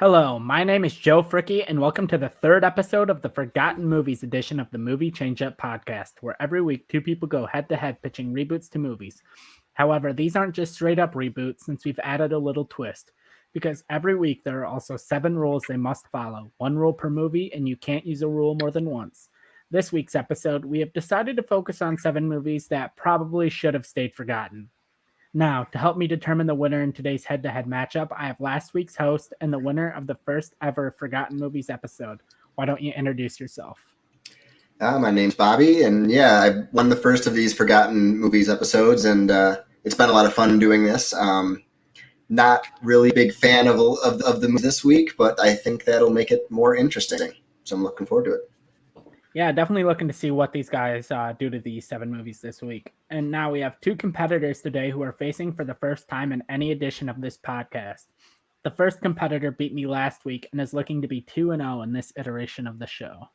Hello, my name is Joe Fricke, and welcome to the third episode of the Forgotten Movies edition of the Movie Changeup podcast, where every week two people go head-to-head pitching reboots to movies. However, these aren't just straight-up reboots, since we've added a little twist. Because every week there are also 7 rules they must follow, 1 rule per movie, and you can't use a rule more than once. This week's episode, we have decided to focus on 7 movies that probably should have stayed forgotten. Now, to help me determine the winner in today's head-to-head matchup, I have last week's host and the winner of the first ever Forgotten Movies episode. Why don't you introduce yourself? My name's Bobby, and I won the first of these Forgotten Movies episodes, and it's been a lot of fun doing this. Not really a big fan of the movie this week, but I think that'll make it more interesting, so I'm looking forward to it. Yeah, definitely looking to see what these guys do to these 7 movies this week. And now we have 2 competitors today who are facing for the first time in any edition of this podcast. The first competitor beat me last week and is looking to be 2-0 in this iteration of the show.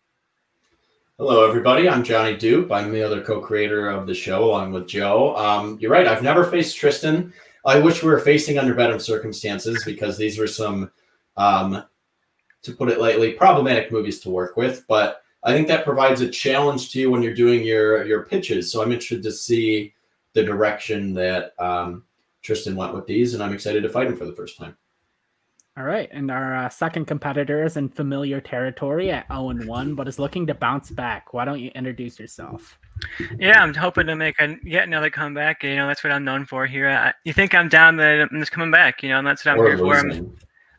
Hello, everybody. I'm Johnny Doop. I'm the other co-creator of the show along with Joe. You're right. I've never faced Tristan. I wish we were facing under better circumstances because these were some, to put it lightly, problematic movies to work with. But I think that provides a challenge to you when you're doing your pitches. So I'm interested to see the direction that Tristan went with these, and I'm excited to fight him for the first time. All right, and our second competitor is in familiar territory at 0-1, but is looking to bounce back. Why don't you introduce yourself? Yeah, I'm hoping to make yet another comeback. That's what I'm known for here. You think I'm down, then I'm just coming back. And that's what I'm here for.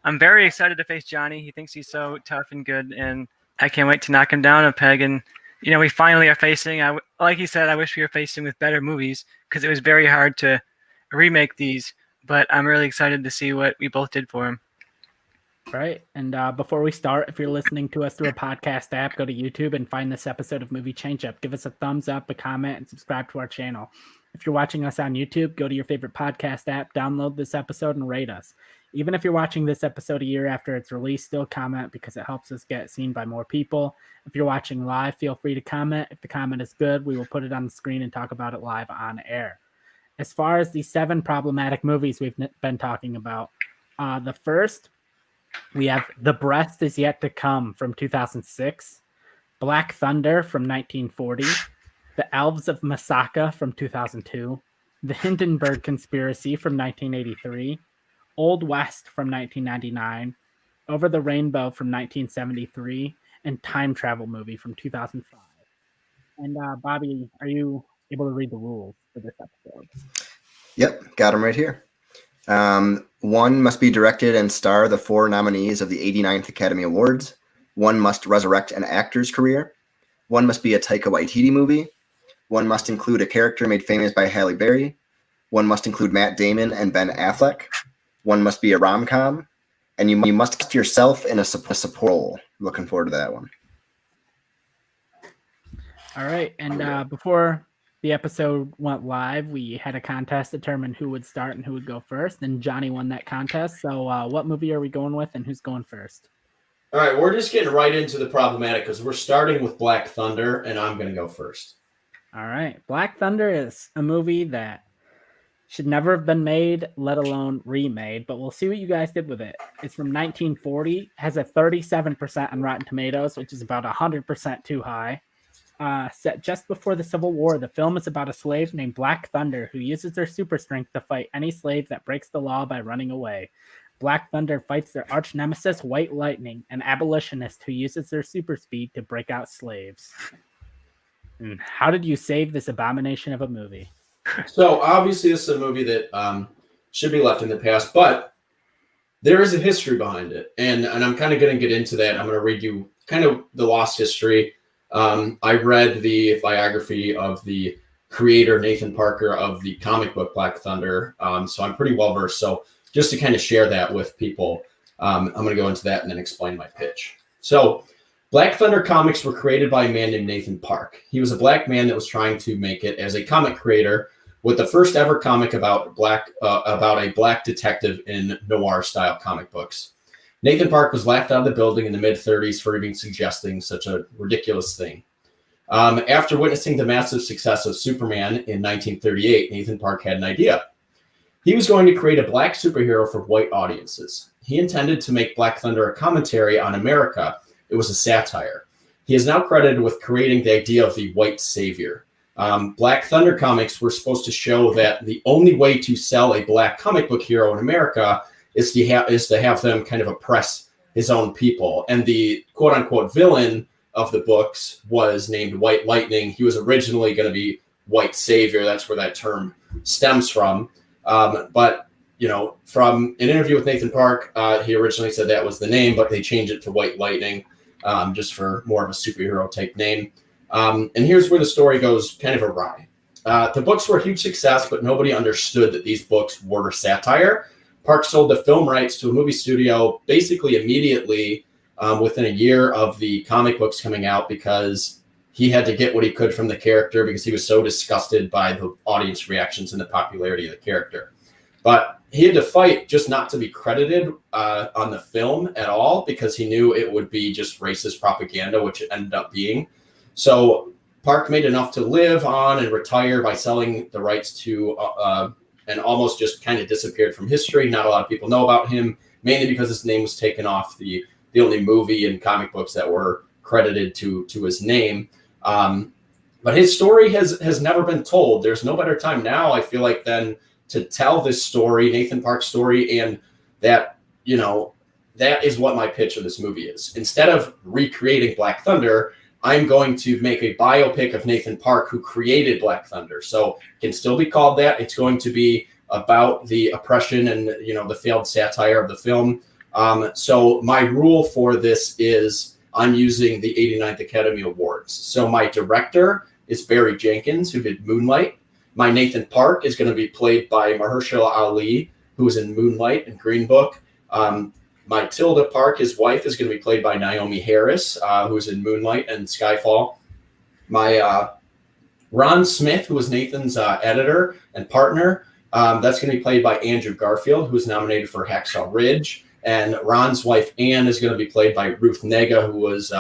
I'm very excited to face Johnny. He thinks he's so tough and good, and I can't wait to knock him down a peg. And, we finally are facing, like he said, I wish we were facing with better movies because it was very hard to remake these. But I'm really excited to see what we both did for him. Right. And before we start, if you're listening to us through a podcast app, go to YouTube and find this episode of Movie Changeup. Give us a thumbs up, a comment, and subscribe to our channel. If you're watching us on YouTube, go to your favorite podcast app, download this episode, and rate us. Even if you're watching this episode a year after it's released, still comment because it helps us get seen by more people. If you're watching live, feel free to comment. If the comment is good, we will put it on the screen and talk about it live on air. As far as the 7 problematic movies we've been talking about, the first, we have The Breast Is Yet To Cum from 2006, Black Thunder from 1940, The Elves of Masaka from 2002, The Hindenburg Conspiracy from 1983, Old West from 1999, Over the Rainbow from 1973, and Time Travel Movie from 2005. And Bobby, are you able to read the rules for this episode? Yep, got them right here. 1 must be directed and star the 4 nominees of the 89th Academy Awards. 1 must resurrect an actor's career. 1 must be a Taika Waititi movie. 1 must include a character made famous by Halle Berry. 1 must include Matt Damon and Ben Affleck. 1 must be a rom-com. And you must cast yourself in a support role. Looking forward to that one. All right. And before the episode went live, we had a contest to determine who would start and who would go first. And Johnny won that contest. So what movie are we going with and who's going first? All right, we're just getting right into the problematic because we're starting with Black Thunder, and I'm going to go first. All right. Black Thunder is a movie that should never have been made, let alone remade, but we'll see what you guys did with it. It's from 1940, has a 37% on Rotten Tomatoes, which is about 100% too high. Set just before the Civil War, the film is about a slave named Black Thunder who uses their super strength to fight any slave that breaks the law by running away. Black Thunder fights their arch nemesis, White Lightning, an abolitionist who uses their super speed to break out slaves. How did you save this abomination of a movie? So obviously this is a movie that should be left in the past, but there is a history behind it. And I'm kind of going to get into that. I'm going to read you kind of the lost history. I read the biography of the creator, Nathan Parker, of the comic book Black Thunder. So I'm pretty well versed. So just to kind of share that with people, I'm going to go into that and then explain my pitch. So Black Thunder comics were created by a man named Nathan Park. He was a black man that was trying to make it as a comic creator with the first ever comic about a black detective in noir style comic books. Nathan Park was laughed out of the building in the mid-30s for even suggesting such a ridiculous thing. After witnessing the massive success of Superman in 1938, Nathan Park had an idea. He was going to create a black superhero for white audiences. He intended to make Black Thunder a commentary on America. It was a satire. He is now credited with creating the idea of the white savior. Black Thunder comics were supposed to show that the only way to sell a black comic book hero in America is to have them kind of oppress his own people. And the quote-unquote villain of the books was named White Lightning. He was originally going to be White Savior. That's where that term stems from. But, you know, from an interview with Nathan Park, he originally said that was the name, but they changed it to White Lightning just for more of a superhero type name. And here's where the story goes kind of awry. The books were a huge success, but nobody understood that these books were satire. Park sold the film rights to a movie studio basically immediately within a year of the comic books coming out because he had to get what he could from the character because he was so disgusted by the audience reactions and the popularity of the character. But he had to fight just not to be credited on the film at all because he knew it would be just racist propaganda, which it ended up being. So Park made enough to live on and retire by selling the rights to and almost just kind of disappeared from history. Not a lot of people know about him, mainly because his name was taken off the only movie and comic books that were credited to his name. But his story has never been told. There's no better time now, I feel like, than to tell this story, Nathan Park's story, and that, you know, that is what my pitch of this movie is. Instead of recreating Black Thunder, I'm going to make a biopic of Nathan Park, who created Black Thunder. So it can still be called that. It's going to be about the oppression and, you know, the failed satire of the film. So my rule for this is I'm using the 89th Academy Awards. So my director is Barry Jenkins, who did Moonlight. My Nathan Park is going to be played by Mahershala Ali, who was in Moonlight and Green Book. My Tilda Park, his wife, is going to be played by Naomi Harris, who's in Moonlight and Skyfall. My Ron Smith, who was Nathan's editor and partner, that's going to be played by Andrew Garfield, who was nominated for Hacksaw Ridge. And Ron's wife, Anne, is going to be played by Ruth Negga, who was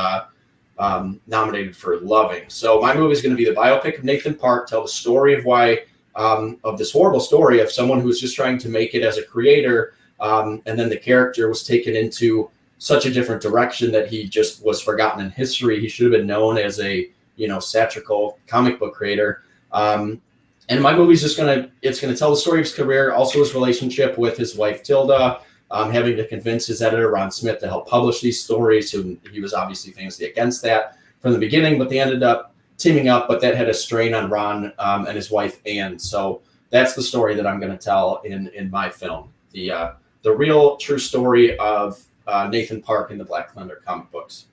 nominated for Loving. So my movie is going to be the biopic of Nathan Park, tell the story of why, of this horrible story of someone who was just trying to make it as a creator, and then the character was taken into such a different direction that he just was forgotten in history. He should have been known as a, you know, satirical comic book creator. And my movie's just it's going to tell the story of his career, also his relationship with his wife, Tilda, having to convince his editor, Ron Smith, to help publish these stories. So he was obviously famously against that from the beginning, but they ended up teaming up, but that had a strain on Ron and his wife, Anne. So that's the story that I'm going to tell in my film. The real true story of Nathan Park in the Black Thunder comic books.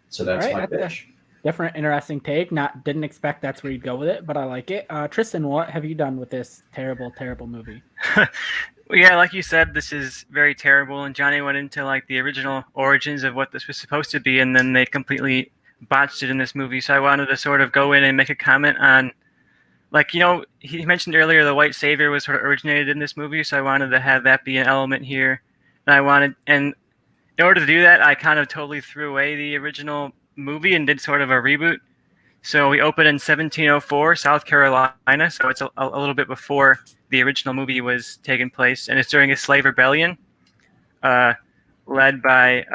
So that's my pitch. Different, interesting take. Didn't expect that's where you'd go with it, but I like it. Tristan, what have you done with this terrible, terrible movie? Well, yeah, like you said, this is very terrible, and Johnny went into like the original origins of what this was supposed to be, and then they completely botched it in this movie. So I wanted to sort of go in and make a comment on, like, you know, he mentioned earlier the white savior was sort of originated in this movie, so I wanted to have that be an element here. And in order to do that, I kind of totally threw away the original movie and did sort of a reboot. So we opened in 1704, South Carolina, so it's a little bit before the original movie was taking place, and it's during a slave rebellion led by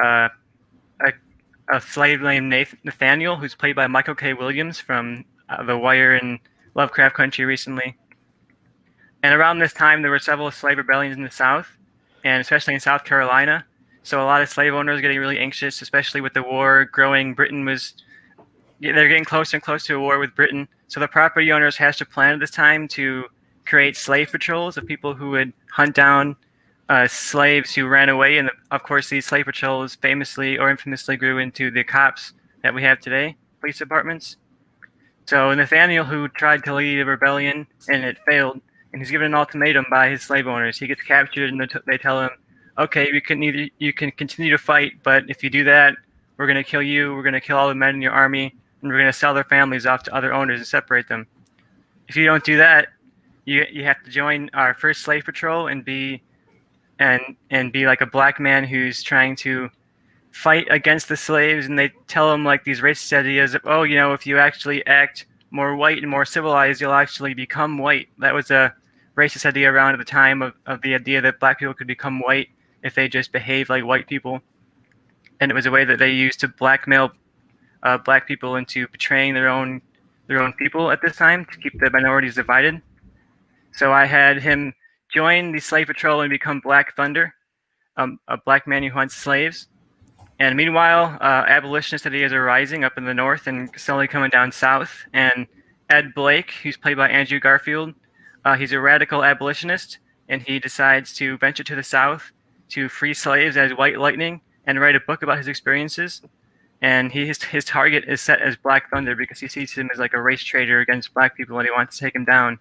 a slave named Nathaniel, who's played by Michael K. Williams from The Wire and Lovecraft Country recently. And around this time, there were several slave rebellions in the South, and especially in South Carolina. So a lot of slave owners getting really anxious, especially with the war growing. They're getting closer and closer to a war with Britain. So the property owners hatched a plan at this time to create slave patrols of people who would hunt down slaves who ran away. And of course, these slave patrols famously or infamously grew into the cops that we have today, police departments. So Nathaniel, who tried to lead a rebellion and it failed, and he's given an ultimatum by his slave owners. He gets captured and they tell him, okay, you can continue to fight, but if you do that, we're going to kill you, we're going to kill all the men in your army, and we're going to sell their families off to other owners and separate them. If you don't do that, you have to join our first slave patrol and be like a black man who's trying to fight against the slaves. And they tell him like these racist ideas of, oh, you know, if you actually act more white and more civilized, you'll actually become white. That was a racist idea around at the time of the idea that black people could become white if they just behave like white people. And it was a way that they used to blackmail black people into betraying their own people at this time to keep the minorities divided. So I had him join the slave patrol and become Black Thunder, a black man who hunts slaves. And meanwhile, abolitionist ideas are rising up in the north and slowly coming down south. And Ed Blake, who's played by Andrew Garfield, he's a radical abolitionist, and he decides to venture to the south to free slaves as White Lightning and write a book about his experiences. And his target is set as Black Thunder because he sees him as like a race traitor against black people, and he wants to take him down.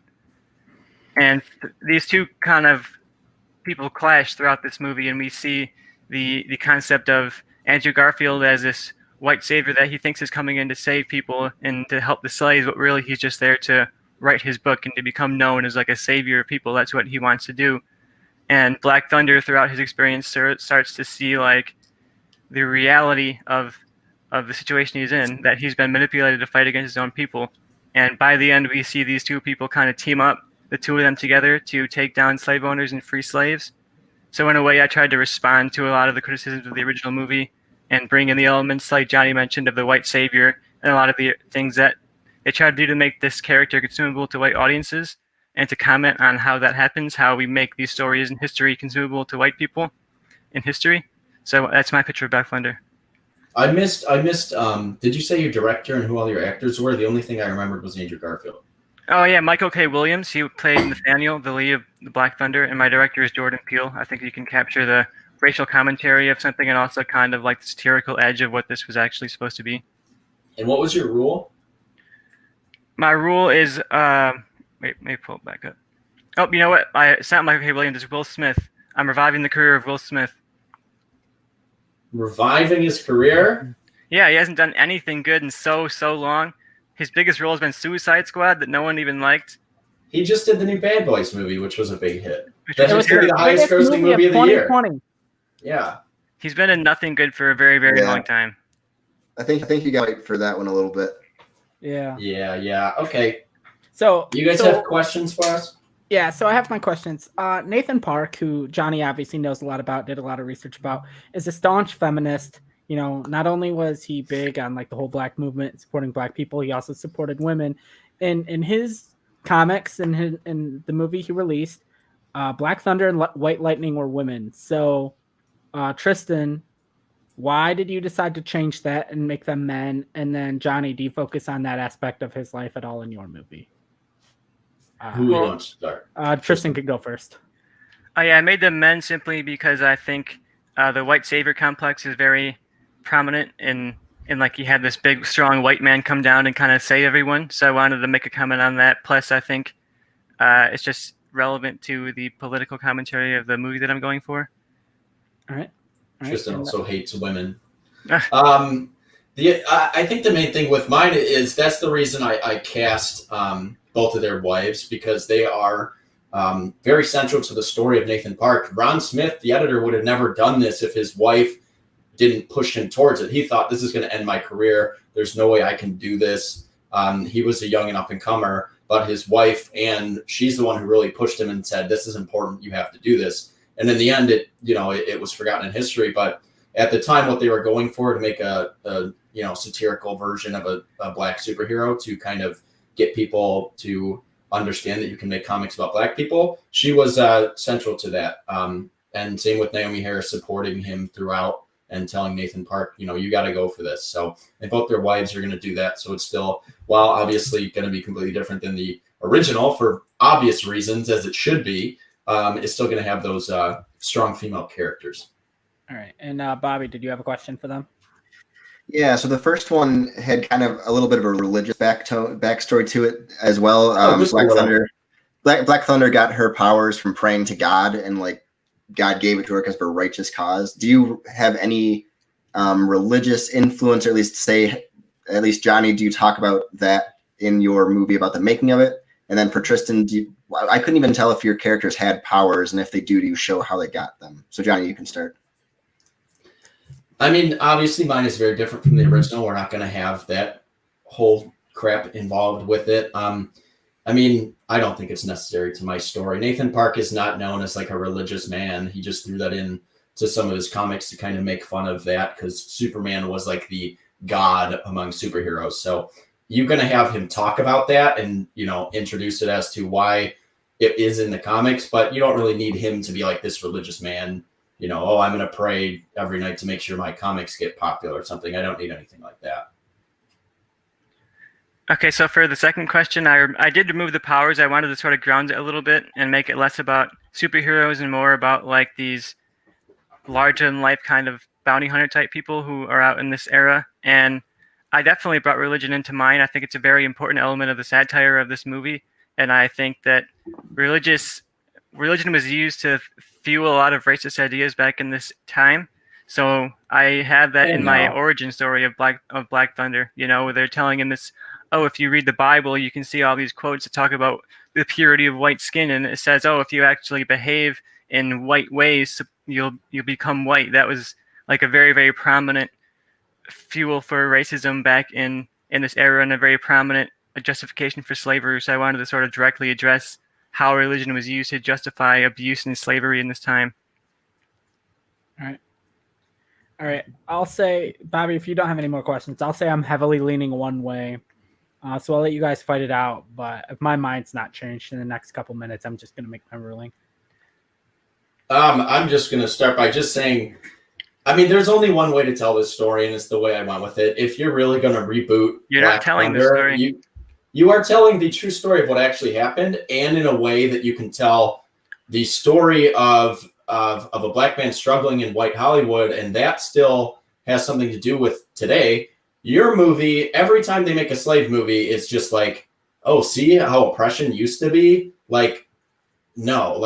And these two kind of people clash throughout this movie, and we see the concept of Andrew Garfield as this white savior that he thinks is coming in to save people and to help the slaves, but really he's just there to write his book and to become known as like a savior of people. That's what he wants to do. And Black Thunder, throughout his experience, starts to see like the reality of the situation he's in, that he's been manipulated to fight against his own people. And by the end, we see these two people kind of team up, the two of them together, to take down slave owners and free slaves. So in a way, I tried to respond to a lot of the criticisms of the original movie and bring in the elements, like Johnny mentioned, of the white savior and a lot of the things that they tried to do to make this character consumable to white audiences, and to comment on how that happens, how we make these stories in history consumable to white people in history. So that's my picture of Black Thunder. I missed. Did you say your director and who all your actors were? The only thing I remembered was Andrew Garfield. Oh yeah, Michael K. Williams. He played Nathaniel, the lead of the Black Thunder, and my director is Jordan Peele. I think you can capture the racial commentary of something and also kind of like the satirical edge of what this was actually supposed to be. And what was your rule? My rule is wait, let me pull it back up. Oh, you know what? It's not Michael K. Williams. It's Will Smith. I'm reviving the career of Will Smith. Reviving his career? Yeah, he hasn't done anything good in so long. His biggest role has been Suicide Squad that no one even liked. He just did the new Bad Boys movie, which was a big hit. That was going to be the highest grossing movie of the year. Yeah. He's been in nothing good for a very, very long time. I think you got to wait for that one a little bit. Yeah. Yeah. Okay. So you guys have questions for us? Yeah, so I have my questions. Nathan Park, who Johnny obviously knows a lot about, did a lot of research about, is a staunch feminist. You know, not only was he big on like the whole black movement, supporting black people, he also supported women. In his comics and in the movie he released, Black Thunder and White Lightning were women. So, Tristan, why did you decide to change that and make them men? And then Johnny, do you focus on that aspect of his life at all in your movie? Who wants to start? Tristan could go first. Yeah, I made them men simply because I think the white savior complex is very prominent in like you had this big, strong white man come down and kind of save everyone. So I wanted to make a comment on that. Plus, I think it's just relevant to the political commentary of the movie that I'm going for. All right. Tristan also hates women. I think the main thing with mine is that's the reason I cast both of their wives, because they are very central to the story of Nathan Park. Ron Smith, the editor, would have never done this if his wife didn't push him towards it. He thought, this is going to end my career. There's no way I can do this. He was a young and up-and-comer, but his wife, and she's the one who really pushed him and said, this is important. You have to do this. And in the end, it was forgotten in history. But at the time, what they were going for, to make a satirical version of a black superhero to kind of get people to understand that you can make comics about black people, she was central to that. And same with Naomi Harris, supporting him throughout and telling Nathan Park, you got to go for this. So, and both their wives are going to do that. So it's still, while obviously going to be completely different than the original for obvious reasons, as it should be, it's still going to have those strong female characters. All right. And Bobby, did you have a question for them? Yeah, so the first one had kind of a little bit of a religious backstory to it as well. Black Thunder got her powers from praying to God, and like God gave it to her because of a righteous cause. Do you have any religious influence, or at least Johnny, do you talk about that in your movie about the making of it? And then for Tristan, I couldn't even tell if your characters had powers, and if they do you show how they got them? So Johnny, you can start. I mean, obviously mine is very different from the original. We're not going to have that whole crap involved with it. I mean, I don't think it's necessary to my story. Nathan Park is not known as like a religious man. He just threw that in to some of his comics to kind of make fun of that because Superman was like the god among superheroes. So you're going to have him talk about that and, introduce it as to why it is in the comics, but you don't really need him to be like this religious man, I'm going to pray every night to make sure my comics get popular or something. I don't need anything like that. Okay, so for the second question, I did remove the powers. I wanted to sort of ground it a little bit and make it less about superheroes and more about like these larger-than-life kind of bounty hunter type people who are out in this era. And I definitely brought religion into mine. I think it's a very important element of the satire of this movie. And I think that religion was used to fuel a lot of racist ideas back in this time. So I have that in my origin story of Black Thunder, where they're telling him this, if you read the Bible, you can see all these quotes that talk about the purity of white skin. And it says, if you actually behave in white ways, you'll become white. That was like a very, very prominent fuel for racism back in this era and a very prominent justification for slavery. So I wanted to sort of directly address how religion was used to justify abuse and slavery in this time. All right. I'll say, Bobby, if you don't have any more questions, I'll say I'm heavily leaning one way. So I'll let you guys fight it out. But if my mind's not changed in the next couple minutes, I'm just going to make my ruling. I'm just going to start by just saying, there's only one way to tell this story, and it's the way I went with it. If you're really going to reboot You're Black not telling Thunder, the story. You are telling the true story of what actually happened, and in a way that you can tell the story of a black man struggling in white Hollywood, and that still has something to do with today. Your movie, every time they make a slave movie, it's just like, see how oppression used to be? Like, no,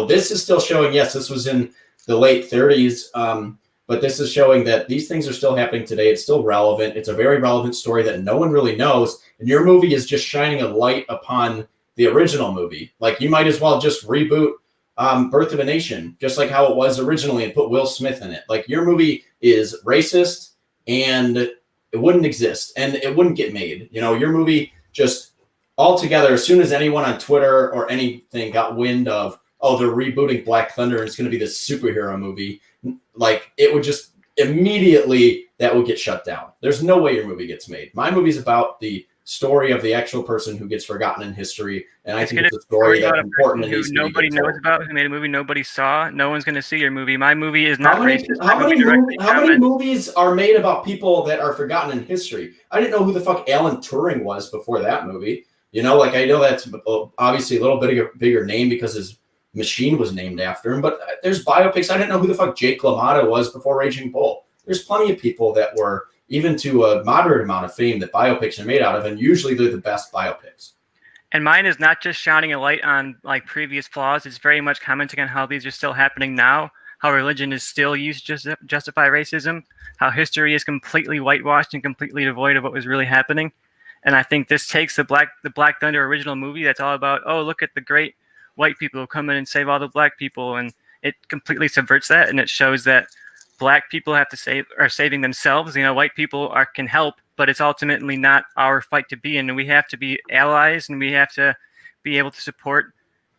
this is still showing, yes, this was in the late 30s, but this is showing that these things are still happening today. It's still relevant. It's a very relevant story that no one really knows. And your movie is just shining a light upon the original movie. Like, you might as well just reboot Birth of a Nation, just like how it was originally, and put Will Smith in it. Like, your movie is racist and it wouldn't exist and it wouldn't get made. Your movie just altogether, as soon as anyone on Twitter or anything got wind of, they're rebooting Black Thunder and it's going to be this superhero movie, like, it would just immediately, that would get shut down. There's no way your movie gets made. My movie's about the story of the actual person who gets forgotten in history, and I think it's a story that's important and needs to be nobody knows told. about, who made a movie nobody saw. No one's going to see your movie. My movie is How not many, racist. how many movies are made about people that are forgotten in history? I didn't know who the fuck Alan Turing was before that movie. I know that's obviously a little bit bigger name because his machine was named after him, but there's biopics. I didn't know who the fuck Jake LaMotta was before Raging Bull. There's plenty of people that were, even to a moderate amount of fame, that biopics are made out of, and usually they're the best biopics. And mine is not just shining a light on like previous flaws. It's very much commenting on how these are still happening now, how religion is still used to justify racism, how history is completely whitewashed and completely devoid of what was really happening. And I think this takes the Black Thunder original movie that's all about, look at the great white people who come in and save all the black people, and it completely subverts that, and it shows that black people have to are saving themselves. White people can help, but it's ultimately not our fight to be in, and we have to be allies, and we have to be able to support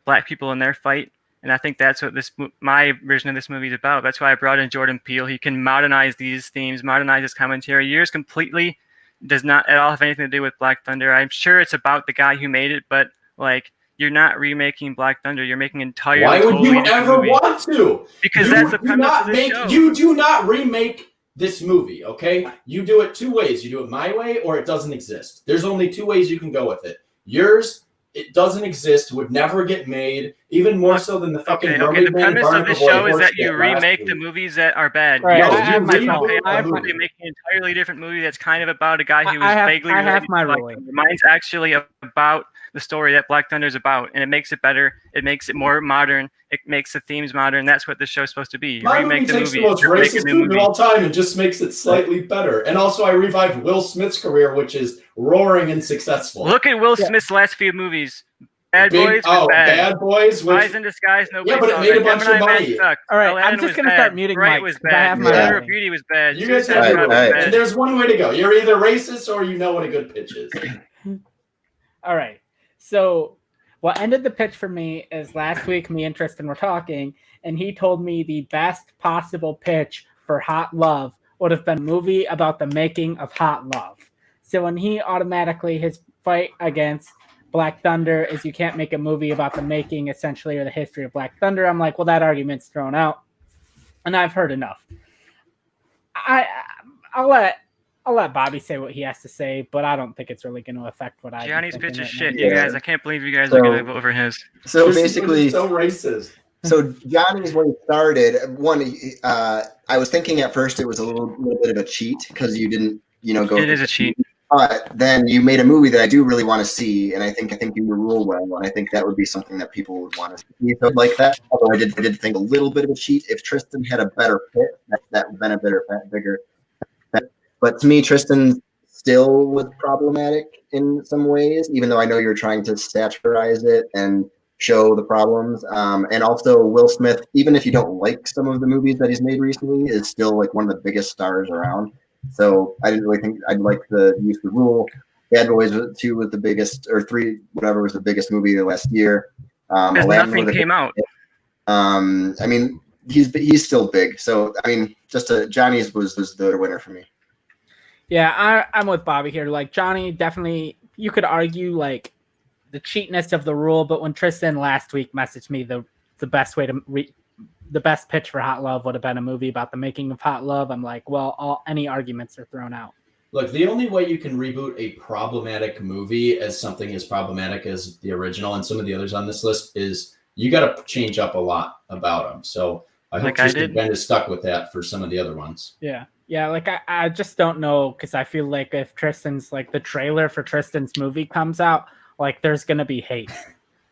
black people in their fight. And I think that's what my version of this movie is about. That's why I brought in Jordan Peele. He can modernize these themes, modernize his commentary. Yours completely does not at all have anything to do with Black Thunder. I'm sure it's about the guy who made it, but like, you're not remaking Black Thunder. You're making entirely. Why would you ever want to? Because that's the premise of the show. You do not remake this movie, okay? You do it two ways. You do it my way, or it doesn't exist. There's only two ways you can go with it. Yours, it doesn't exist, would never get made, even more so than the fucking The premise of the show is that you remake the movies that are bad. Right, no, I have my you make an entirely different movie that's kind of about a guy who was vaguely related. I have my ruling. Mine's actually about the story that Black Thunder is about, and it makes it better. It makes it more modern. It makes the themes modern. That's what the show's supposed to be. You remake the takes the most racist movie of all time and just makes it slightly better. And also, I revived Will Smith's career, which is roaring and successful. Look at Will Smith's last few movies. Bad Boys. Bad Boys. Spies in Disguise. Nobody but it made a bunch of money. All right, I'm just gonna start muting Right mics. was I bad. have my Center ruling. of Beauty was bad. You guys have and there's one way to go. You're either racist or you know what a good pitch is. All right. So what ended the pitch for me is last week me and Tristan were talking, and he told me the best possible pitch for Hot Love would have been a movie about the making of Hot Love. So when he automatically, his fight against Black Thunder is you can't make a movie about the making, essentially, or the history of Black Thunder. I'm like, well, that argument's thrown out, and I've heard enough. I'll let Bobby say what he has to say, but I don't think it's really going to affect what I. Johnny's pitch is right shit, now. you guys. I can't believe you guys are going to vote for his. So basically, so racist. So Johnny's when he started. I was thinking at first it was a little bit of a cheat because you didn't, go. It is a cheat. But then you made a movie that I do really want to see, and I think you rule well, and I think that would be something that people would want to see. So like that. Although I did think a little bit of a cheat. If Tristan had a better fit, that would have been a bigger. But to me, Tristan still was problematic in some ways, even though I know you're trying to satirize it and show the problems. And also Will Smith, even if you don't like some of the movies that he's made recently, is still like one of the biggest stars around. So I didn't really think I'd like the use the rule. Bad Boys 2 was the biggest, or 3, whatever, was the biggest movie of the last year. Because nothing came out. I mean, he's still big. So I mean, Johnny's was the winner for me. Yeah, I'm with Bobby here. Like Johnny, definitely, you could argue like the cheatness of the rule, but when Tristan last week messaged me the best way to the best pitch for Hot Love would have been a movie about the making of Hot Love, I'm like, well, any arguments are thrown out. Look, the only way you can reboot a problematic movie as something as problematic as the original and some of the others on this list is you got to change up a lot about them. So I hope Tristan Ben is stuck with that for some of the other ones. Yeah, like I just don't know, because I feel like if Tristan's like the trailer for Tristan's movie comes out, like there's gonna be hate.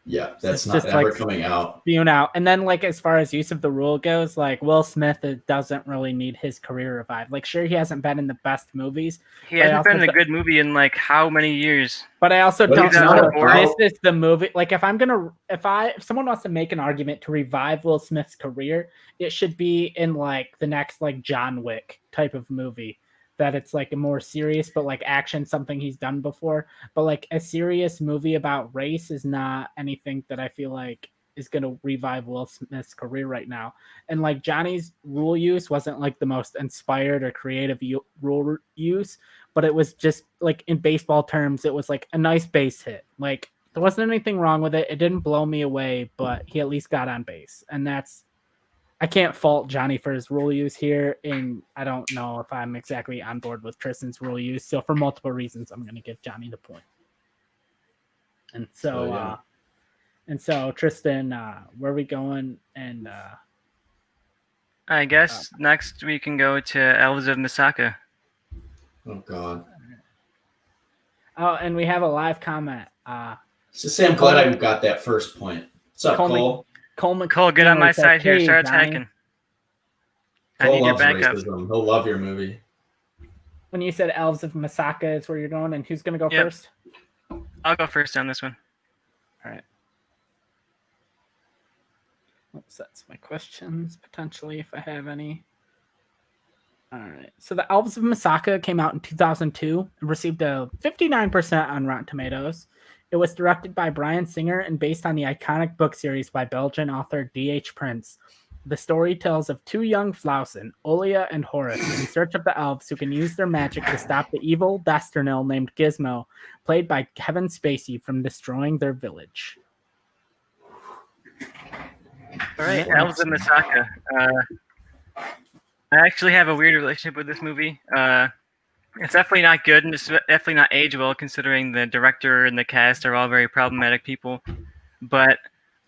Yeah, that's it's not ever coming out. Spewing out. And then like as far as use of the rule goes, like Will Smith doesn't really need his career revived. Like sure, he hasn't been in the best movies. He hasn't been in a good movie in like how many years? But I also don't know if this is the movie. Like if someone wants to make an argument to revive Will Smith's career, it should be in like the next like John Wick type of movie. That it's like a more serious, but like action, something he's done before. But like a serious movie about race is not anything that I feel like is going to revive Will Smith's career right now. And like Johnny's rule use wasn't like the most inspired or creative rule use, but it was just like in baseball terms, it was like a nice base hit. Like there wasn't anything wrong with it. It didn't blow me away, but he at least got on base. And I can't fault Johnny for his rule use here, and I don't know if I'm exactly on board with Tristan's rule use. So for multiple reasons, I'm going to give Johnny the point. And so, Tristan, where are we going? And I guess next we can go to Elves of Masaka. Oh God. Oh, and we have a live comment. So say I'm glad I got that first point. What's up, Cole? Cole, get on my side here. Start attacking. I need your backup. He'll love your movie. When you said Elves of Masaka is where you're going, and who's going to go first? I'll go first on this one. All right. Oops, that's my questions, potentially, if I have any. All right. So the Elves of Masaka came out in 2002 and received a 59% on Rotten Tomatoes. It was directed by Bryan Singer and based on the iconic book series by Belgian author D.H. Prince. The story tells of two young Flausen, Olia and Horace, in search of the elves who can use their magic to stop the evil Dasternil named Gizmo, played by Kevin Spacey, from destroying their village. All right, Elves of Masaka. I actually have a weird relationship with this movie. It's definitely not good, and it's definitely not age well, considering the director and the cast are all very problematic people. But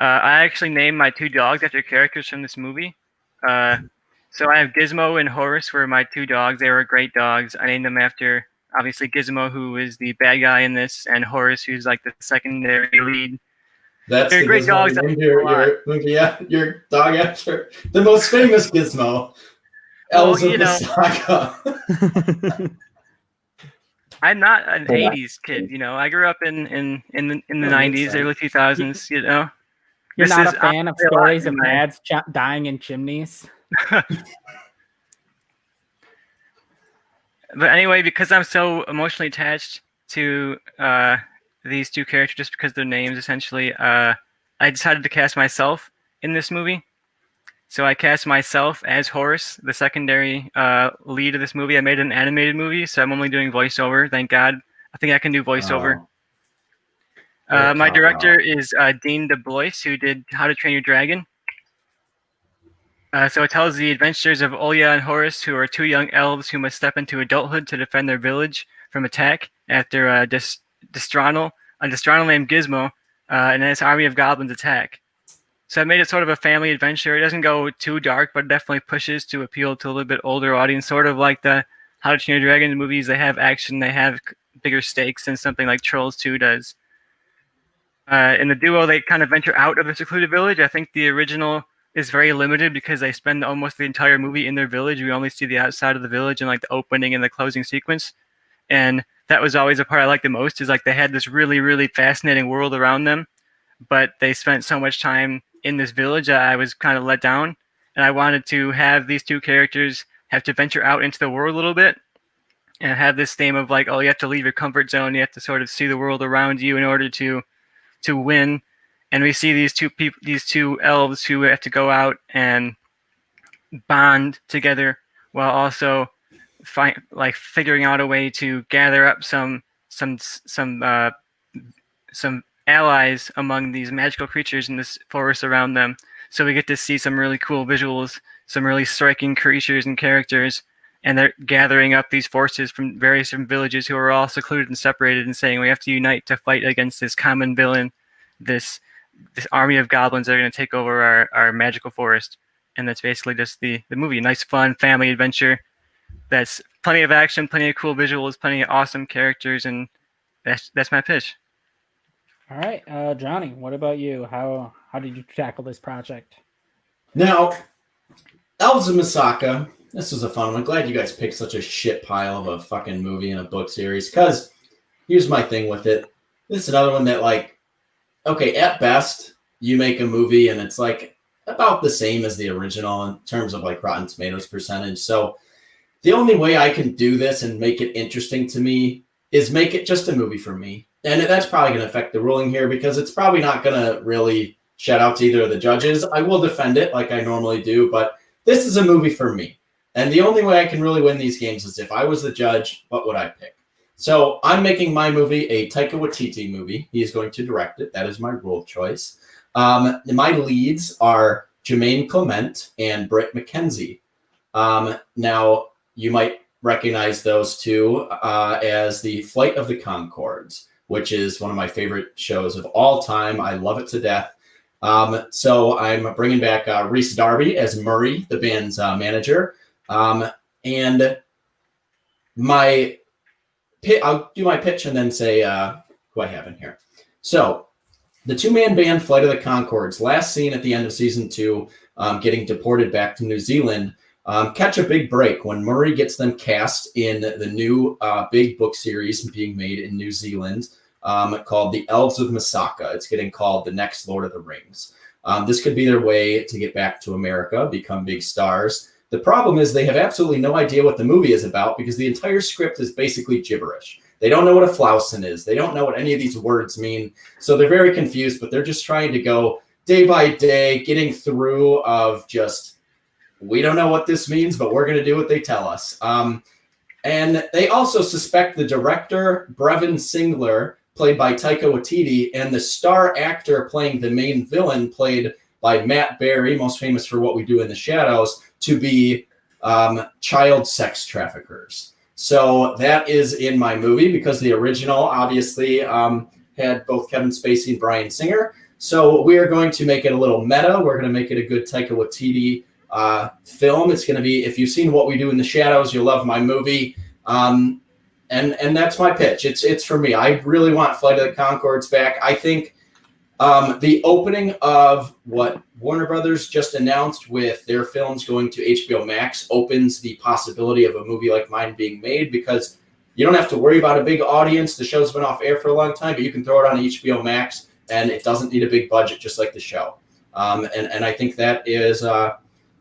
I actually named my two dogs after characters from this movie. So I have Gizmo and Horace were my two dogs. They were great dogs. I named them after, obviously, Gizmo, who is the bad guy in this, and Horace, who's like the secondary lead. They're great dogs. Your dog after the most famous Gizmo. Elves of Masaka. I'm not an 80s kid, I grew up in the 90s, early 2000s, You're not a fan of stories of dads dying in chimneys? But anyway, because I'm so emotionally attached to these two characters just because of their names. Essentially, I decided to cast myself in this movie. So I cast myself as Horace, the secondary lead of this movie. I made an animated movie, so I'm only doing voiceover. Thank God. I think I can do voiceover. My director is Dean DeBlois, who did How to Train Your Dragon. So it tells the adventures of Olya and Horace, who are two young elves who must step into adulthood to defend their village from attack after a Destronal named Gizmo and his army of goblins attack. So I made it sort of a family adventure. It doesn't go too dark, but it definitely pushes to appeal to a little bit older audience, sort of like the How to Train Your Dragon movies. They have action, they have bigger stakes than something like Trolls 2 does. In the duo, they kind of venture out of the secluded village. I think the original is very limited because they spend almost the entire movie in their village. We only see the outside of the village in like the opening and the closing sequence. And that was always the part I liked the most, is like they had this really, really fascinating world around them, but they spent so much time in this village that I was kind of let down. And I wanted to have these two characters have to venture out into the world a little bit and have this theme of like, oh, you have to leave your comfort zone. You have to sort of see the world around you in order to win. And we see these two elves who have to go out and bond together while also figuring out a way to gather up some allies among these magical creatures in this forest around them. So we get to see some really cool visuals, some really striking creatures and characters, and they're gathering up these forces from various different villages who are all secluded and separated and saying we have to unite to fight against this common villain, this army of goblins that are going to take over our magical forest. And that's basically just the movie. Nice, fun family adventure. That's plenty of action, plenty of cool visuals, plenty of awesome characters, and that's my pitch. All right, Johnny, what about you? How did you tackle this project? Now, Elves of Masaka. This was a fun one. I'm glad you guys picked such a shit pile of a fucking movie and a book series, because here's my thing with it. This is another one that, like, okay, at best, you make a movie and it's like about the same as the original in terms of like Rotten Tomatoes percentage. So the only way I can do this and make it interesting to me is make it just a movie for me. And that's probably going to affect the ruling here because it's probably not going to really shout out to either of the judges. I will defend it like I normally do, but this is a movie for me. And the only way I can really win these games is if I was the judge, what would I pick? So I'm making my movie a Taika Waititi movie. He is going to direct it. That is my rule of choice. My leads are Jermaine Clement and Britt McKenzie. Now, you might recognize those two as the Flight of the Conchords, which is one of my favorite shows of all time. I love it to death. So I'm bringing back Rhys Darby as Murray, the band's manager. And I'll do my pitch and then say who I have in here. So the two-man band Flight of the Conchords, last seen at the end of season 2, getting deported back to New Zealand, catch a big break when Murray gets them cast in the new big book series being made in New Zealand called The Elves of Masaka. It's getting called The Next Lord of the Rings. This could be their way to get back to America, become big stars. The problem is they have absolutely no idea what the movie is about because the entire script is basically gibberish. They don't know what a flousen is. They don't know what any of these words mean. So they're very confused, but they're just trying to go day by day, getting through of just, we don't know what this means, but we're going to do what they tell us. And they also suspect the director, Brevin Singler, played by Taika Waititi, and the star actor playing the main villain, played by Matt Berry, most famous for What We Do in the Shadows, to be child sex traffickers. So that is in my movie because the original obviously had both Kevin Spacey and Bryan Singer. So we are going to make it a little meta. We're going to make it a good Taika Waititi film. It's going to be, if you've seen What We Do in the Shadows, you'll love my movie. And that's my pitch. It's for me. I really want Flight of the Conchords back. I think the opening of what Warner Brothers just announced with their films going to HBO Max opens the possibility of a movie like mine being made because you don't have to worry about a big audience. The show's been off air for a long time, but you can throw it on HBO Max and it doesn't need a big budget, just like the show. And I think that is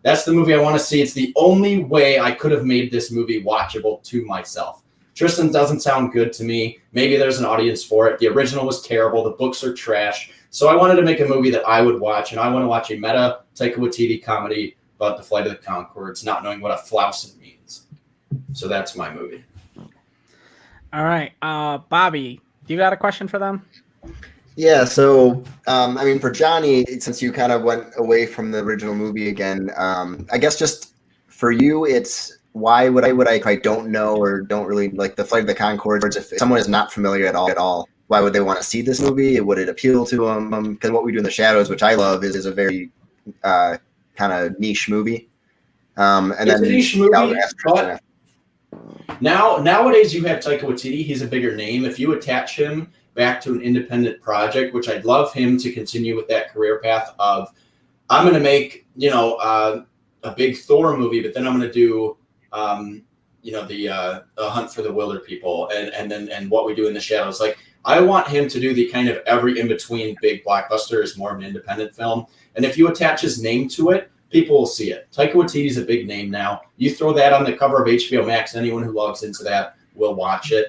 that's the movie I want to see. It's the only way I could have made this movie watchable to myself. Tristan doesn't sound good to me. Maybe there's an audience for it. The original was terrible. The books are trash. So I wanted to make a movie that I would watch, and I want to watch a meta Taika Waititi comedy about the flight of the Conchords, not knowing what a flousin means. So that's my movie. All right. Bobby, do you got a question for them? Yeah, so I mean, for Johnny, since you kind of went away from the original movie again, I guess just for you, it's why would I if I don't know or don't really like the Flight of the Conchords? If someone is not familiar at all, why would they want to see this movie? Would it appeal to them? Because What We Do in the Shadows, which I love, is a very kind of niche movie. And it's then a niche movie, but nowadays you have Taika Waititi. He's a bigger name. If you attach him back to an independent project, which I'd love him to continue with that career path of, I'm going to make, a big Thor movie, but then I'm going to do, the Hunt for the Wilder People and What We Do in the Shadows. Like, I want him to do the kind of every in-between big blockbuster is more of an independent film. And if you attach his name to it, people will see it. Taika Waititi is a big name now. You throw that on the cover of HBO Max, anyone who logs into that will watch it.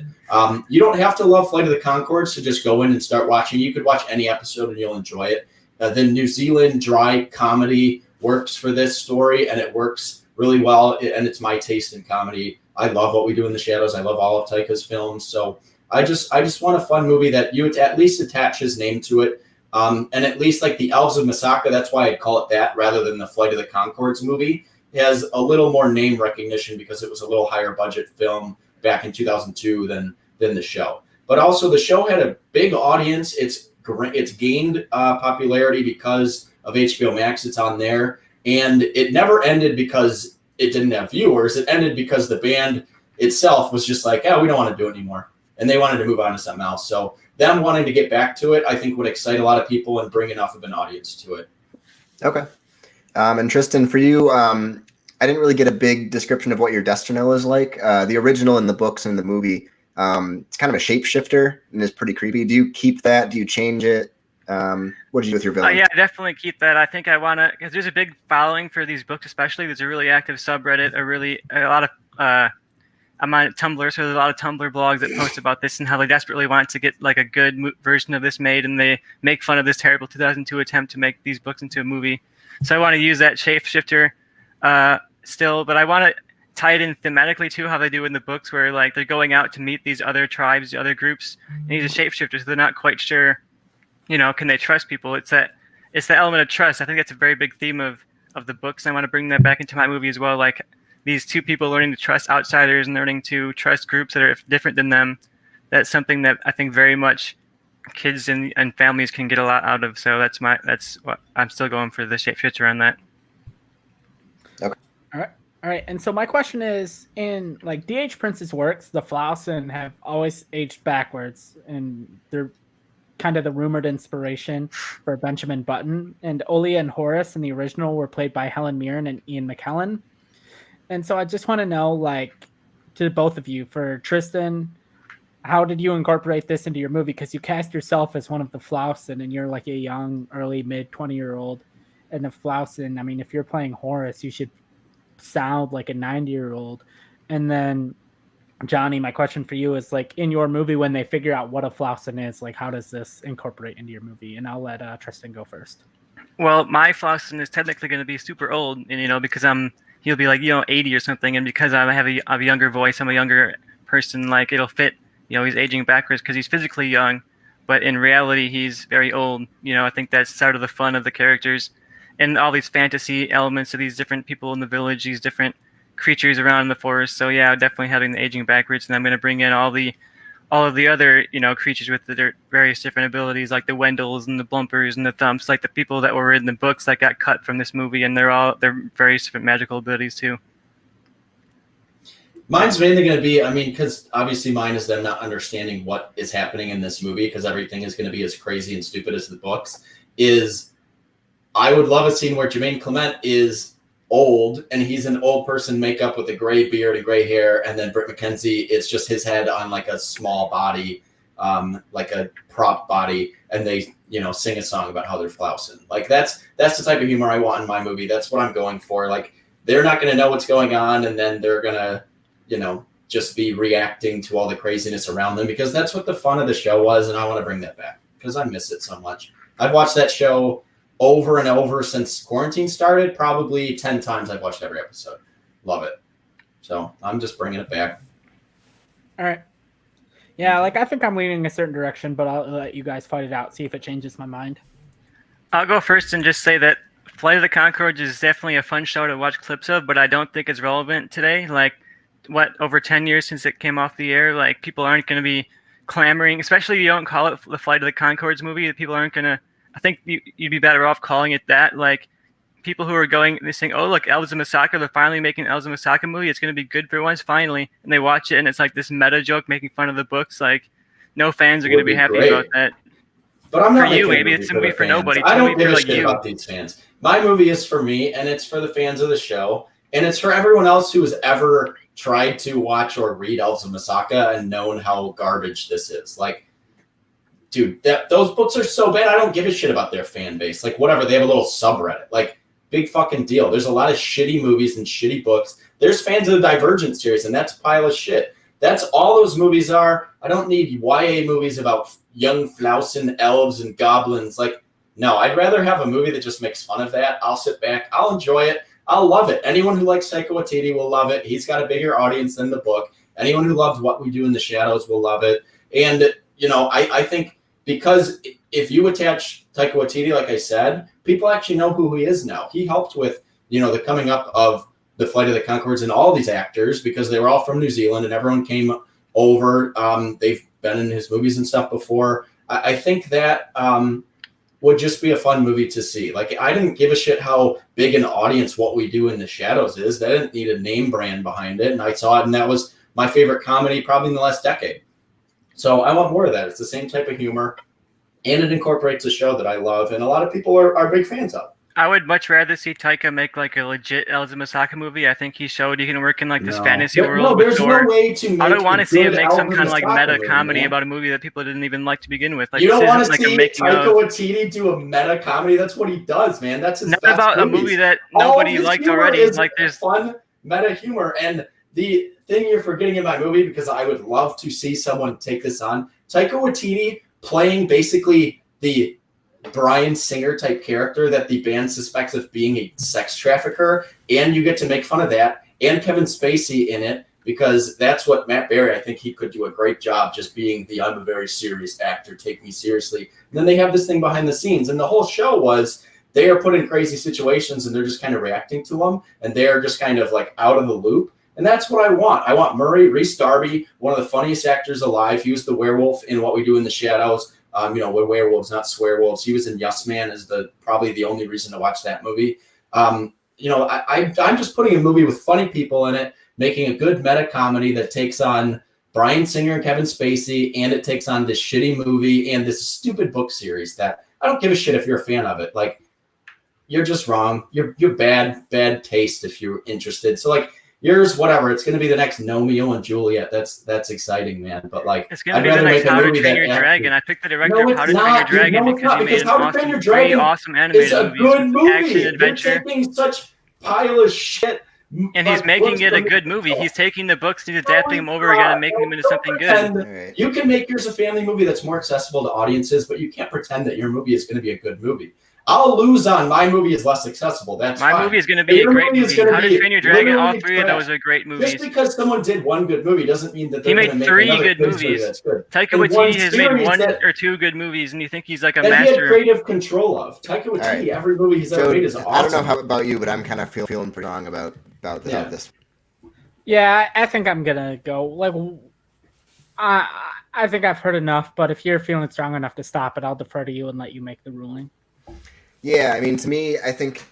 You don't have to love Flight of the Conchords to just go in and start watching. You could watch any episode and you'll enjoy it. The New Zealand dry comedy works for this story, and it works really well, and it's my taste in comedy. I love What We Do in the Shadows. I love all of Taika's films. So I just want a fun movie that you would at least attach his name to it. And at least like the Elves of Masaka, that's why I'd call it that rather than the Flight of the Conchords movie. It has a little more name recognition because it was a little higher budget film back in 2002 than the show. But also the show had a big audience. It's gained popularity because of HBO Max. It's on there. And it never ended because it didn't have viewers. It ended because the band itself was just like, we don't want to do it anymore. And they wanted to move on to something else. So them wanting to get back to it, I think would excite a lot of people and bring enough of an audience to it. Okay. And Tristan, for you, I didn't really get a big description of what your Destino is like. The original in the books and the movie, it's kind of a shapeshifter and is pretty creepy. Do you keep that? Do you change it? What did you do with your villain? Yeah, definitely keep that. I think I want to, because there's a big following for these books, especially. There's a really active subreddit, a lot of, I'm on Tumblr, so there's a lot of Tumblr blogs that post about this and how they desperately want to get like a good version of this made, and they make fun of this terrible 2002 attempt to make these books into a movie. So I want to use that shapeshifter still, but I want to tie it in thematically too, how they do in the books, where like they're going out to meet these other tribes, the other groups, and he's a shapeshifter, so they're not quite sure, can they trust people? It's the element of trust. I think that's a very big theme of the books. I want to bring that back into my movie as well, like these two people learning to trust outsiders and learning to trust groups that are different than them. That's something that I think very much kids and families can get a lot out of. So that's what I'm still going for, the shapeshifter on that. Okay. All right. And so my question is, in like D.H. Prince's works, the Flausen have always aged backwards, and they're kind of the rumored inspiration for Benjamin Button. And Olia and Horace in the original were played by Helen Mirren and Ian McKellen. And so I just want to know, like, to both of you, for Tristan, how did you incorporate this into your movie? Because you cast yourself as one of the Flausen, and you're like a young, early, mid 20-year-old. And the Flausen, I mean, if you're playing Horace, you should sound like a 90-year-old. And then, Johnny, my question for you is, like, in your movie, when they figure out what a Flausen is, like, how does this incorporate into your movie? And I'll let Tristan go first. Well, my Flausen is technically going to be super old, and because he'll be like 80 or something, and because I have a younger voice, I'm a younger person, like it'll fit. He's aging backwards because he's physically young, but in reality he's very old. I think that's sort of the fun of the characters and all these fantasy elements of these different people in the village, these different creatures around in the forest. So yeah, definitely having the aging backwards, and I'm going to bring in all of the other creatures with their various different abilities, like the Wendells and the Blumpers and the Thumps, like the people that were in the books that got cut from this movie, and they're various different magical abilities too. Mine's mainly going to be, because obviously mine is them not understanding what is happening in this movie, because everything is going to be as crazy and stupid as the books. I would love a scene where Jermaine Clement is old, and he's an old person makeup with a gray beard and gray hair, and then Britt McKenzie, it's just his head on like a small body, like a prop body, and they sing a song about how they're Flausen. Like that's the type of humor I want in my movie. That's what I'm going for. Like, they're not going to know what's going on, and then they're going to just be reacting to all the craziness around them, because that's what the fun of the show was, and I want to bring that back because I miss it so much. I've watched that show over and over since quarantine started. Probably 10 times I've watched every episode. Love it. So I'm just bringing it back. All right. Yeah, like I think I'm leaning a certain direction, but I'll let you guys fight it out, see if it changes my mind. I'll go first and just say that Flight of the Conchords is definitely a fun show to watch clips of, but I don't think it's relevant today. Like, over 10 years since it came off the air, like, people aren't going to be clamoring, especially if you don't call it the Flight of the Conchords movie. People aren't going to, I think you'd be better off calling it that. Like, people who are they're saying, oh, look, Elves of Masaka, they're finally making an Elves of Masaka movie. It's going to be good for once, finally. And they watch it, and it's like this meta joke making fun of the books. Like, no fans are going to be happy about that. But I'm not for you, maybe it's a movie for nobody. I don't give a shit about these fans. My movie is for me, and it's for the fans of the show, and it's for everyone else who has ever tried to watch or read Elves of Masaka and known how garbage this is. Like, dude, those books are so bad. I don't give a shit about their fan base. Like, whatever, they have a little subreddit. Like, big fucking deal. There's a lot of shitty movies and shitty books. There's fans of the Divergent series, and that's a pile of shit. That's all those movies are. I don't need YA movies about young Flausen elves and goblins. Like, no, I'd rather have a movie that just makes fun of that. I'll sit back. I'll enjoy it. I'll love it. Anyone who likes Taika Waititi will love it. He's got a bigger audience than the book. Anyone who loves What We Do in the Shadows will love it. And, you know, I think because if you attach Taika Waititi, like I said, people actually know who he is now. He helped with, you know, the coming up of the Flight of the Conchords and all these actors, because they were all from New Zealand and everyone came over. They've been in his movies and stuff before. I think that would just be a fun movie to see. Like, I didn't give a shit how big an audience What We Do in the Shadows is. They didn't need a name brand behind it. And I saw it, and that was my favorite comedy probably in the last decade. So I want more of that. It's the same type of humor, and it incorporates a show that I love, and a lot of people are big fans of. I would much rather see Taika make like a legit Elves of Masaka movie. I think he showed he can work in like this fantasy world. No, there's no way to make I don't want to see him make some kind of like meta movie, comedy about a movie that people didn't even like to begin with. Like, you don't want to like see Taika Waititi do a meta comedy. That's what he does, man. That's his not best about movies. A movie that nobody liked already. Like, there's fun meta humor. And the thing you're forgetting in my movie, because I would love to see someone take this on, Taika Waititi playing basically the Bryan Singer type character that the band suspects of being a sex trafficker, and you get to make fun of that, and Kevin Spacey in it, because that's what Matt Berry, I think he could do a great job just being the I'm a very serious actor, take me seriously. And then they have this thing behind the scenes, and the whole show was they are put in crazy situations and they're just kind of reacting to them, and they're just kind of like out of the loop. And that's what I want. I want Murray Rhys Darby, one of the funniest actors alive. He was the werewolf in What We Do in the Shadows. You know, we're werewolves, not swearwolves. He was in Yes Man as probably the only reason to watch that movie. You know, I'm just putting a movie with funny people in it, making a good meta comedy that takes on Bryan Singer and Kevin Spacey, and it takes on this shitty movie and this stupid book series that I don't give a shit if you're a fan of it. Like, you're just wrong. You're bad taste if you're interested. So, like, yours, whatever. It's going to be the next Romeo and Juliet. That's exciting, man. But like, it's going to be the next How to Train Your Dragon. I picked the director of How to Train Your Dragon because he made an pretty awesome animated movie. It's a good movie. Action adventure. You're taking such pile of shit. And he's making it a good movie. He's taking the books, he's adapting them over again and making them into something good. You can make yours a family movie that's more accessible to audiences, but you can't pretend that your movie is going to be a good movie. I'll lose on my movie is less accessible. That's my fine. Movie is going to be a great movie. How to Train Your Dragon, all three of those are great movies. Just because someone did one good movie doesn't mean that they're he going to made make three good good movies. That's good. Taika Waititi has made one or two good movies, and you think he's like a master. He had creative control of. Taika Waititi, right. Every movie he's ever made is awesome. I don't know how about you, but I'm kind of feeling pretty strong about this. Yeah, I think I'm gonna go. Like, I think I've heard enough. But if you're feeling strong enough to stop it, I'll defer to you and let you make the ruling. Yeah, I mean, to me, I think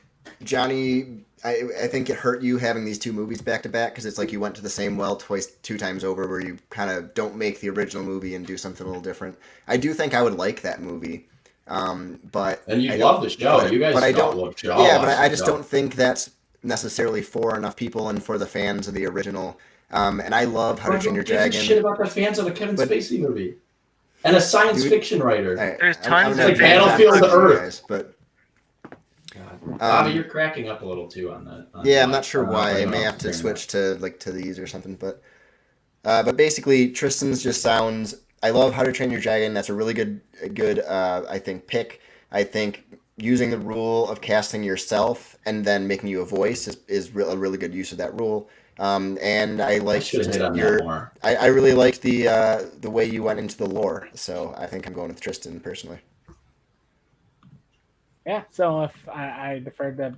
Johnny, I think it hurt you having these two movies back to back because it's like you went to the same well two times over, where you kind of don't make the original movie and do something a little different. I do think I would like that movie, but and you love the show. You guys, but I don't love show. Yeah, but I just don't think that's necessarily for enough people and for the fans of the original. And I love How to Train Your Dragon. I don't give a shit about the fans of a Kevin Spacey movie and a science fiction writer. There's tons of like Battlefield of Earth, guys, but. Bobby, you're cracking up a little too on that. Yeah, I'm not sure why. I may have to switch to these or something, but But basically, Tristan's just sounds. I love How to Train Your Dragon. That's a really good I think pick. I think using the rule of casting yourself and then making you a voice is a really good use of that rule. And I like should hit on that more. I really liked the way you went into the lore. So I think I'm going with Tristan personally. Yeah. So if I deferred to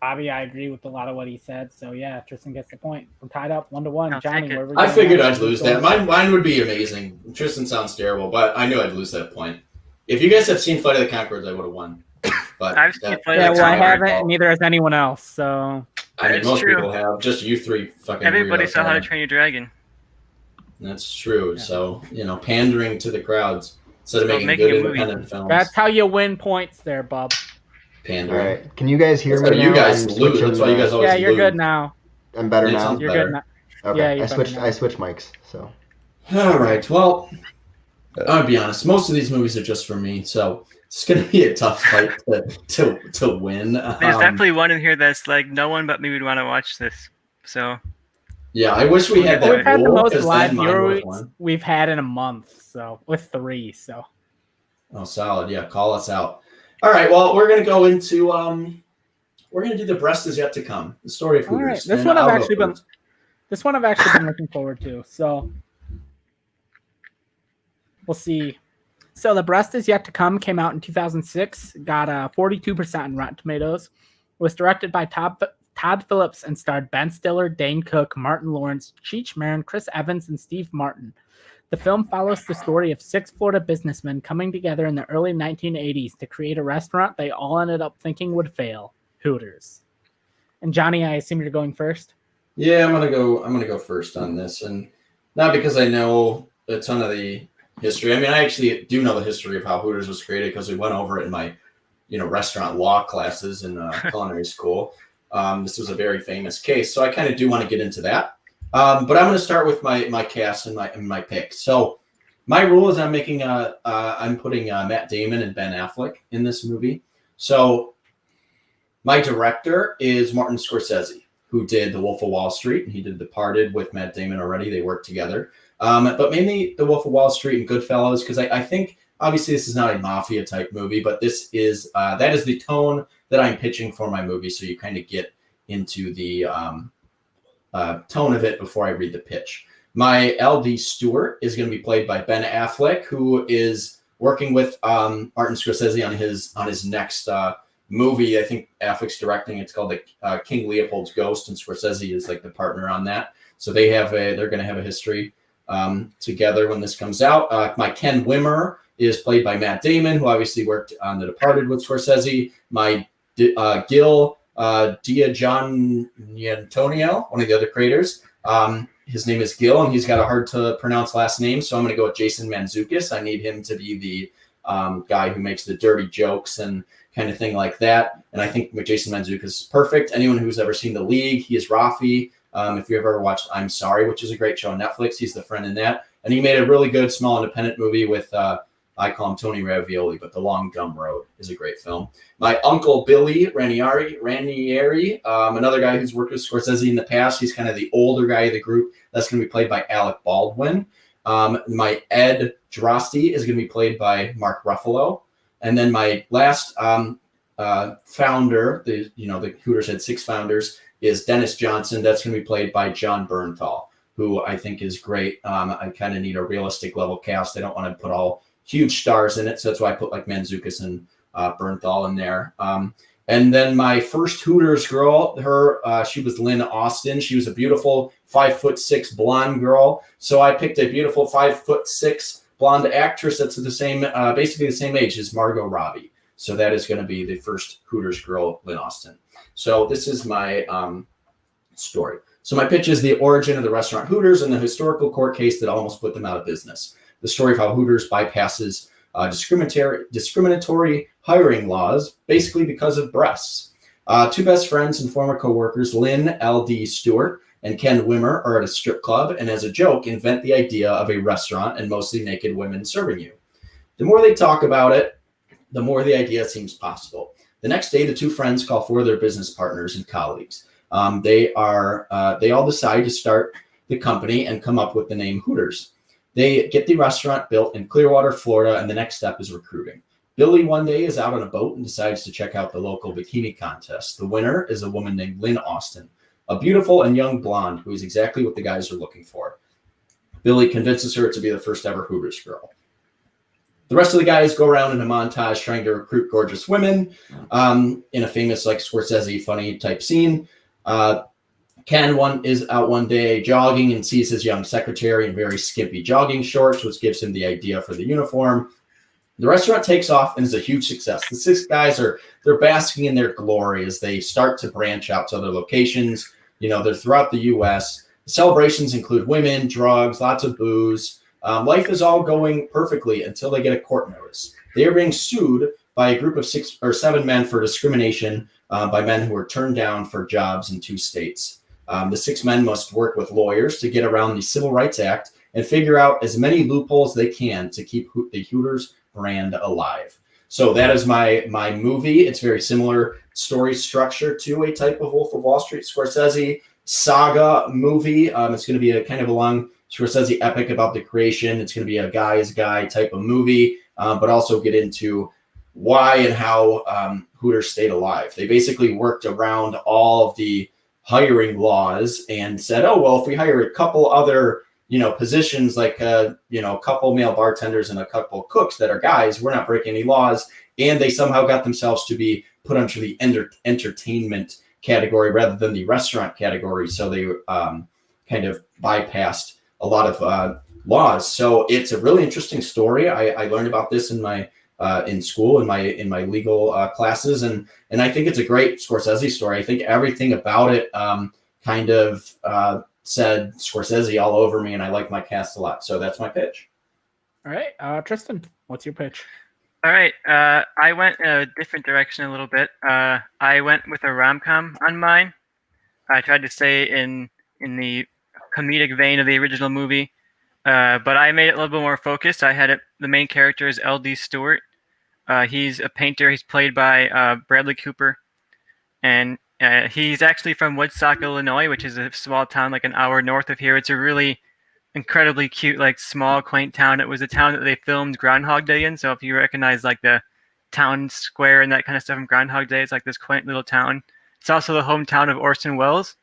Bobby, I agree with a lot of what he said. So yeah, Tristan gets the point. We're tied up 1-1. I'll Johnny, take it. where we I going figured next? I'd lose that. Mine would be amazing. Tristan sounds terrible, but I knew I'd lose that point. If you guys have seen Flight of the Conchords, I would have won. But I've seen Flight Yeah, of the well, I Conchords. haven't, and neither has anyone else. So I mean, It's most true. people have. Just you three fucking. Everybody weirdos saw How to haven't. Train Your Dragon. That's true. Yeah. So pandering to the crowds instead of So making making good a movie. independent films. that's how you win points there, Bub. All Pandering. right. Can you guys hear That's me how now? you guys I'm lose. That's why you guys always Yeah, you're lose. good now. I'm better It now. sounds You're better. good now. Okay. Yeah, you're I better switched now. mics. So All right. Well, I'll be honest. Most of these movies are just for me, so it's going to be a tough fight to win. There's definitely one in here that's like no one but me would want to watch this. So Yeah, I wish we had Well, that we've had the rule most because live then mine would have viewers won. we've had in a month, so with 3. So Oh, solid. Yeah, call us out. All right. Well, we're going to go into we're going to do The Breast Is Yet To Come, the story of all right, Hooters. this And one I'll I've go actually been first. looking forward to. So we'll see. So The Breast Is Yet To Come came out in 2006, got a 42% on Rotten Tomatoes. It was directed by Todd Phillips and starred Ben Stiller, Dane Cook, Martin Lawrence, Cheech Marin, Chris Evans, and Steve Martin. The film follows the story of 6 Florida businessmen coming together in the early 1980s to create a restaurant they all ended up thinking would fail, Hooters. And Johnny, I assume you're going first? Yeah, I'm gonna go first on this, and not because I know a ton of the history. I mean, I actually do know the history of how Hooters was created because we went over it in my, restaurant law classes in culinary school. This was a very famous case, so I kind of do want to get into that. But I'm going to start with my cast and my pick. So my rule is I'm putting Matt Damon and Ben Affleck in this movie. So my director is Martin Scorsese, who did The Wolf of Wall Street, and he did Departed with Matt Damon already. They worked together. But mainly The Wolf of Wall Street and Goodfellas, because I think obviously this is not a mafia type movie, but this is that is the tone that I'm pitching for my movie. So you kind of get into the tone of it before I read the pitch. My LD Stewart is going to be played by Ben Affleck, who is working with Martin Scorsese on his next movie. I think Affleck's directing. It's called the King Leopold's Ghost, and Scorsese is like the partner on that. So they're going to have a history together when this comes out. My Ken Wimmer is played by Matt Damon, who obviously worked on The Departed with Scorsese. My Gil D'Antonio, one of the other creators. His name is Gil, and he's got a hard to pronounce last name, so I'm going to go with Jason Mantzoukas. I need him to be the guy who makes the dirty jokes and kind of thing like that. And I think Jason Mantzoukas is perfect. Anyone who's ever seen The League, he is Rafi. If you've ever watched I'm Sorry, which is a great show on Netflix, he's the friend in that. And he made a really good small independent movie with, I call him Tony Ravioli, but The Long Dumb Road is a great film. My uncle Billy Ranieri, another guy who's worked with Scorsese in the past. He's kind of the older guy of the group. That's going to be played by Alec Baldwin. My Ed Droste is going to be played by Mark Ruffalo. And then my last founder, the Hooters had 6 founders, is Dennis Johnson. That's going to be played by John Bernthal, who I think is great. I kind of need a realistic level cast. I don't want to put all huge stars in it, so that's why I put like Mantzoukas and Bernthal in there. And then my first Hooters girl, she was Lynn Austin. She was a beautiful 5'6" blonde girl. So I picked a beautiful 5'6" blonde actress that's basically the same age as Margot Robbie. So that is going to be the first Hooters girl, Lynn Austin. So this is my story. So my pitch is the origin of the restaurant Hooters and the historical court case that almost put them out of business. The story of how Hooters bypasses discriminatory hiring laws, basically because of breasts. 2 best friends and former co-workers, Lynn L.D. Stewart and Ken Wimmer, are at a strip club and as a joke invent the idea of a restaurant and mostly naked women serving you. The more they talk about it, the more the idea seems possible. The next day, the 2 friends call for their business partners and colleagues. They all decide to start the company and come up with the name Hooters. They get the restaurant built in Clearwater, Florida, and the next step is recruiting. Billy one day is out on a boat and decides to check out the local bikini contest. The winner is a woman named Lynn Austin, a beautiful and young blonde who is exactly what the guys are looking for. Billy convinces her to be the first ever Hooters girl. The rest of the guys go around in a montage trying to recruit gorgeous women in a famous like Scorsese funny type scene. Ken is out one day jogging and sees his young secretary in very skimpy jogging shorts, which gives him the idea for the uniform. The restaurant takes off and is a huge success. The 6 guys they're basking in their glory as they start to branch out to other locations. They're throughout the U.S. The celebrations include women, drugs, lots of booze. Life is all going perfectly until they get a court notice. They are being sued by a group of 6 or 7 men for discrimination by men who were turned down for jobs in 2 states. The 6 men must work with lawyers to get around the Civil Rights Act and figure out as many loopholes they can to keep the Hooters brand alive. So that is my movie. It's very similar story structure to a type of Wolf of Wall Street Scorsese saga movie. It's going to be a kind of a long Scorsese epic about the creation. It's going to be a guy is guy type of movie, but also get into why and how Hooters stayed alive. They basically worked around all of the hiring laws and said, oh, well, if we hire a couple other positions like, a couple male bartenders and a couple cooks that are guys, we're not breaking any laws. And they somehow got themselves to be put under the entertainment category rather than the restaurant category. So they kind of bypassed a lot of laws. So it's a really interesting story. I learned about this in my in school in my legal classes, and I think it's a great Scorsese story. I think everything about it kind of said Scorsese all over me, and I like my cast a lot. So that's my pitch. All right, Tristan, what's your pitch? All right, I went in a different direction a little bit. I went with a rom-com on mine. I tried to stay in the comedic vein of the original movie, but I made it a little bit more focused. I had the main character is L.D. Stewart. He's a painter. He's played by Bradley Cooper, and he's actually from Woodstock, Illinois, which is a small town like an hour north of here. It's a really incredibly cute, like small, quaint town. It was a town that they filmed Groundhog Day in. So if you recognize like the town square and that kind of stuff from Groundhog Day, it's like this quaint little town. It's also the hometown of Orson Welles.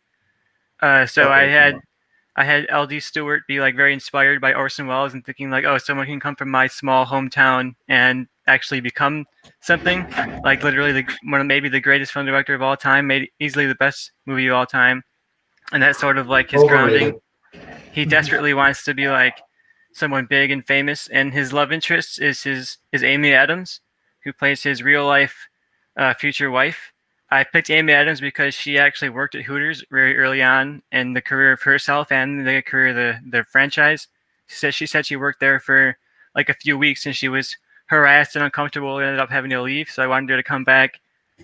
So I had L.D. Stewart be like very inspired by Orson Welles and thinking like, oh, someone can come from my small hometown and actually become something. Like literally maybe the greatest film director of all time, made easily the best movie of all time. And that's sort of like his grounding. He desperately wants to be like someone big and famous, and his love interest is Amy Adams, who plays his real life future wife. I picked Amy Adams because she actually worked at Hooters very early on in the career of herself and the career of the franchise. She said she worked there for like a few weeks and she was harassed and uncomfortable and ended up having to leave. So I wanted her to come back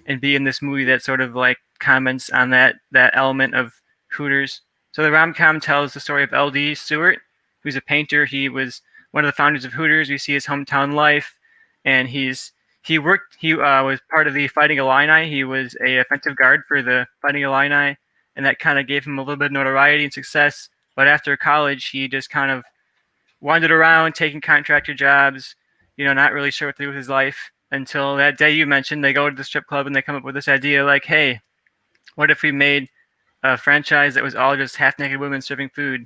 and be in this movie that sort of like comments on that element of Hooters. So the rom-com tells the story of L.D. Stewart, who's a painter. He was one of the founders of Hooters. We see his hometown life, and he was part of the Fighting Illini. He was a offensive guard for the Fighting Illini, and that kind of gave him a little bit of notoriety and success. But after college, he just kind of wandered around taking contractor jobs, not really sure what to do with his life, until that day you mentioned. They go to the strip club and they come up with this idea like, hey, what if we made a franchise that was all just half-naked women serving food?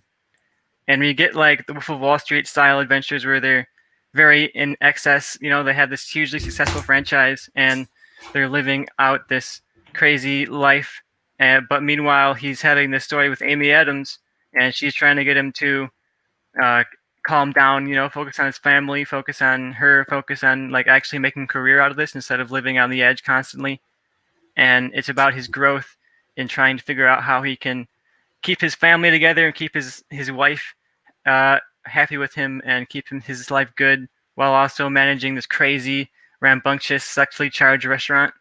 And we get like the Wolf of Wall Street style adventures where they're very in excess. They have this hugely successful franchise and they're living out this crazy life. But meanwhile, he's having this story with Amy Adams, and she's trying to get him to calm down, focus on his family, focus on her, focus on like actually making a career out of this instead of living on the edge constantly. And it's about his growth in trying to figure out how he can keep his family together and keep his wife happy with him and keep his life good while also managing this crazy, rambunctious, sexually charged restaurant.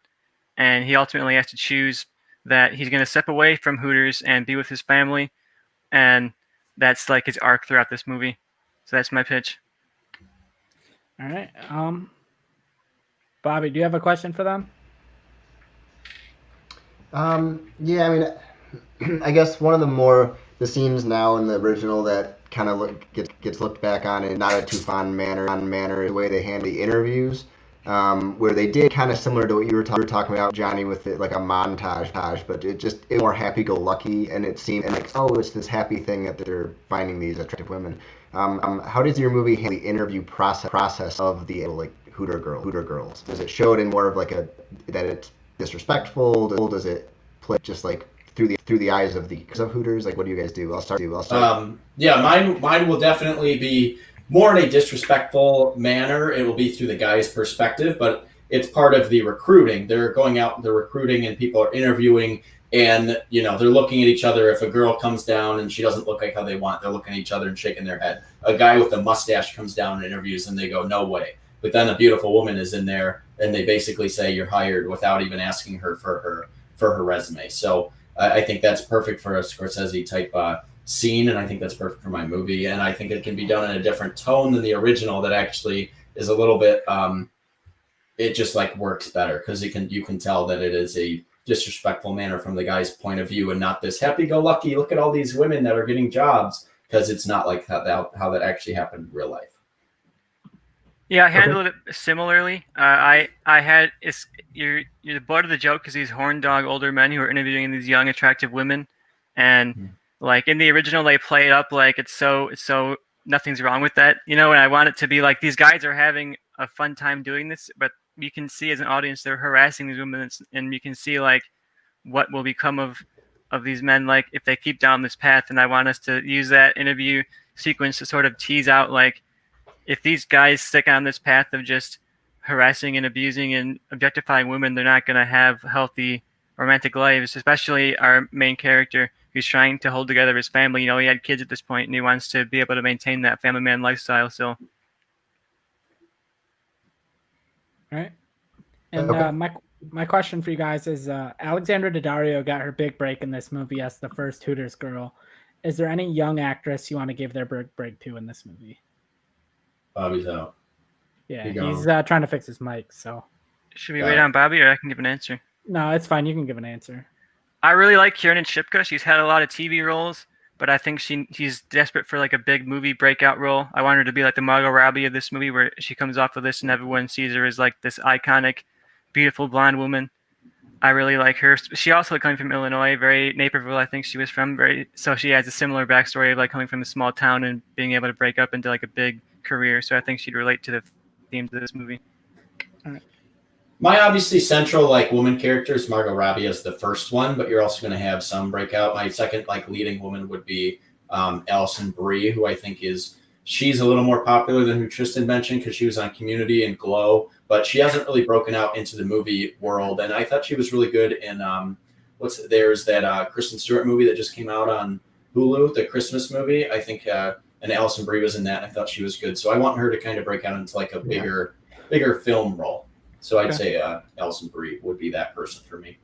And he ultimately has to choose that he's going to step away from Hooters and be with his family. And that's like his arc throughout this movie. So that's my pitch. All right. Bobby, do you have a question for them? Yeah, I mean, I guess one of the more the scenes now in the original that kind of gets looked back on in not a too fond manner, the way they handle the interviews, where they did kind of similar to what you were talking about, Johnny, with it, like a montage, but it more happy-go-lucky, and it seemed like, oh, it's this happy thing that they're finding these attractive women. How does your movie handle the interview process of the like Hooter girls? Does it show it in more of like that it's disrespectful? Does it play just like through the eyes of Hooters? Like, what do you guys do? I'll start. Yeah, mine will definitely be more in a disrespectful manner. It will be through the guy's perspective, but it's part of the recruiting. They're going out, they're recruiting, and people are interviewing, and they're looking at each other. If a girl comes down and she doesn't look like how they want, they're looking at each other and shaking their head. A guy with a mustache comes down and interviews, and they go, "No way." But then a beautiful woman is in there, and they basically say, "You're hired," without even asking her for her resume. So I think that's perfect for a Scorsese type scene, and I think that's perfect for my movie. And I think it can be done in a different tone than the original. That actually is a little bit. It just like works better because you can tell that it is a disrespectful manner from the guy's point of view, and not this happy-go-lucky. Look at all these women that are getting jobs, because it's not like how that actually happened in real life. Yeah, I handled it similarly. You're the butt of the joke because these horn dog older men who are interviewing these young attractive women, and like in the original they play it up like it's so nothing's wrong with that, and I want it to be like these guys are having a fun time doing this, but you can see as an audience they're harassing these women, and you can see like what will become of these men like if they keep down this path. And I want us to use that interview sequence to sort of tease out like, if these guys stick on this path of just harassing and abusing and objectifying women, they're not going to have healthy romantic lives, especially our main character who's trying to hold together his family. He had kids at this point, and he wants to be able to maintain that family man lifestyle. So, all right. And my question for you guys is, Alexandra Daddario got her big break in this movie as the first Hooters girl. Is there any young actress you want to give their break to in this movie? Bobby's out. Yeah, he's trying to fix his mic. So, should we wait on Bobby, or I can give an answer? No, it's fine. You can give an answer. I really like Kiernan Shipka. She's had a lot of TV roles, but I think she's desperate for like a big movie breakout role. I want her to be like the Margot Robbie of this movie, where she comes off of this and everyone sees her as like this iconic, beautiful blonde woman. I really like her. She also coming from Illinois, very Naperville, I think she was from. So she has a similar backstory of like coming from a small town and being able to break up into like a big career. So I think she'd relate to the themes of this movie. All right. My obviously central like woman character is Margot Robbie as the first one, but you're also going to have some breakout. My second like leading woman would be Alison Brie, who I think she's a little more popular than who Tristan mentioned because she was on Community and Glow, but she hasn't really broken out into the movie world. And I thought she was really good in there's that Kristen Stewart movie that just came out on Hulu, the Christmas movie. I think and Alison Brie was in that. And I thought she was good, so I want her to kind of break out into like a bigger film role. So I'd say Alison Brie would be that person for me.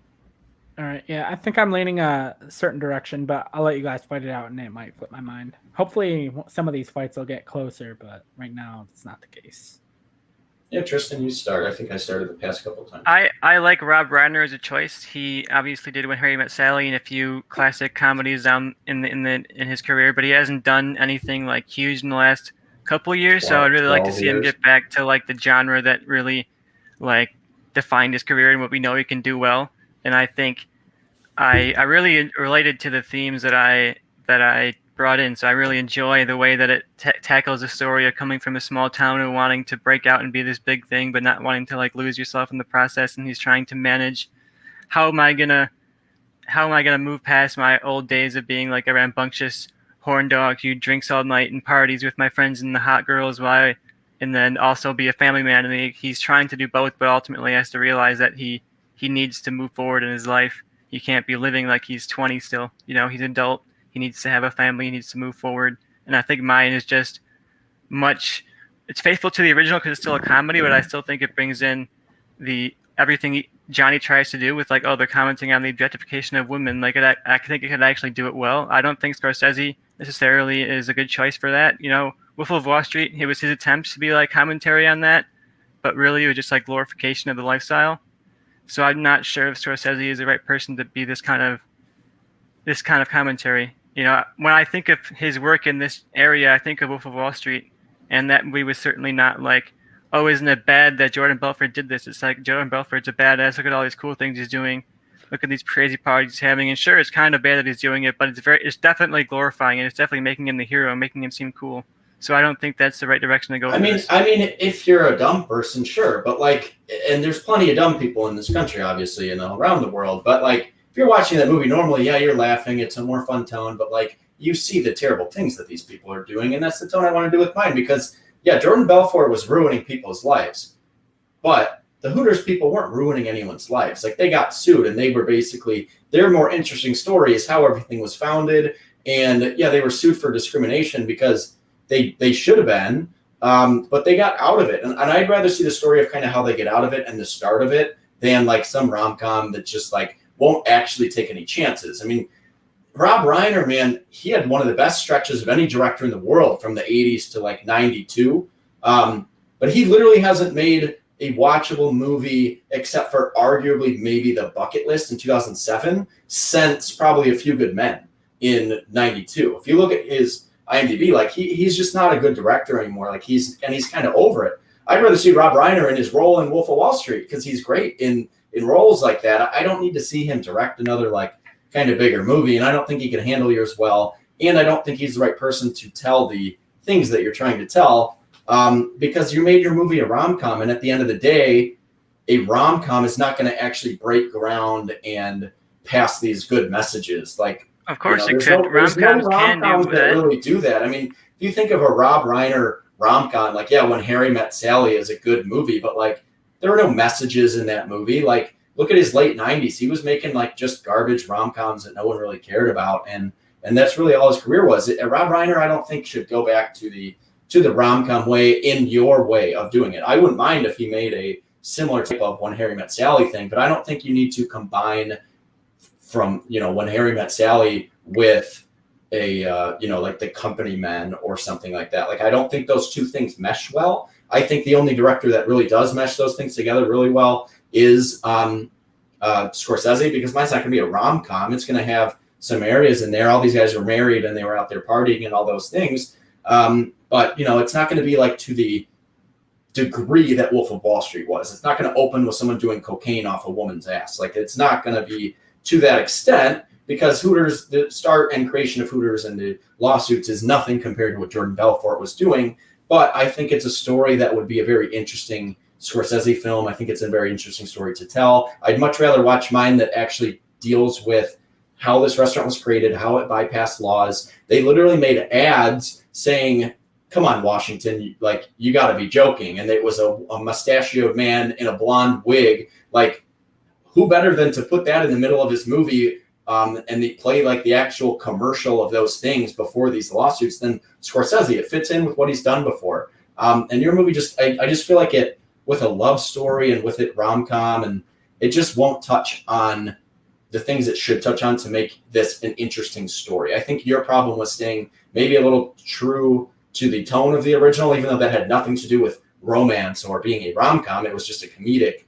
All right. Yeah, I think I'm leaning a certain direction, but I'll let you guys fight it out, and it might flip my mind. Hopefully, some of these fights will get closer, but right now, it's not the case. Yeah, Tristan, you start. I think I started the past couple of times. I like Rob Reiner as a choice. He obviously did When Harry Met Sally and a few classic comedies down in his career, but he hasn't done anything like huge in the last couple of years. So I'd really like to see him get back to like the genre that really like defined his career and what we know he can do well. And I think I really related to the themes that I brought in. So I really enjoy the way that it tackles the story of coming from a small town and wanting to break out and be this big thing, but not wanting to like lose yourself in the process. And he's trying to manage how am I gonna move past my old days of being like a rambunctious horn dog who drinks all night and parties with my friends and the hot girls and then also be a family man. And he's trying to do both, but ultimately has to realize that he needs to move forward in his life. He can't be living like he's 20 still. He's an adult. He needs to have a family. He needs to move forward. And I think mine is just it's faithful to the original because it's still a comedy, but I still think it brings in everything Johnny tries to do with like, they're commenting on the objectification of women. Like I think it could actually do it well. I don't think Scorsese necessarily is a good choice for that. Wolf of Wall Street, it was his attempts to be like commentary on that, but really it was just like glorification of the lifestyle. So I'm not sure if Scorsese is the right person to be this kind of commentary. You know, when I think of his work in this area, I think of Wolf of Wall Street, and that movie was certainly not like, oh, isn't it bad that Jordan Belfort did this? It's like Jordan Belfort's a badass. Look at all these cool things he's doing. Look at these crazy parties he's having. And sure, it's kind of bad that he's doing it, but it's definitely glorifying, and it's definitely making him the hero, making him seem cool. So I don't think that's the right direction to go. I mean, if you're a dumb person, sure, but like, and there's plenty of dumb people in this country, obviously, around the world. But like, if you're watching that movie normally, yeah, you're laughing. It's a more fun tone, but like, you see the terrible things that these people are doing, and that's the tone I want to do with mine. Because yeah, Jordan Belfort was ruining people's lives, but the Hooters people weren't ruining anyone's lives. Like, they got sued, and they were basically, their more interesting story is how everything was founded. And yeah, they were sued for discrimination because they should have been, but they got out of it. And I'd rather see the story of kind of how they get out of it and the start of it than like some rom-com that just like won't actually take any chances. I mean, Rob Reiner, man, he had one of the best stretches of any director in the world from the 80s to like 92. But he literally hasn't made a watchable movie except for arguably maybe The Bucket List in 2007 since probably A Few Good Men in 92. If you look at his IMDb, like he's just not a good director anymore. Like he's kind of over it. I'd rather see Rob Reiner in his role in Wolf of Wall Street because he's great in roles like that. I don't need to see him direct another like kind of bigger movie, and I don't think he can handle yours well. And I don't think he's the right person to tell the things that you're trying to tell because you made your movie a rom-com, and at the end of the day, a rom-com is not going to actually break ground and pass these good messages. Like, of course, there's no rom-coms that really do that. I mean, if you think of a Rob Reiner rom-com, like, yeah, When Harry Met Sally is a good movie, but like, there were no messages in that movie. Like, look at his late 90s. He was making like just garbage rom-coms that no one really cared about. And that's really all his career was. Rob Reiner, I don't think should go back to the rom-com way in your way of doing it. I wouldn't mind if he made a similar type of When Harry Met Sally thing, but I don't think you need to combine from, When Harry Met Sally with a, like The Company Men or something like that. Like, I don't think those two things mesh well. I think the only director that really does mesh those things together really well is Scorsese, because mine's not going to be a rom-com. It's going to have some areas in there. All these guys were married and they were out there partying and all those things. But, it's not going to be like to the degree that Wolf of Wall Street was. It's not going to open with someone doing cocaine off a woman's ass. Like, it's not going to be to that extent because Hooters, the start and creation of Hooters and the lawsuits is nothing compared to what Jordan Belfort was doing. But I think it's a story that would be a very interesting Scorsese film. I think it's a very interesting story to tell. I'd much rather watch mine that actually deals with how this restaurant was created, how it bypassed laws. They literally made ads saying, come on, Washington, like, you got to be joking. And it was a mustachioed man in a blonde wig. Like, who better than to put that in the middle of his movie and they play like the actual commercial of those things before these lawsuits than Scorsese? It fits in with what he's done before. And your movie I just feel like it, with a love story and with it rom-com, and it just won't touch on the things it should touch on to make this an interesting story. I think your problem was staying maybe a little true to the tone of the original, even though that had nothing to do with romance or being a rom-com. It was just a comedic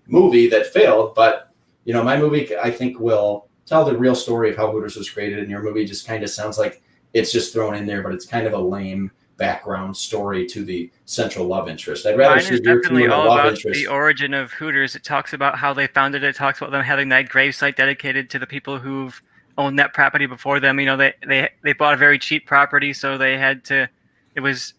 movie that failed. But, my movie, I think, will tell the real story of how Hooters was created, and your movie just kind of sounds like it's just thrown in there, but it's kind of a lame background story to the central love interest. I'd rather see your two in a love interest. The origin of Hooters. It talks about how they founded it. It talks about them having that gravesite dedicated to the people who've owned that property before them. They bought a very cheap property, so they had to. It was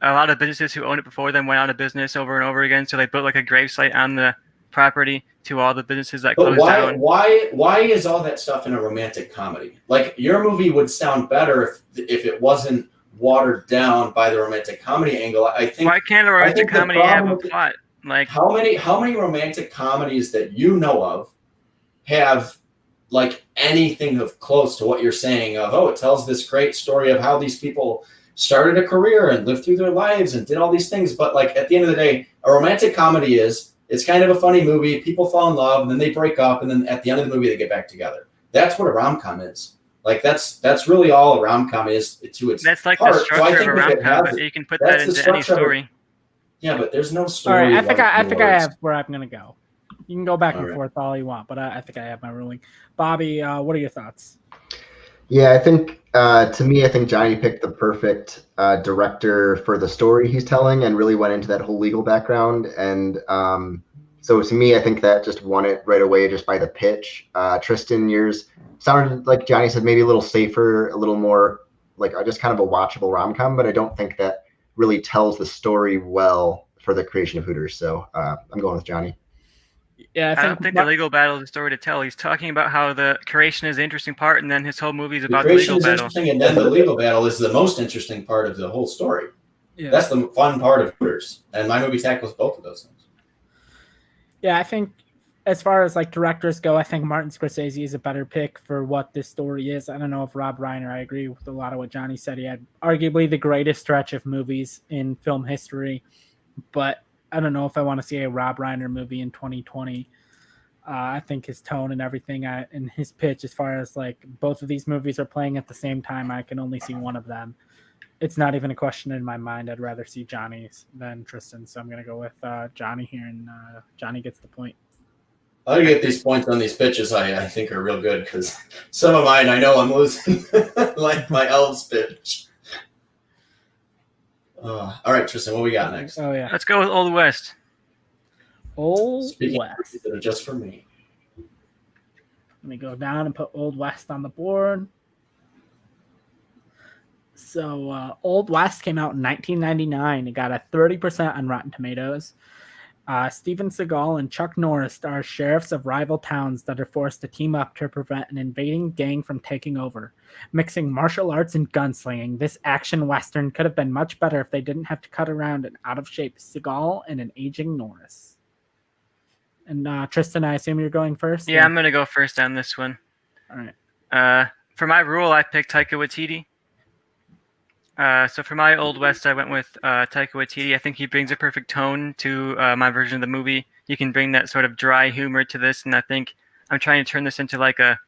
a lot of businesses who owned it before them went out of business over and over again. So they built like a gravesite on the property to all the businesses that closed down. Why is all that stuff in a romantic comedy? Like, your movie would sound better if it wasn't watered down by the romantic comedy angle. I think. Why can't a romantic comedy have a plot? Like, how many romantic comedies that you know of have like anything of close to what you're saying of, oh, it tells this great story of how these people started a career and lived through their lives and did all these things. But like, at the end of the day, a romantic comedy it's kind of a funny movie. People fall in love and then they break up, and then at the end of the movie they get back together. That's what a rom-com is. Like, that's really all a rom-com is to its That's like heart. The structure of a rom-com, but you can put that into any story. Yeah, but there's no story. All right, I think I have where I'm going to go. You can go back and forth all you want, but I think I have my ruling. Bobby, what are your thoughts? Yeah, I think to me, I think Johnny picked the perfect director for the story he's telling, and really went into that whole legal background. And so to me, I think that just won it right away just by the pitch. Tristan, yours sounded like Johnny said maybe a little safer, a little more like just kind of a watchable rom com, but I don't think that really tells the story well for the creation of Hooters. So I'm going with Johnny. Yeah, I don't think the legal battle is a story to tell. He's talking about how the creation is the interesting part, and then his whole movie is about the legal is battle. Interesting, and then the legal battle is the most interesting part of the whole story. Yeah. That's the fun part of Hooters, and my movie tackles both of those things. Yeah, I think as far as like directors go, I think Martin Scorsese is a better pick for what this story is. I don't know if Rob Reiner, I agree with a lot of what Johnny said. He had arguably the greatest stretch of movies in film history, but I don't know if I want to see a Rob Reiner movie in 2020. I think his tone and everything and his pitch, as far as like both of these movies are playing at the same time, I can only see one of them. It's not even a question in my mind. I'd rather see Johnny's than Tristan. So I'm going to go with Johnny here, and Johnny gets the point. I get these points on these pitches I think are real good, because some of mine I know I'm losing, like my Elves pitch. All right, Tristan, what we got next? Oh, yeah. Let's go with Old West. Old Speaking West. that are just for me. Let me go down and put Old West on the board. So Old West came out in 1999. It got a 30% on Rotten Tomatoes. Steven Seagal and Chuck Norris star sheriffs of rival towns that are forced to team up to prevent an invading gang from taking over. Mixing martial arts and gunslinging, this action western could have been much better if they didn't have to cut around an out-of-shape Seagal and an aging Norris. And Tristan, I assume you're going first? Yeah, I'm going to go first on this one. All right. For my rule, I picked Taika Waititi. So for my Old West, I went with Taika Waititi. I think he brings a perfect tone to my version of the movie. He can bring that sort of dry humor to this, and I think I'm trying to turn this into like a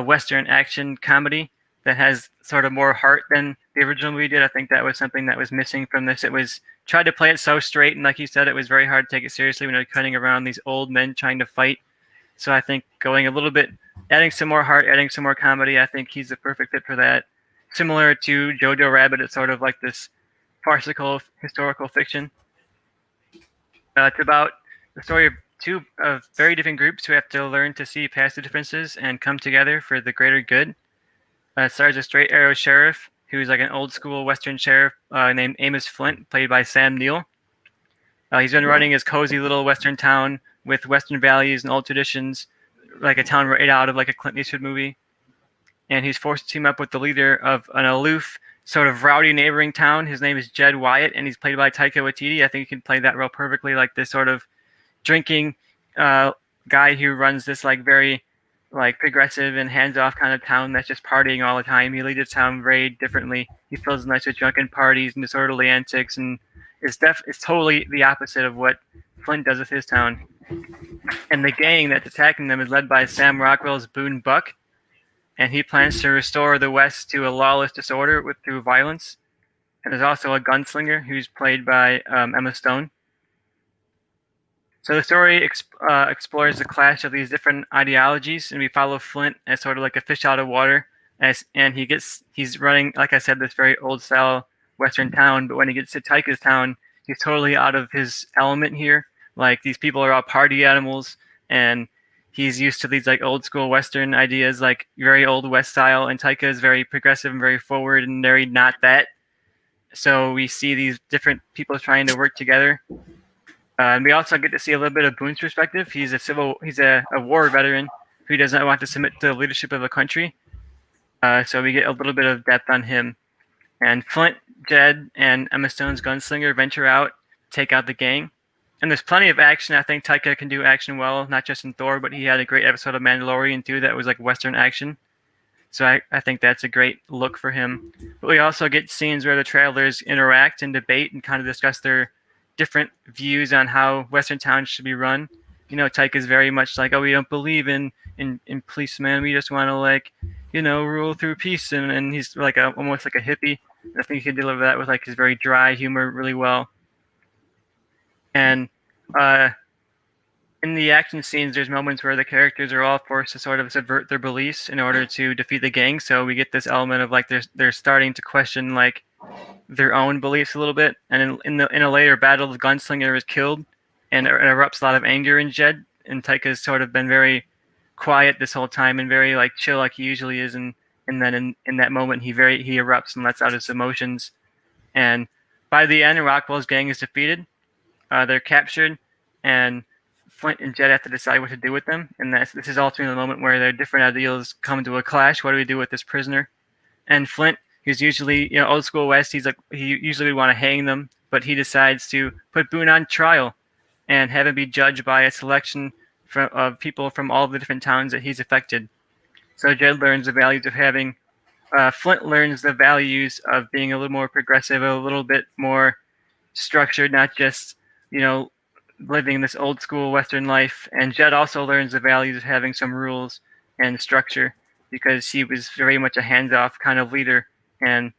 Western action comedy that has sort of more heart than the original movie did. I think that was something that was missing from this. It was tried to play it so straight, and like you said, it was very hard to take it seriously when they're cutting around these old men trying to fight. So I think going a little bit, adding some more heart, adding some more comedy, I think he's the perfect fit for that. Similar to Jojo Rabbit, it's sort of like this farcical historical fiction. It's about the story of two very different groups who have to learn to see past the differences and come together for the greater good. It stars a straight arrow sheriff who's like an old school Western sheriff named Amos Flint, played by Sam Neill. He's been running his cozy little Western town with Western values and old traditions, like a town right out of like a Clint Eastwood movie. And he's forced to team up with the leader of an aloof, sort of rowdy neighboring town. His name is Jed Wyatt, and he's played by Taika Waititi. I think he can play that role perfectly, like this sort of drinking guy who runs this like very like progressive and hands-off kind of town that's just partying all the time. He leads the town very differently. He fills the nights with drunken parties and disorderly antics, and it's totally the opposite of what Flint does with his town. And the gang that's attacking them is led by Sam Rockwell's Boone Buck, and he plans to restore the West to a lawless disorder through violence. And there's also a gunslinger who's played by Emma Stone. So the story explores the clash of these different ideologies, and we follow Flint as sort of like a fish out of water. And he's running, like I said, this very old-style Western town. But when he gets to Taika's town, he's totally out of his element here. Like, these people are all party animals, and he's used to these like old school Western ideas, like very old West style, and Taika is very progressive and very forward and very not that. So we see these different people trying to work together. And we also get to see a little bit of Boone's perspective. He's a war veteran who does not want to submit to the leadership of a country. So we get a little bit of depth on him. And Flint, Jed, and Emma Stone's gunslinger venture out, take out the gang. And there's plenty of action. I think Taika can do action well, not just in Thor, but he had a great episode of Mandalorian too that was like Western action. So I think that's a great look for him. But we also get scenes where the travelers interact and debate and kind of discuss their different views on how Western towns should be run. You know, Taika's very much like, oh, we don't believe in policemen. We just want to like, you know, rule through peace. And he's like almost like a hippie. I think he can deliver that with like his very dry humor really well. And in the action scenes, there's moments where the characters are all forced to sort of subvert their beliefs in order to defeat the gang. So we get this element of like they're starting to question like their own beliefs a little bit. And in a later battle, the gunslinger is killed, and it erupts a lot of anger in Jed. And Taika's sort of been very quiet this whole time and very like chill like he usually is. And then in that moment, he erupts and lets out his emotions. And by the end, Rockwell's gang is defeated. They're captured, and Flint and Jed have to decide what to do with them. And this is ultimately the moment where their different ideals come to a clash. What do we do with this prisoner? And Flint, who's usually, old school West, he usually would want to hang them, but he decides to put Boone on trial and have him be judged by a selection of people from all the different towns that he's affected. So Jed learns the values of having, Flint learns the values of being a little more progressive, a little bit more structured, not just, living this old school Western life. And Jed also learns the values of having some rules and structure because he was very much a hands-off kind of leader. And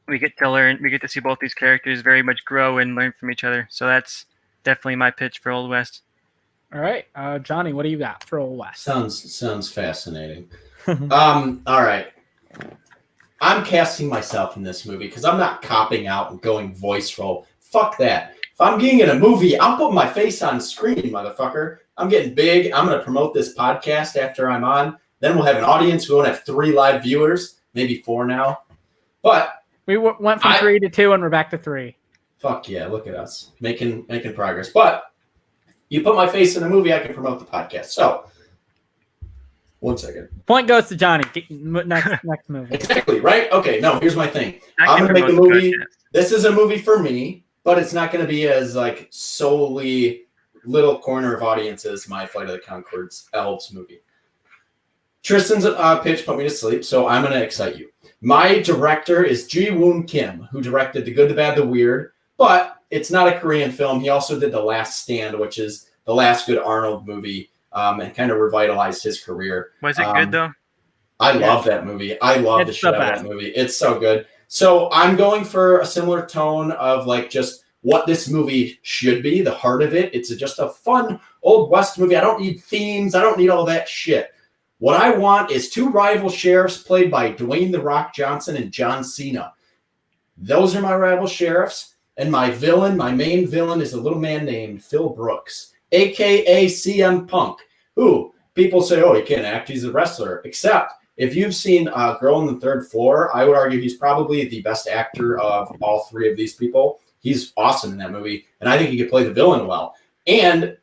we get to see both these characters very much grow and learn from each other. So that's definitely my pitch for Old West. All right, Johnny, what do you got for Old West? Sounds fascinating. All right. I'm casting myself in this movie because I'm not copping out and going voice role. Fuck that. If I'm getting in a movie, I'm putting my face on screen, motherfucker. I'm getting big. I'm going to promote this podcast after I'm on. Then we'll have an audience. We won't have 3 live viewers, maybe 4 now. But we went from 3 to 2, and we're back to 3. Fuck yeah, look at us making progress. But you put my face in a movie, I can promote the podcast. So, 1 second. Point goes to Johnny. Next movie. Exactly, right? Okay, no, here's my thing. I'm going to make a movie. This is a movie for me, but it's not going to be as like solely little corner of audiences my Flight of the Conchords Elves movie. Tristan's pitch put me to sleep, so I'm going to excite you. My director is Ji-Woon Kim, who directed The Good, the Bad, the Weird, but it's not a Korean film. He also did The Last Stand, which is the last good Arnold movie, and kind of revitalized his career. Was it good, though? I love that movie. I love the shit out of that movie. It's so good. So I'm going for a similar tone of like just what this movie should be, the heart of it. It's just a fun Old West movie. I don't need themes. I don't need all that shit. What I want is 2 rival sheriffs played by Dwayne "The Rock" Johnson and John Cena. Those are my rival sheriffs. And my main villain is a little man named Phil Brooks, a.k.a. CM Punk, who people say, oh, he can't act. He's a wrestler. Except if you've seen Girl on the Third Floor, I would argue he's probably the best actor of all 3 of these people. He's awesome in that movie. And I think he could play the villain well. And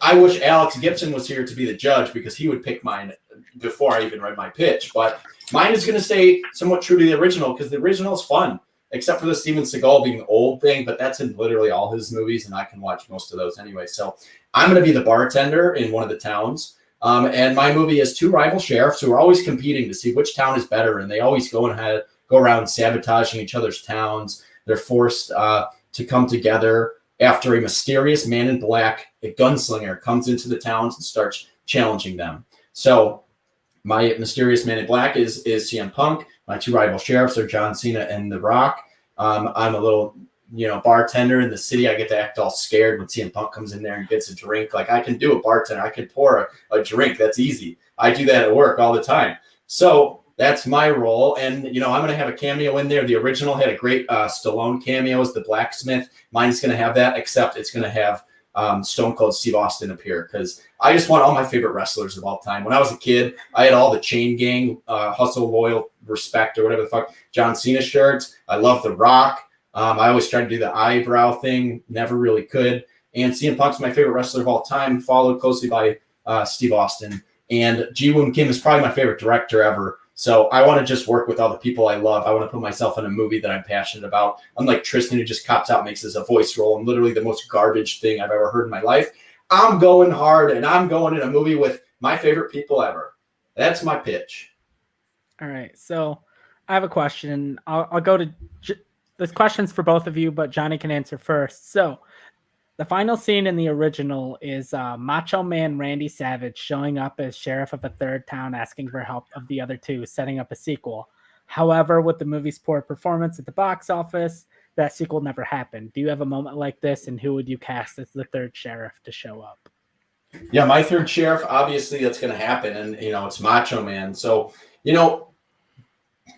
I wish Alex Gibson was here to be the judge because he would pick mine before I even read my pitch. But mine is going to stay somewhat true to the original because the original is fun, except for the Steven Seagal being the old thing. But that's in literally all his movies, and I can watch most of those anyway. So I'm going to be the bartender in one of the towns. And my movie is 2 rival sheriffs who are always competing to see which town is better. And they always go around sabotaging each other's towns. They're forced to come together after a mysterious man in black, a gunslinger, comes into the towns and starts challenging them. So my mysterious man in black is CM Punk. My 2 rival sheriffs are John Cena and The Rock. I'm a little, bartender in the city. I get to act all scared when CM Punk comes in there and gets a drink. Like I can do a bartender. I can pour a drink. That's easy. I do that at work all the time. So that's my role. And, I'm going to have a cameo in there. The original had a great Stallone cameo as the blacksmith. Mine's going to have that, except it's going to have Stone Cold Steve Austin appear because I just want all my favorite wrestlers of all time. When I was a kid, I had all the Chain Gang, Hustle, Loyal, Respect, or whatever the fuck, John Cena shirts. I love The Rock. I always tried to do the eyebrow thing, never really could. And CM Punk's my favorite wrestler of all time, followed closely by Steve Austin. And Ji-Woon Kim is probably my favorite director ever. So I want to just work with all the people I love. I want to put myself in a movie that I'm passionate about. Unlike Tristan, who just cops out, makes this a voice role, and literally the most garbage thing I've ever heard in my life. I'm going hard, and I'm going in a movie with my favorite people ever. That's my pitch. All right. So I have a question. I'll go to this question's for both of you, but Johnny can answer first. So the final scene in the original is Macho Man Randy Savage showing up as sheriff of a third town asking for help of the other 2, setting up a sequel. However, with the movie's poor performance at the box office, that sequel never happened. Do you have a moment like this, and who would you cast as the third sheriff to show up? Yeah, my third sheriff, obviously that's going to happen. And, it's Macho Man. So,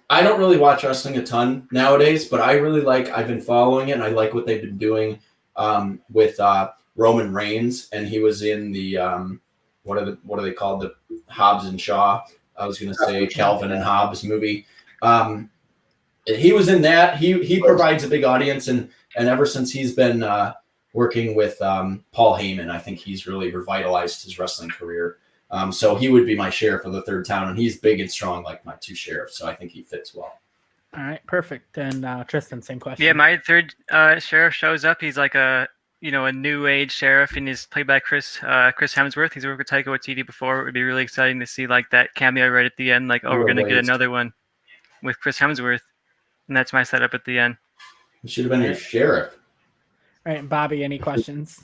I don't really watch wrestling a ton nowadays, but I've been following it, and I like what they've been doing with Roman Reigns. And he was in the, what are they called? The Hobbs and Shaw. I was going to say Calvin and Hobbes movie. He was in that. He provides a big audience, and ever since he's been working with Paul Heyman, I think he's really revitalized his wrestling career. So he would be my sheriff of the third town, and he's big and strong like my two sheriffs, so I think he fits well. All right, perfect. And Tristan, same question. Yeah, my third sheriff shows up. He's like a new age sheriff, and he's played by Chris Hemsworth. He's worked with Taika Waititi before. It would be really exciting to see like that cameo right at the end. Like, we're gonna get another one with Chris Hemsworth, and that's my setup at the end. He should have been your sheriff. All right, Bobby, any questions?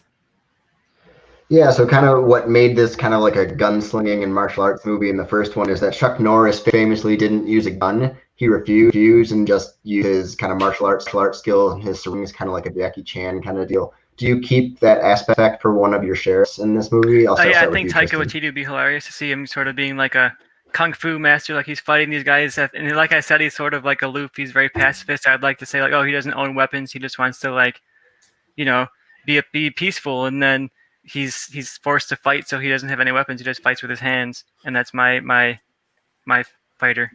Yeah, so kind of what made this kind of like a gunslinging and martial arts movie in the first one is that Chuck Norris famously didn't use a gun. He refused and just used his kind of martial arts skills and his swings, kind of like a Jackie Chan kind of deal. Do you keep that aspect for one of your sheriffs in this movie? I think Taika Waititi would be hilarious to see him sort of being like a kung fu master, like he's fighting these guys. And like I said, he's sort of like aloof. He's very pacifist. I'd like to say like, oh, he doesn't own weapons. He just wants to like, be peaceful. And then he's forced to fight, so he doesn't have any weapons. He just fights with his hands, and that's my fighter.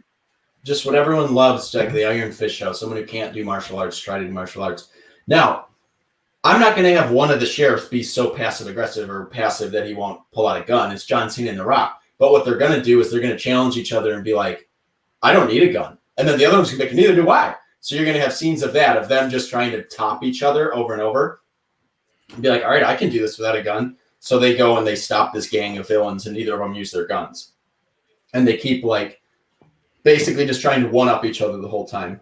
Just what everyone loves, like the Iron Fist show. Someone who can't do martial arts try to do martial arts. Now, I'm not going to have one of the sheriffs be so passive aggressive or passive that he won't pull out a gun. It's John Cena and The Rock. But what they're going to do is they're going to challenge each other and be like, I don't need a gun. And then the other one's going to be like, neither do I. So you're going to have scenes of that, of them just trying to top each other over and over. And be like, all right, I can do this without a gun. So they go and they stop this gang of villains, and neither of them use their guns. And they keep like basically just trying to one-up each other the whole time.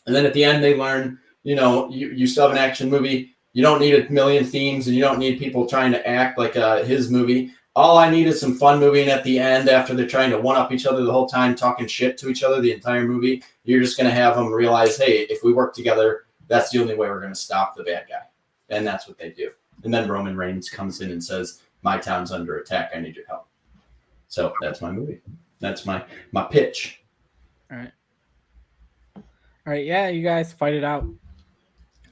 And then at the end they learn, you still have an action movie. You don't need a million themes, and you don't need people trying to act like his movie. All I need is some fun movie, and at the end, after they're trying to one-up each other the whole time, talking shit to each other the entire movie, you're just going to have them realize, hey, if we work together, that's the only way we're going to stop the bad guy. And that's what they do. And then Roman Reigns comes in and says, my town's under attack. I need your help. So that's my movie. That's my pitch. All right. Yeah, you guys fight it out.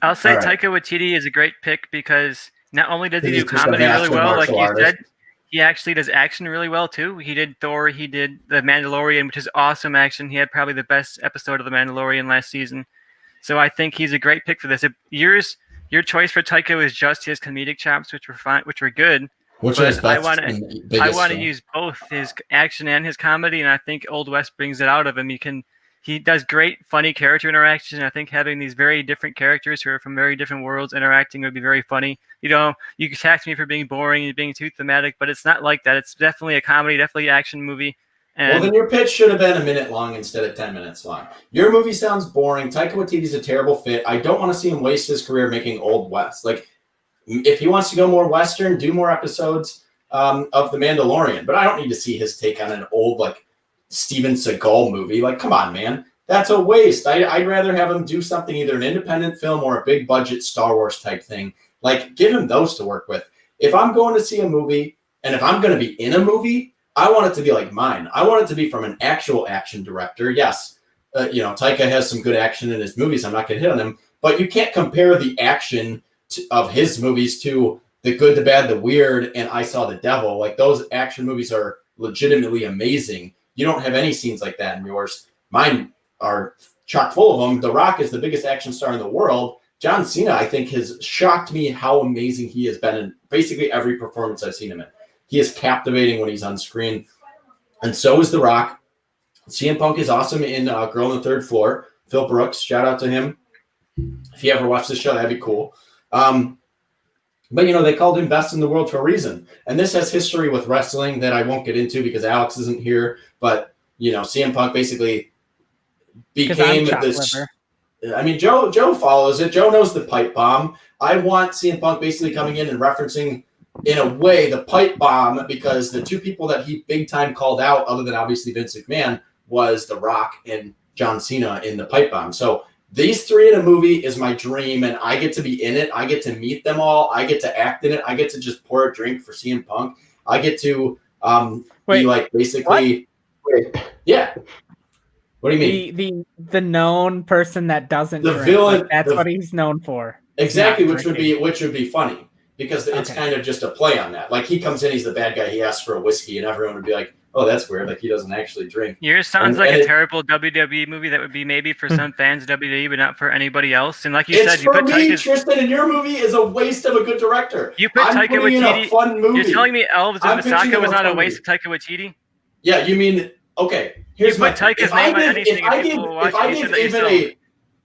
I'll say Taika Waititi is a great pick because not only does he do comedy really well, like you said, he actually does action really well too. He did Thor. He did The Mandalorian, which is awesome action. He had probably the best episode of The Mandalorian last season. So I think he's a great pick for this. Your choice for Taika was just his comedic chops, which were fine, which were good. I want to use both his action and his comedy, and I think Old West brings it out of him. He does great, funny character interaction. I think having these very different characters who are from very different worlds interacting would be very funny. You can attack me for being boring and being too thematic, but it's not like that. It's definitely a comedy, definitely an action movie. Well, then your pitch should have been a minute long instead of 10 minutes long. Your movie sounds boring. Taika Waititi's a terrible fit. I don't want to see him waste his career making Old West. Like, if he wants to go more Western, do more episodes of The Mandalorian. But I don't need to see his take on an old, like, Steven Seagal movie. Like, come on, man. That's a waste. I'd rather have him do something, either an independent film or a big budget Star Wars type thing. Like, give him those to work with. If I'm going to see a movie, and if I'm going to be in a movie, I want it to be like mine. I want it to be from an actual action director. Yes, Taika has some good action in his movies. I'm not going to hit on him. But you can't compare the action of his movies to The Good, the Bad, the Weird, and I Saw the Devil. Like, those action movies are legitimately amazing. You don't have any scenes like that in yours. Mine are chock full of them. The Rock is the biggest action star in the world. John Cena, I think, has shocked me how amazing he has been in basically every performance I've seen him in. He is captivating when he's on screen. And so is The Rock. CM Punk is awesome in Girl on the Third Floor. Phil Brooks, shout out to him. If you ever watch this show, that'd be cool. But, they called him best in the world for a reason. And this has history with wrestling that I won't get into because Alex isn't here. But, CM Punk basically became this. I mean, Joe follows it. Joe knows the pipe bomb. I want CM Punk basically coming in and referencing, in a way, the pipe bomb, because the two people that he big time called out, other than obviously Vince McMahon, was The Rock and John Cena in the pipe bomb. So these three in a movie is my dream, and I get to be in it. I get to meet them all. I get to act in it. I get to just pour a drink for CM Punk. I get to be like basically, yeah. What do you mean? The known person that doesn't the drink, villain. Like, that's what he's known for. Exactly, which would be funny because it's kind of just a play on that. Like he comes in, he's the bad guy. He asks for a whiskey, and everyone would be like, "Oh, that's weird." Like he doesn't actually drink. Yours sounds like a terrible WWE movie that would be maybe for some fans of WWE, but not for anybody else. And like you said, you put Taika. Tristan, and your movie is a waste of a good director. You put Taika Waititi. A fun movie. You're telling me Elves of Masaka was not a waste of Taika Waititi? Yeah, you mean okay? Here's my. Taika's name on anything,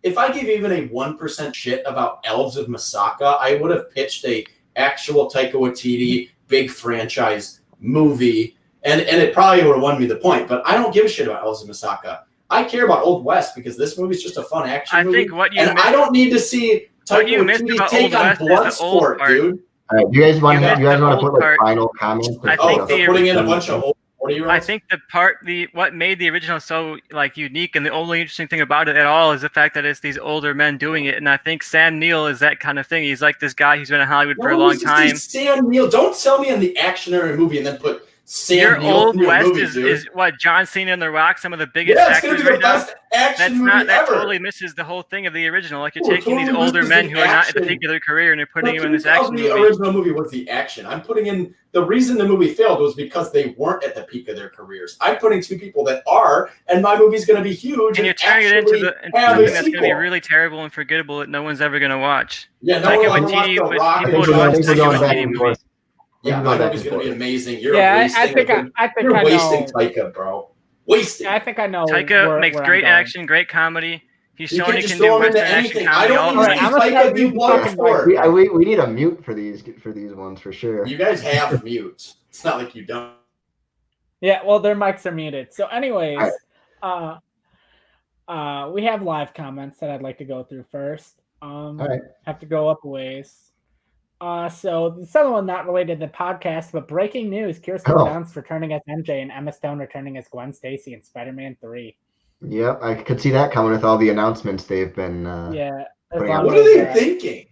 If I gave even a 1% shit about Elves of Masaka, I would have pitched a actual Taika Waititi big franchise movie, and it probably would have won me the point. But I don't give a shit about Elves of Masaka. I care about Old West because this movie's just a fun action movie. I don't need to see Taika Waititi take on Bloodsport, dude. All right, you guys want to put like final comments? I think putting in a bunch of old. I think what made the original so like unique, and the only interesting thing about it at all is the fact that it's these older men doing it. And I think Sam Neill is that kind of thing. He's like this guy who's been in Hollywood for a long time. Sam Neill, don't sell me on the actionary movie and then put Sam Neill Old in your West movie, is what John Cena and The Rock, some of the biggest actors right now. That totally misses the whole thing of the original. Like you're taking these older men who are not at the peak of their career and you're putting them in this action movie. The original movie was the action. I'm putting in the reason the movie failed was because they weren't at the peak of their careers. I'm putting two people that are, and my movie's going to be huge. And you're turning it into something that's going to be really terrible and forgettable that no one's ever going to watch. Yeah, no one will watch The Rock. People would watch Taika Waititi movie. Yeah, my movie's going to be amazing. You're wasting Taika, bro. Wasting. I think I know. Taika makes great action, great comedy. He's shown he can do Western action comedy. We need a mute for these ones for sure. You guys have mute. It's not like you don't. Yeah, well, their mics are muted. So, anyways, we have live comments that I'd like to go through first. Have to go up a ways. So this other one not related to the podcast, but breaking news: Kirsten Dunst returning as MJ and Emma Stone returning as Gwen Stacy in Spider-Man 3. Yep, I could see that coming with all the announcements they've been. What are they thinking?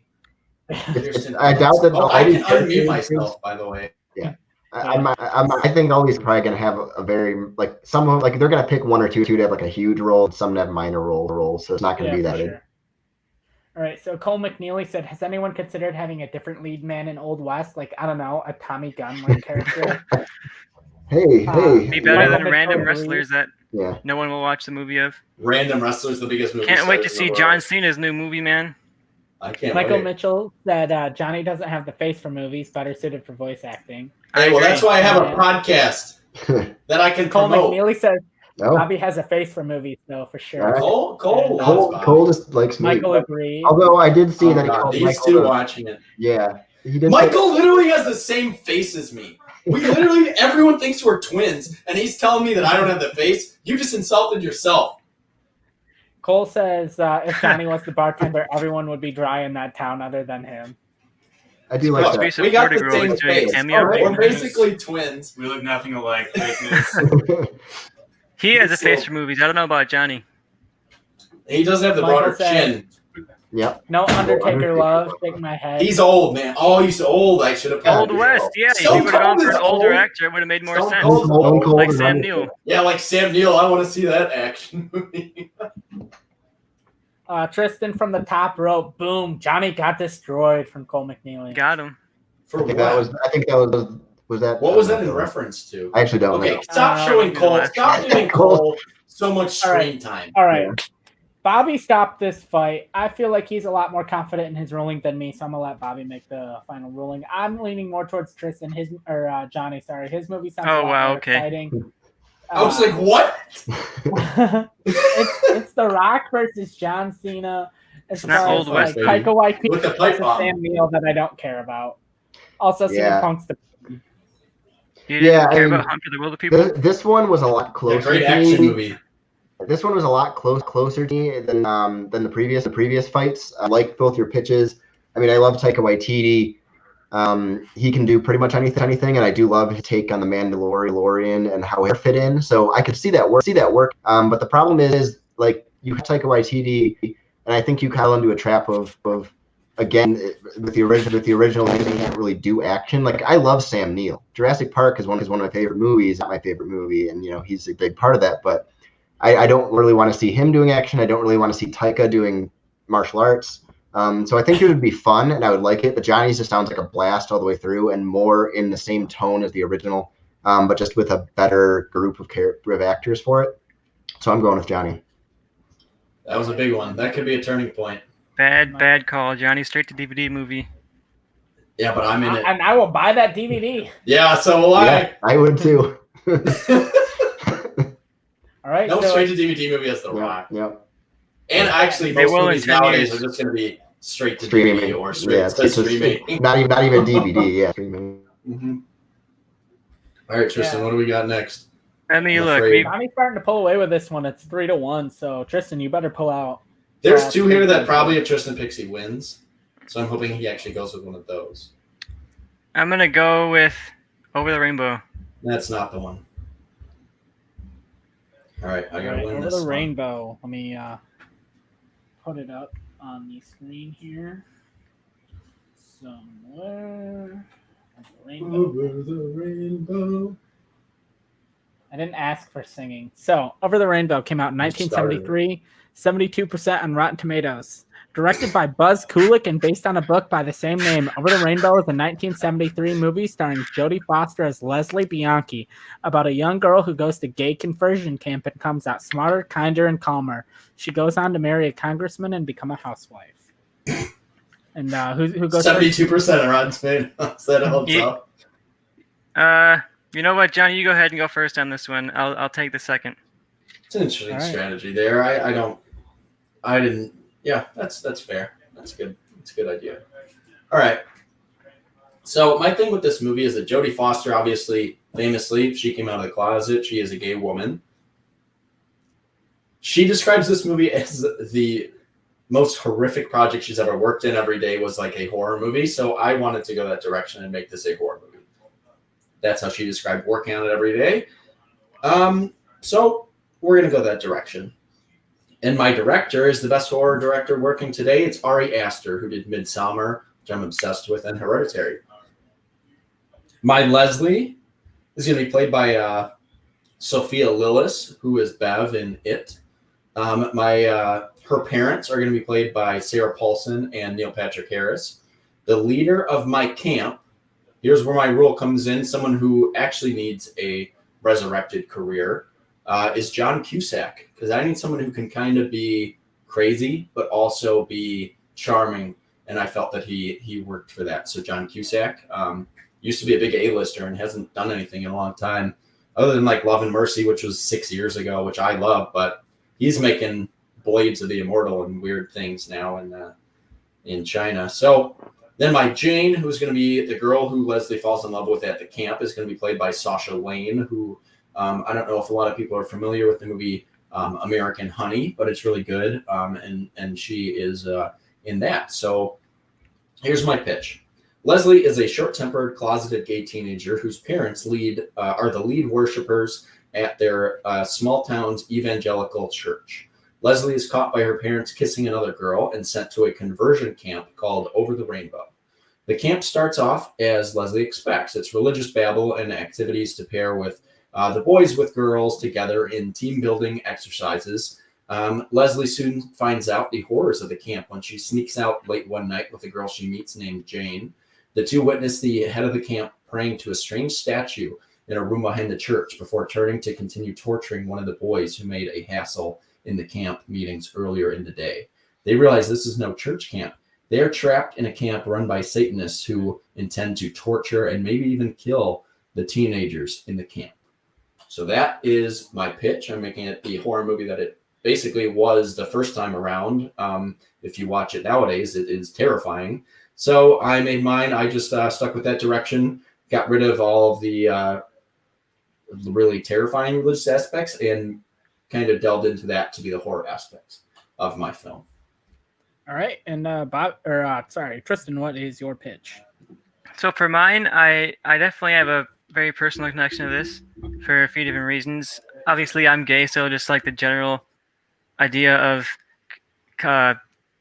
I doubt that. I can unmute myself, by the way. Yeah, I think all these are probably gonna have a very some they're gonna pick one or two to have like a huge role, and some to have minor roles. So it's not gonna be that. Sure. All right, so Cole McNeely said, has anyone considered having a different lead man in Old West? Like, I don't know, a Tommy Gunn character? Hey. Be better than random wrestlers that no one will watch the movie of. Random wrestlers, the biggest movie. Can't wait to see John Cena's new movie, man. I can't Michael Mitchell said Johnny doesn't have the face for movies, better suited for voice acting. Hey, well, that's why I have a podcast that I can promote. Cole McNeely says, Bobby has a face for movies, though, for sure. Cole just likes me. Michael agreed. Although I did see that he called these two watching it. Yeah, Michael literally has the same face as me. Everyone thinks we're twins, and he's telling me that I don't have the face. You just insulted yourself. Cole says if Johnny was the bartender, everyone would be dry in that town other than him. I do like that. We got the same face. We're basically twins. We look nothing alike. Fakeness. He has a face for movies. I don't know about Johnny. He doesn't have the broader chin. Yep. No Undertaker love. Shake my head. He's old, man. Oh, he's old. I should have. Old West. Yeah, if he would have gone for an older actor, it would have made more sense. Like Sam Neill. Yeah, like Sam Neill. I want to see that action movie. Tristan from the top rope. Boom. Johnny got destroyed from Cole McNeely. Got him. For I think that was. Was that? What was that in reference to? I actually don't know. Okay, stop showing Cole. Stop giving Cole so much screen time. All right. Bobby stopped this fight. I feel like he's a lot more confident in his ruling than me, so I'm gonna let Bobby make the final ruling. I'm leaning more towards Tristan. Johnny. Sorry, his movie sounds a lot more exciting. I was like, what? it's The Rock versus John Cena. It's not Old West. Taika Waititi versus Sam Neill that I don't care about. Also, CM Punk's the. You didn't care about Hunt for the Wilder People? This one was a lot closer. Great action movie. This one was a lot closer to me than the previous fights. I like both your pitches. I mean, I love Taika Waititi. He can do pretty much anything, and I do love his take on the Mandalorian and how it fit in. So I could see that work. But the problem is, like, you have Taika Waititi and I think you kind of into a trap of again with the original they can't really do action. Like I love Sam Neill. Jurassic Park is one of my favorite movies, not my favorite movie, and he's a big part of that. But I don't really want to see him doing action. I don't really want to see Taika doing martial arts. So I think it would be fun, and I would like it. But Johnny's just sounds like a blast all the way through, and more in the same tone as the original, but just with a better group of actors for it. So I'm going with Johnny. That was a big one. That could be a turning point. Bad call, Johnny. Straight to DVD movie. Yeah, but I'm in it. And I will buy that DVD. Yeah, so will I. Yeah, I would too. All right. No so straight to DVD movie as The Rock. Yep. And actually, They most will in movies 10 nowadays years. are just going to be straight to Streaming. DVD or straight Yeah, to streaming. not even DVD. Yeah, streaming. Mm-hmm. All right, Tristan, what do we got next? Let me I'm look. afraid. Johnny's starting to pull away with this one. It's 3-1. So Tristan, you better pull out. There's two here that probably if Tristan picks, he wins. So I'm hoping he actually goes with one of those. I'm gonna go with Over the Rainbow. That's not the one. All right, I gotta win Over this the one. Rainbow. Let me put it up on the screen here. Somewhere. Over the rainbow. I didn't ask for singing. So, Over the Rainbow came out in 1973, 72% on Rotten Tomatoes. Directed by Buzz Kulik and based on a book by the same name, Over the Rainbow is a 1973 movie starring Jodie Foster as Leslie Bianchi about a young girl who goes to gay conversion camp and comes out smarter, kinder, and calmer. She goes on to marry a congressman and become a housewife. And who goes 72% on Rotten Tomatoes. That helps out. You know what, Johnny? You go ahead and go first on this one. I'll take the second. It's an interesting All right. strategy there. I didn't. Yeah, that's fair. That's good. That's a good idea. All right. So my thing with this movie is that Jodie Foster, obviously, famously, she came out of the closet. She is a gay woman. She describes this movie as the most horrific project she's ever worked in. Every day was like a horror movie. So I wanted to go that direction and make this a horror movie. That's how she described working on it every day. So we're going to go that direction. And my director is the best horror director working today. It's Ari Aster, who did Midsommar, which I'm obsessed with, and Hereditary. My Leslie is going to be played by Sophia Lillis, who is Bev in It. Her parents are going to be played by Sarah Paulson and Neil Patrick Harris. The leader of my camp, here's where my rule comes in, someone who actually needs a resurrected career, is John Cusack, because I need someone who can kind of be crazy, but also be charming, and I felt that he worked for that. So John Cusack used to be a big A-lister and hasn't done anything in a long time, other than like Love and Mercy, which was 6 years ago, which I love, but he's making Blades of the Immortal and weird things now in China. So then my Jane, who's going to be the girl who Leslie falls in love with at the camp, is going to be played by Saoirse Lane, who I don't know if a lot of people are familiar with the movie American Honey, but it's really good, and she is in that. So here's my pitch. Leslie is a short-tempered, closeted gay teenager whose parents are the lead worshipers at their small town's evangelical church. Leslie is caught by her parents kissing another girl and sent to a conversion camp called Over the Rainbow. The camp starts off as Leslie expects. It's religious babble and activities to pair with the boys with girls together in team-building exercises. Leslie soon finds out the horrors of the camp when she sneaks out late one night with a girl she meets named Jane. The two witness the head of the camp praying to a strange statue in a room behind the church before turning to continue torturing one of the boys who made a hassle in the camp meetings earlier in the day. They realize this is no church camp. They are trapped in a camp run by Satanists who intend to torture and maybe even kill the teenagers in the camp. So that is my pitch. I'm making it the horror movie that it basically was the first time around. If you watch it nowadays, it is terrifying. So I made mine. I just stuck with that direction, got rid of all of the really terrifying religious aspects, and kind of delved into that to be the horror aspects of my film. All right, and Tristan, what is your pitch? So for mine, I definitely have a very personal connection to this for a few different reasons. Obviously, I'm gay, so just like the general idea of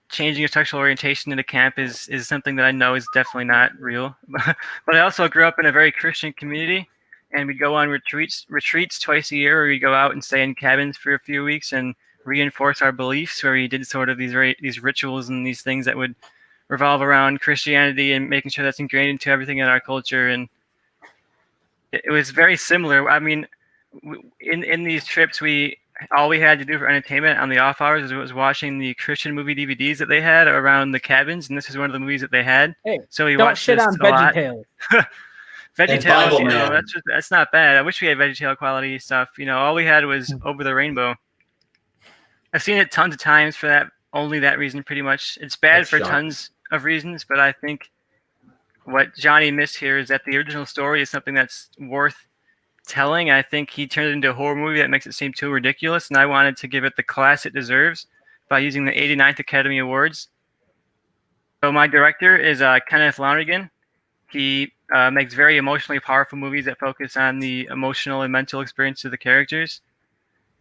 changing your sexual orientation into camp is something that I know is definitely not real. But I also grew up in a very Christian community, and we go on retreats twice a year where we go out and stay in cabins for a few weeks and reinforce our beliefs, where we did sort of these rituals and these things that would revolve around Christianity and making sure that's ingrained into everything in our culture. And it was very similar. I mean, in these trips, all we had to do for entertainment on the off hours was watching the Christian movie DVDs that they had around the cabins, and this is one of the movies that they had. Hey, so we don't watched shit this on a lot. VeggieTales. VeggieTales, you know, Man. that's not bad. I wish we had VeggieTale quality stuff. You know, all we had was Over the Rainbow. I've seen it tons of times for only that reason, pretty much. It's bad That's for shocking. tons of reasons, but I think what Johnny missed here is that the original story is something that's worth telling. I think he turned it into a horror movie that makes it seem too ridiculous, and I wanted to give it the class it deserves by using the 89th Academy Awards. So my director is Kenneth Lonergan. He makes very emotionally powerful movies that focus on the emotional and mental experience of the characters.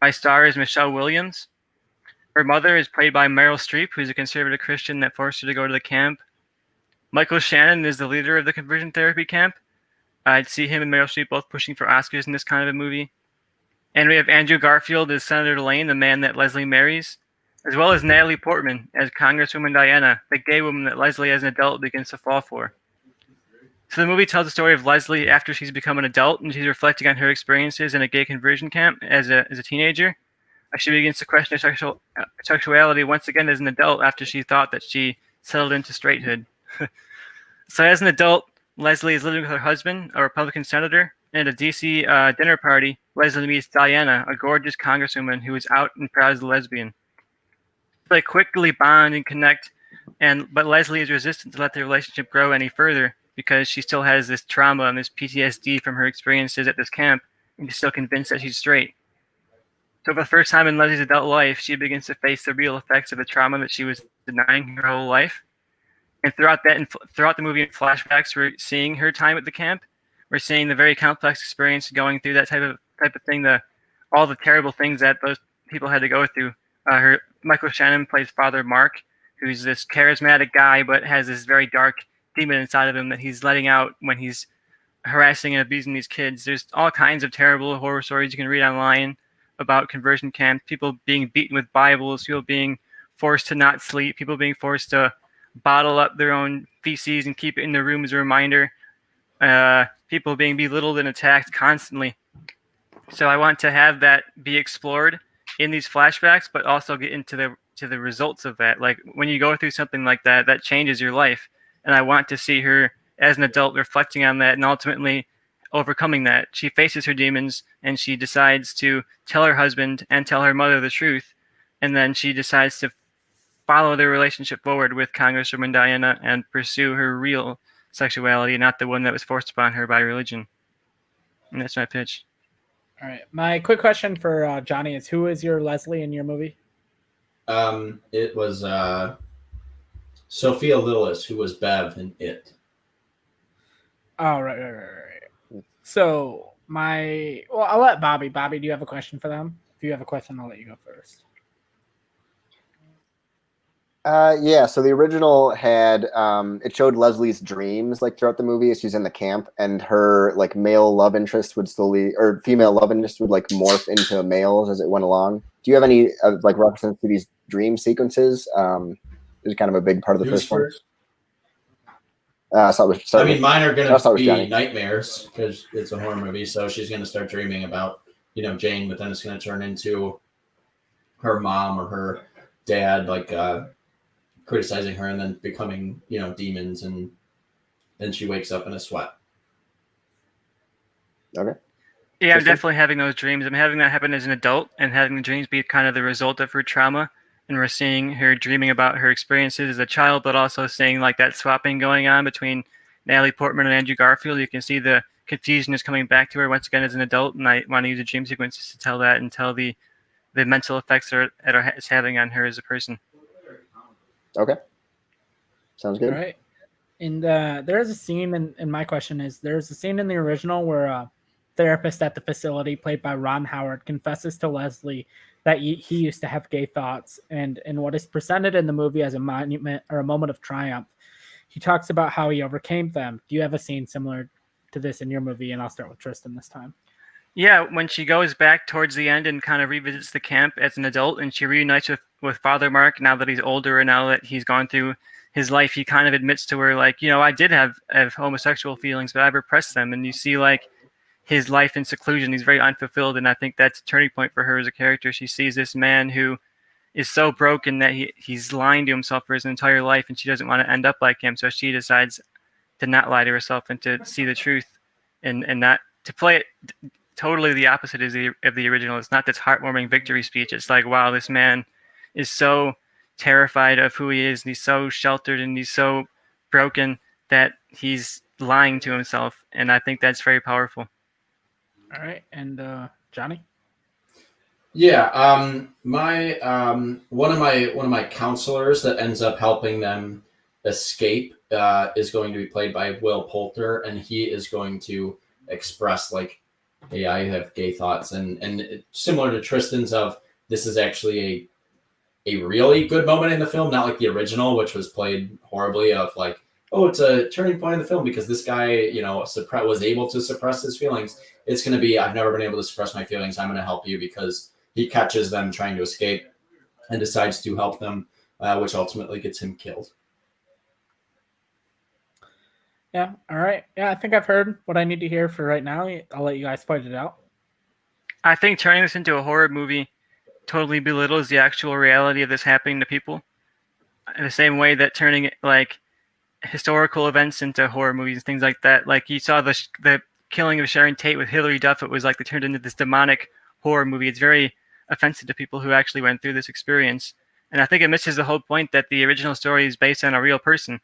My star is Michelle Williams. Her mother is played by Meryl Streep, who's a conservative Christian that forced her to go to the camp. Michael Shannon is the leader of the conversion therapy camp. I'd see him and Meryl Streep both pushing for Oscars in this kind of a movie. And we have Andrew Garfield as Senator Lane, the man that Leslie marries, as well as Natalie Portman as Congresswoman Diana, the gay woman that Leslie as an adult begins to fall for. So the movie tells the story of Leslie after she's become an adult, and she's reflecting on her experiences in a gay conversion camp as a teenager. She begins to question her sexuality once again as an adult after she thought that she settled into straighthood. So as an adult, Leslie is living with her husband, a Republican senator, and at a D.C. Dinner party, Leslie meets Diana, a gorgeous congresswoman who is out and proud as a lesbian. They quickly bond and connect, but Leslie is resistant to let the relationship grow any further because she still has this trauma and this PTSD from her experiences at this camp, and she's still convinced that she's straight. So for the first time in Leslie's adult life, she begins to face the real effects of the trauma that she was denying her whole life. And throughout the movie in flashbacks, we're seeing her time at the camp. We're seeing the very complex experience going through that type of thing, all the terrible things that those people had to go through. Michael Shannon plays Father Mark, who's this charismatic guy, but has this very dark demon inside of him that he's letting out when he's harassing and abusing these kids. There's all kinds of terrible horror stories you can read online about conversion camps, people being beaten with Bibles, people being forced to not sleep, people being forced to bottle up their own feces and keep it in their room as a reminder, people being belittled and attacked constantly. So I want to have that be explored in these flashbacks, but also get into the results of that. Like when you go through something like that, that changes your life. And I want to see her as an adult reflecting on that and ultimately overcoming that. She faces her demons and she decides to tell her husband and tell her mother the truth. And then she decides to follow their relationship forward with Congresswoman Diana and pursue her real sexuality, not the one that was forced upon her by religion. And that's my pitch. All right. My quick question for Johnny is, who is your Leslie in your movie? It was Sophia Lillis, who was Bev in It. Oh, right. So I'll let Bobby. Bobby, do you have a question for them? If you have a question, I'll let you go first. Yeah, so the original had it showed Leslie's dreams like throughout the movie as she's in the camp, and her like male love interest would female love interest would like morph into males as it went along. Do you have any like reference to these dream sequences? Is kind of a big part of the first one. Mine are going to be Johnny. nightmares because it's a horror movie. So she's going to start dreaming about, Jane, but then it's going to turn into her mom or her dad, like criticizing her and then becoming, demons. And then she wakes up in a sweat. Okay. Yeah, I'm definitely having those dreams. I'm having that happen as an adult and having the dreams be kind of the result of her trauma. And we're seeing her dreaming about her experiences as a child, but also seeing like that swapping going on between Natalie Portman and Andrew Garfield. You can see the confusion is coming back to her once again as an adult, and I want to use the dream sequences to tell that and tell the mental effects that it's having on her as a person. Okay. Sounds good. All right. And there is a scene, and my question is, there's a scene in the original where therapist at the facility, played by Ron Howard, confesses to Leslie that he used to have gay thoughts, and in what is presented in the movie as a monument or a moment of triumph, he talks about how he overcame them. Do you have a scene similar to this in your movie? And I'll start with Tristan this time. Yeah, when she goes back towards the end and kind of revisits the camp as an adult, and she reunites with Father Mark now that he's older and now that he's gone through his life, he kind of admits to her, like, I did have homosexual feelings, but I repressed them. And you see, like, his life in seclusion. He's very unfulfilled, and I think that's a turning point for her as a character. She sees this man who is so broken that he's lying to himself for his entire life, and she doesn't want to end up like him. So she decides to not lie to herself and to see the truth, and not to play it totally the opposite of the original. It's not this heartwarming victory speech. It's like, wow, this man is so terrified of who he is, and he's so sheltered, and he's so broken that he's lying to himself. And I think that's very powerful. All right, and Johnny? Yeah, one of my counselors that ends up helping them escape is going to be played by Will Poulter, and he is going to express, like, hey, I have gay thoughts, and similar to Tristan's of, this is actually a really good moment in the film, not like the original, which was played horribly, of like, oh, it's a turning point in the film because this guy, was able to suppress his feelings. It's going to be, I've never been able to suppress my feelings. I'm going to help you, because he catches them trying to escape and decides to help them, which ultimately gets him killed. Yeah. All right. Yeah, I think I've heard what I need to hear for right now. I'll let you guys fight it out. I think turning this into a horror movie totally belittles the actual reality of this happening to people. In the same way that turning like historical events into horror movies and things like that. Like, you saw the killing of Sharon Tate with Hilary Duff. It was like they turned into this demonic horror movie. It's very offensive to people who actually went through this experience. And I think it misses the whole point that the original story is based on a real person.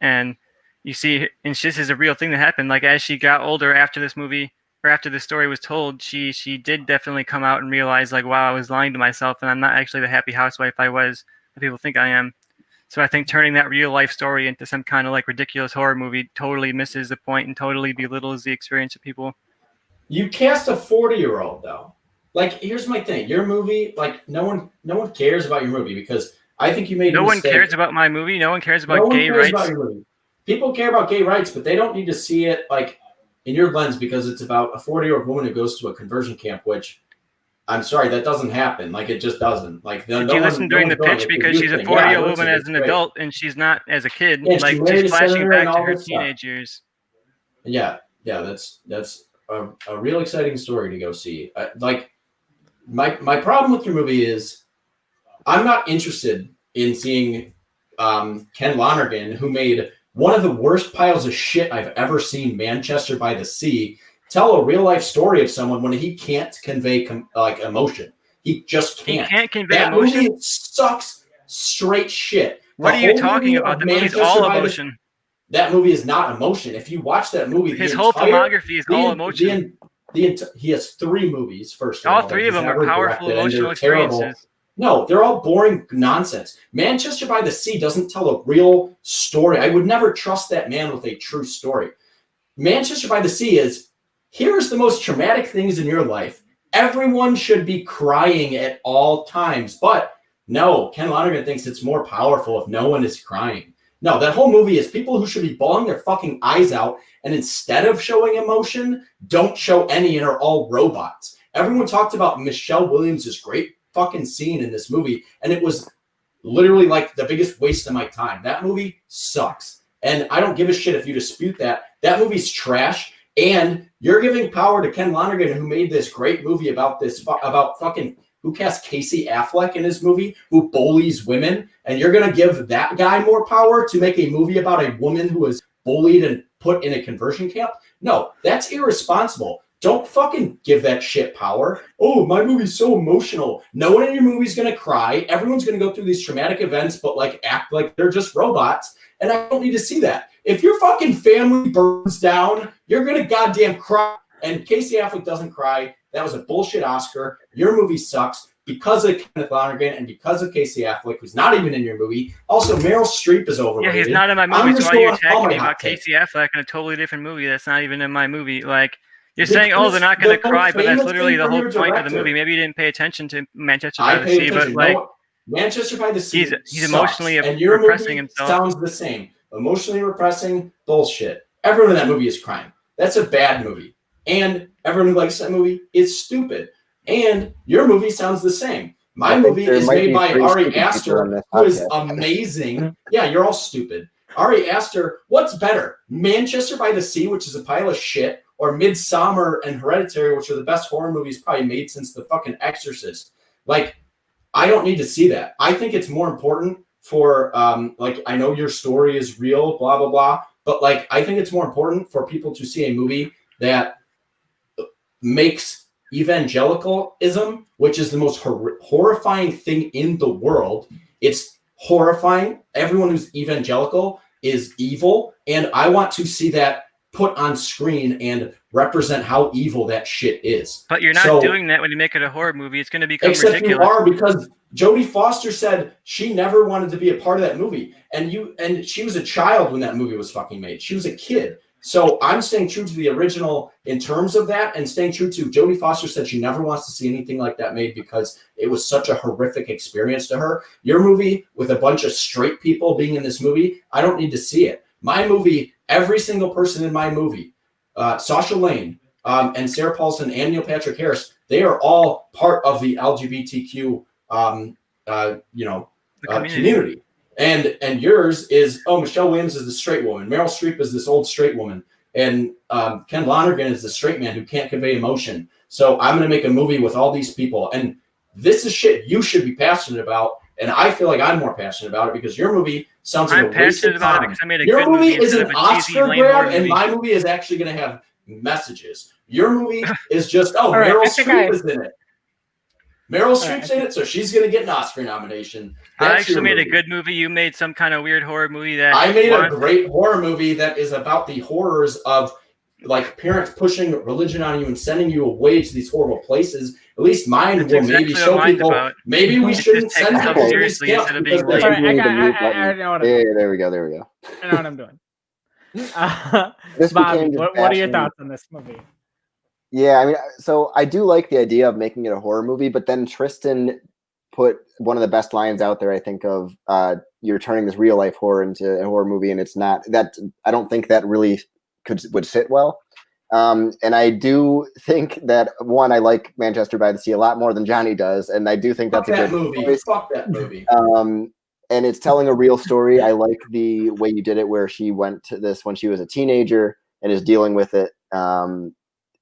And you see, and this is a real thing that happened. Like, as she got older after this movie, or after the story was told, she did definitely come out and realize, like, wow, I was lying to myself, and I'm not actually the happy housewife I was that people think I am. So I think turning that real life story into some kind of like ridiculous horror movie totally misses the point and totally belittles the experience of people. You cast a 40-year-old though. Like, here's my thing. Your movie, like, no one cares about your movie, because I think you made a mistake. No one cares about my movie. No one cares about gay rights. About your movie. People care about gay rights, but they don't need to see it like in your lens, because it's about a 40-year-old woman who goes to a conversion camp, which, I'm sorry, that doesn't happen. Like, it just doesn't. Like, did you listen during the pitch? Because she's a 40-year-old woman as an adult, and she's not as a kid. Yeah, like, she's flashing back to her teenage years. Yeah, that's a real exciting story to go see. Like, my problem with your movie is, I'm not interested in seeing Ken Lonergan, who made one of the worst piles of shit I've ever seen, Manchester by the Sea, tell a real life story of someone when he can't convey emotion. He just can't. He can't convey that emotion. Movie sucks straight shit. What are you talking about? The movie's all emotion. That movie is not emotion. If you watch that movie, his whole filmography is all emotion. He has 3 movies. First, all 3 of them are powerful emotional experiences. Terrible. No, they're all boring nonsense. Manchester by the Sea doesn't tell a real story. I would never trust that man with a true story. Manchester by the Sea is, here's the most traumatic things in your life. Everyone should be crying at all times. But no, Ken Lonergan thinks it's more powerful if no one is crying. No, that whole movie is people who should be bawling their fucking eyes out, and instead of showing emotion, don't show any and are all robots. Everyone talked about Michelle Williams' great fucking scene in this movie, and it was literally like the biggest waste of my time. That movie sucks, and I don't give a shit if you dispute that. That movie's trash, and you're giving power to Ken Lonergan, who made this great movie about fucking who cast Casey Affleck in his movie, who bullies women, and you're gonna give that guy more power to make a movie about a woman who was bullied and put in a conversion camp? No, that's irresponsible. Don't fucking give that shit power. Oh, my movie's so emotional. No one in your movie's going to cry. Everyone's going to go through these traumatic events, but like act like they're just robots. And I don't need to see that. If your fucking family burns down, you're going to goddamn cry. And Casey Affleck doesn't cry. That was a bullshit Oscar. Your movie sucks because of Kenneth Lonergan and because of Casey Affleck, who's not even in your movie. Also, Meryl Streep is overrated. Yeah, he's not in my movie. So why are you attacking me about Casey Affleck in a totally different movie that's not even in my movie? Like, You're saying, oh, they're not going to The cry, but that's famous literally thing the from whole your point of the director. movie. Maybe you didn't pay attention to Manchester I by the paid Sea, but attention. like No, Manchester by the Sea he's sucks, emotionally and your repressing movie himself. sounds the same. Emotionally repressing bullshit. Everyone in that movie is crying. That's a bad movie. And everyone who likes that movie is stupid. And your movie sounds the same. My movie is made by Ari Aster, who is amazing. Yeah, you're all stupid. Ari Aster, what's better? Manchester by the Sea, which is a pile of shit, or Midsommar and Hereditary, which are the best horror movies probably made since The fucking Exorcist. Like, I don't need to see that. I think it's more important for, like, I know your story is real, blah, blah, blah, but, like, I think it's more important for people to see a movie that makes evangelicalism, which is the most horrifying thing in the world. It's horrifying. Everyone who's evangelical is evil, and I want to see that put on screen and represent how evil that shit is. But you're not doing that when you make it a horror movie. It's going to become Except ridiculous. you are, because Jodie Foster said she never wanted to be a part of that movie, and she was a child when that movie was fucking made. She was a kid. So I'm staying true to the original in terms of that, and staying true to Jodie Foster said she never wants to see anything like that made because it was such a horrific experience to her. Your movie with a bunch of straight people being in this movie, I don't need to see it. My movie, every single person in my movie, Saoirse Lane and Sarah Paulson and Neil Patrick Harris, they are all part of the LGBTQ, community. And yours is, Michelle Williams is the straight woman. Meryl Streep is this old straight woman. And Ken Lonergan is the straight man who can't convey emotion. So I'm going to make a movie with all these people. And this is shit you should be passionate about. And I feel like I'm more passionate about it because your movie sounds like a waste of time. Because I made a Your good movie is instead an of a cheesy, Oscar lame grab, horror and movie. my movie is actually going to have messages. Your movie is just, right, Meryl I think Streep is in it. Meryl Streep's in it, so she's going to get an Oscar nomination. I That's actually your made a movie. good movie. You made some kind of weird horror movie that I made a great horror movie that is about the horrors of like parents pushing religion on you and sending you away to these horrible places. At least mine That's will exactly maybe what show mine's people. about. Maybe we Just shouldn't take send stuff people to these seriously camps instead of because being they're lame. I already know what I'm doing. Yeah, there we go. There we go. I know what I'm doing. This Bobby, became just what are your bashing- thoughts on this movie? Yeah, I mean, so I do like the idea of making it a horror movie, but then Tristan put one of the best lines out there, I think, of you're turning this real life horror into a horror movie, and it's not that. I don't think that really would sit well. And I do think that one, I like Manchester by the Sea a lot more than Johnny does, and I do think Fuck that's a that good movie. choice. Fuck that movie. And it's telling a real story. I like the way you did it, where she went to this when she was a teenager and is dealing with it.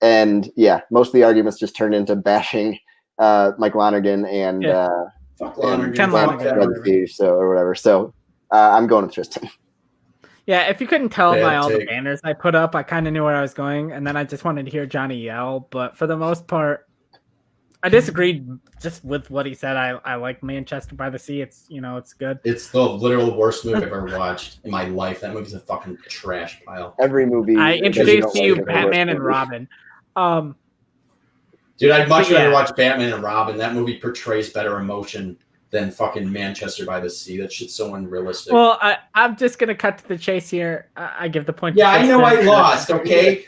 And yeah, most of the arguments just turned into bashing Mike Lonergan and Fuck and Lonergan. Ken Fuck Lonergan. that Brother movie. Steve, or whatever. So I'm going with Tristan. Yeah, if you couldn't tell Bad by all the take. banners I put up, I kind of knew where I was going, and then I just wanted to hear Johnny yell. But for the most part, I disagreed just with what he said. I like Manchester by the Sea. It's it's good. It's the literal worst movie I've ever watched in my life. That movie's a fucking trash pile. Every movie. I that introduced to don't you like is a Batman worse and movie. Robin. Dude, I'd much But yeah. rather watch Batman and Robin. That movie portrays better emotion than fucking Manchester by the Sea. That shit's so unrealistic. Well, I'm just gonna cut to the chase here. I give the point. Yeah, to I know I Tristan. lost, okay?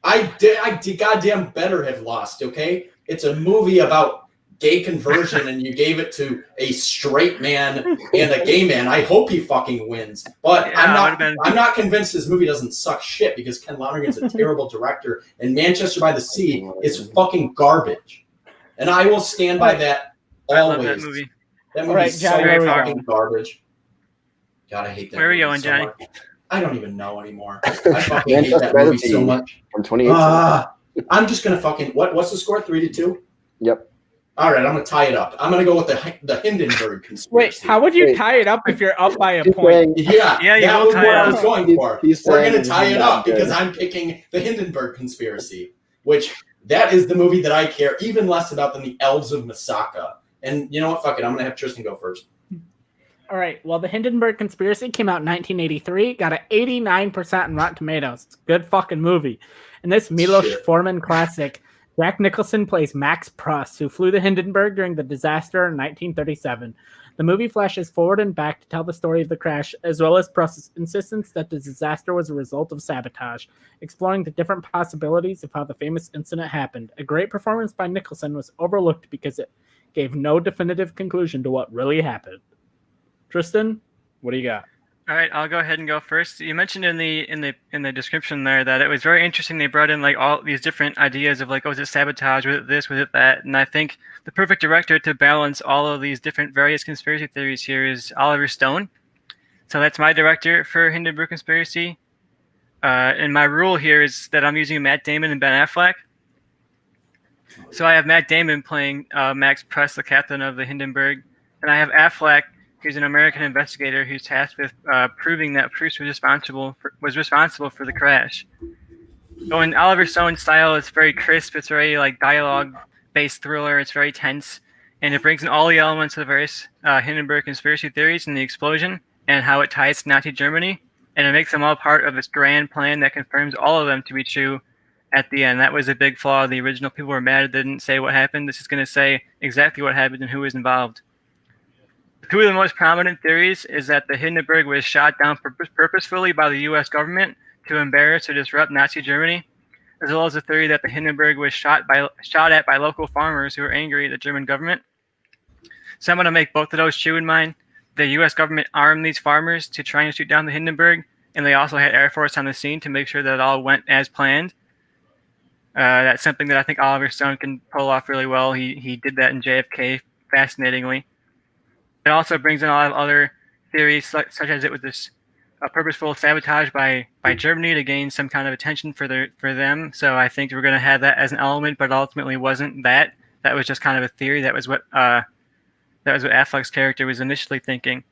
I did goddamn better have lost, okay? It's a movie about gay conversion and you gave it to a straight man and a gay man. I hope he fucking wins. But Yeah, I'm not convinced this movie doesn't suck shit because Ken Lonergan's a terrible director and Manchester by the Sea is fucking garbage. And I will stand by that I love always. that movie. That All movie's right, so Johnny, where are we fucking going? garbage. God, I hate that Where are we movie going, so Johnny? much. I don't even know anymore. I fucking hate Manchester that by the movie so Sea much. from 2018. I'm just gonna fucking what's the score? 3-2? Yep. All right, I'm gonna tie it up. I'm gonna go with the Hindenburg Wait, Conspiracy. how would you Wait. tie it up if you're up by a He's point? saying- Yeah, you that will was tie what it I up. was going for. He's We're gonna saying tie he's it not up because good. I'm picking the Hindenburg Conspiracy, which that is the movie that I care even less about than the Elves of Masaka. And you know what? Fuck it. I'm gonna have Tristan go first. All right. Well, the Hindenburg Conspiracy came out in 1983. Got an 89% on Rotten Tomatoes. It's a good fucking movie. In this Milos Shit. Forman classic, Jack Nicholson plays Max Pruss, who flew the Hindenburg during the disaster in 1937. The movie flashes forward and back to tell the story of the crash, as well as Press's insistence that the disaster was a result of sabotage, exploring the different possibilities of how the famous incident happened. A great performance by Nicholson was overlooked because it gave no definitive conclusion to what really happened. Tristan, what do you got? All right, I'll go ahead and go first. You mentioned in the description there that it was very interesting. They brought in like all these different ideas of like, oh, was it sabotage? Was it this? Was it that? And I think the perfect director to balance all of these different various conspiracy theories here is Oliver Stone. So that's my director for Hindenburg Conspiracy. And my rule here is that I'm using Matt Damon and Ben Affleck. So I have Matt Damon playing Max Press, the captain of the Hindenburg, and I have Affleck, who's an American investigator who's tasked with proving that Proust was responsible for the crash. So in Oliver Stone's style, it's very crisp. It's very like dialogue-based thriller. It's very tense, and it brings in all the elements of the various Hindenburg conspiracy theories and the explosion and how it ties to Nazi Germany, and it makes them all part of this grand plan that confirms all of them to be true at the end. That was a big flaw. The original people were mad it didn't say what happened. This is going to say exactly what happened and who was involved. Two of the most prominent theories is that the Hindenburg was shot down purposefully by the U.S. government to embarrass or disrupt Nazi Germany, as well as the theory that the Hindenburg was shot at by local farmers who were angry at the German government. So I'm going to make both of those true in mind. The U.S. government armed these farmers to try and shoot down the Hindenburg, and they also had Air Force on the scene to make sure that it all went as planned. That's something that I think Oliver Stone can pull off really well. He did that in JFK fascinatingly. It also brings in a lot of other theories, such as it was this purposeful sabotage by Germany to gain some kind of attention for them. So I think we're going to have that as an element, but ultimately wasn't that. That was just kind of a theory. That was what Affleck's character was initially thinking.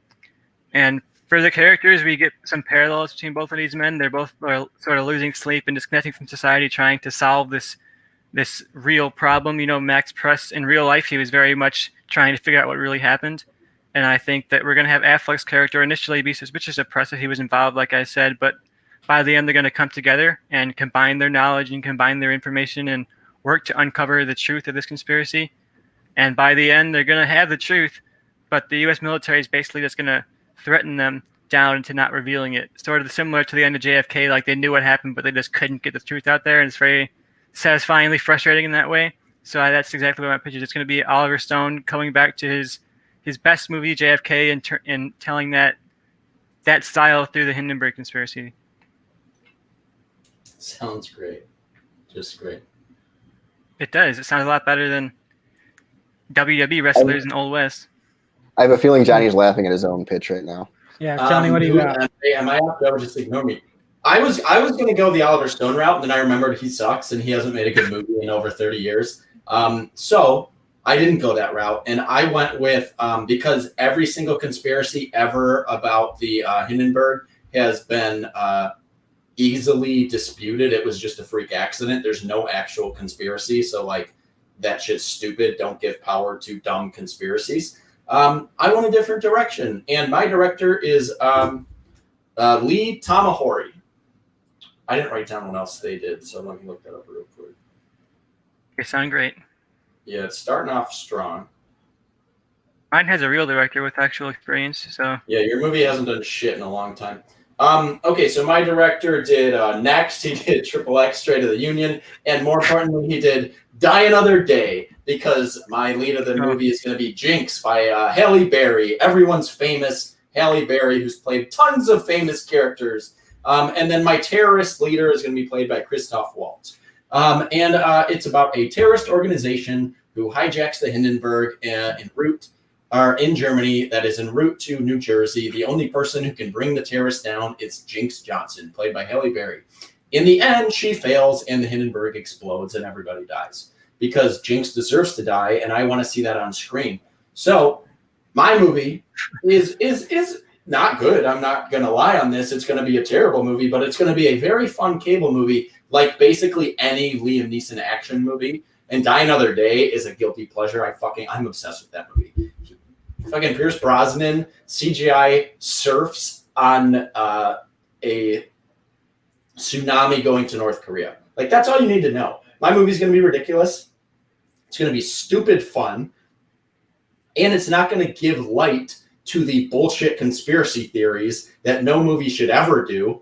And for the characters, we get some parallels between both of these men. They're both sort of losing sleep and disconnecting from society, trying to solve this real problem. You know, Max Press, in real life, he was very much trying to figure out what really happened. And I think that we're going to have Affleck's character initially be suspicious of Press that he was involved, like I said, but by the end, they're going to come together and combine their knowledge and combine their information and work to uncover the truth of this conspiracy. And by the end, they're going to have the truth, but the U.S. military is basically just going to threaten them down into not revealing it. Sort of similar to the end of JFK, like they knew what happened, but they just couldn't get the truth out there, and it's very satisfyingly frustrating in that way. So that's exactly what my pitch is. It's going to be Oliver Stone coming back to his best movie, JFK, and telling that style through the Hindenburg Conspiracy. Sounds great. Just great. It does. It sounds a lot better than WWE wrestlers in Old West. I have a feeling Johnny's laughing at his own pitch right now. Yeah, Johnny, what do you got? Am I up? Just ignore me. I was going to go the Oliver Stone route, and then I remembered he sucks, and he hasn't made a good movie in over 30 years. So I didn't go that route, and I went with because every single conspiracy ever about the Hindenburg has been easily disputed. It was just a freak accident. There's no actual conspiracy, so like that shit's stupid. Don't give power to dumb conspiracies. I went a different direction, and my director is Lee Tamahori. I didn't write down what else they did, so let me look that up real quick. You sound great. Yeah, it's starting off strong. Mine has a real director with actual experience, so. Yeah, your movie hasn't done shit in a long time. Okay, so my director did Next. He did XXX, Straight to the Union, and more importantly, he did Die Another Day, because my lead of the movie is going to be Jinx by Halle Berry, everyone's famous Halle Berry, who's played tons of famous characters. And then my terrorist leader is going to be played by Christoph Waltz. And it's about a terrorist organization who hijacks the Hindenburg in Germany that is en route to New Jersey. The only person who can bring the terrorists down is Jinx Johnson, played by Halle Berry. In the end, she fails and the Hindenburg explodes and everybody dies because Jinx deserves to die, and I want to see that on screen. So my movie is not good. I'm not going to lie on this. It's going to be a terrible movie, but it's going to be a very fun cable movie, like basically any Liam Neeson action movie. And Die Another Day is a guilty pleasure. I'm obsessed with that movie. Fucking Pierce Brosnan CGI surfs on a tsunami going to North Korea. Like, that's all you need to know. My movie's going to be ridiculous. It's going to be stupid fun. and it's not going to give light to the bullshit conspiracy theories that no movie should ever do.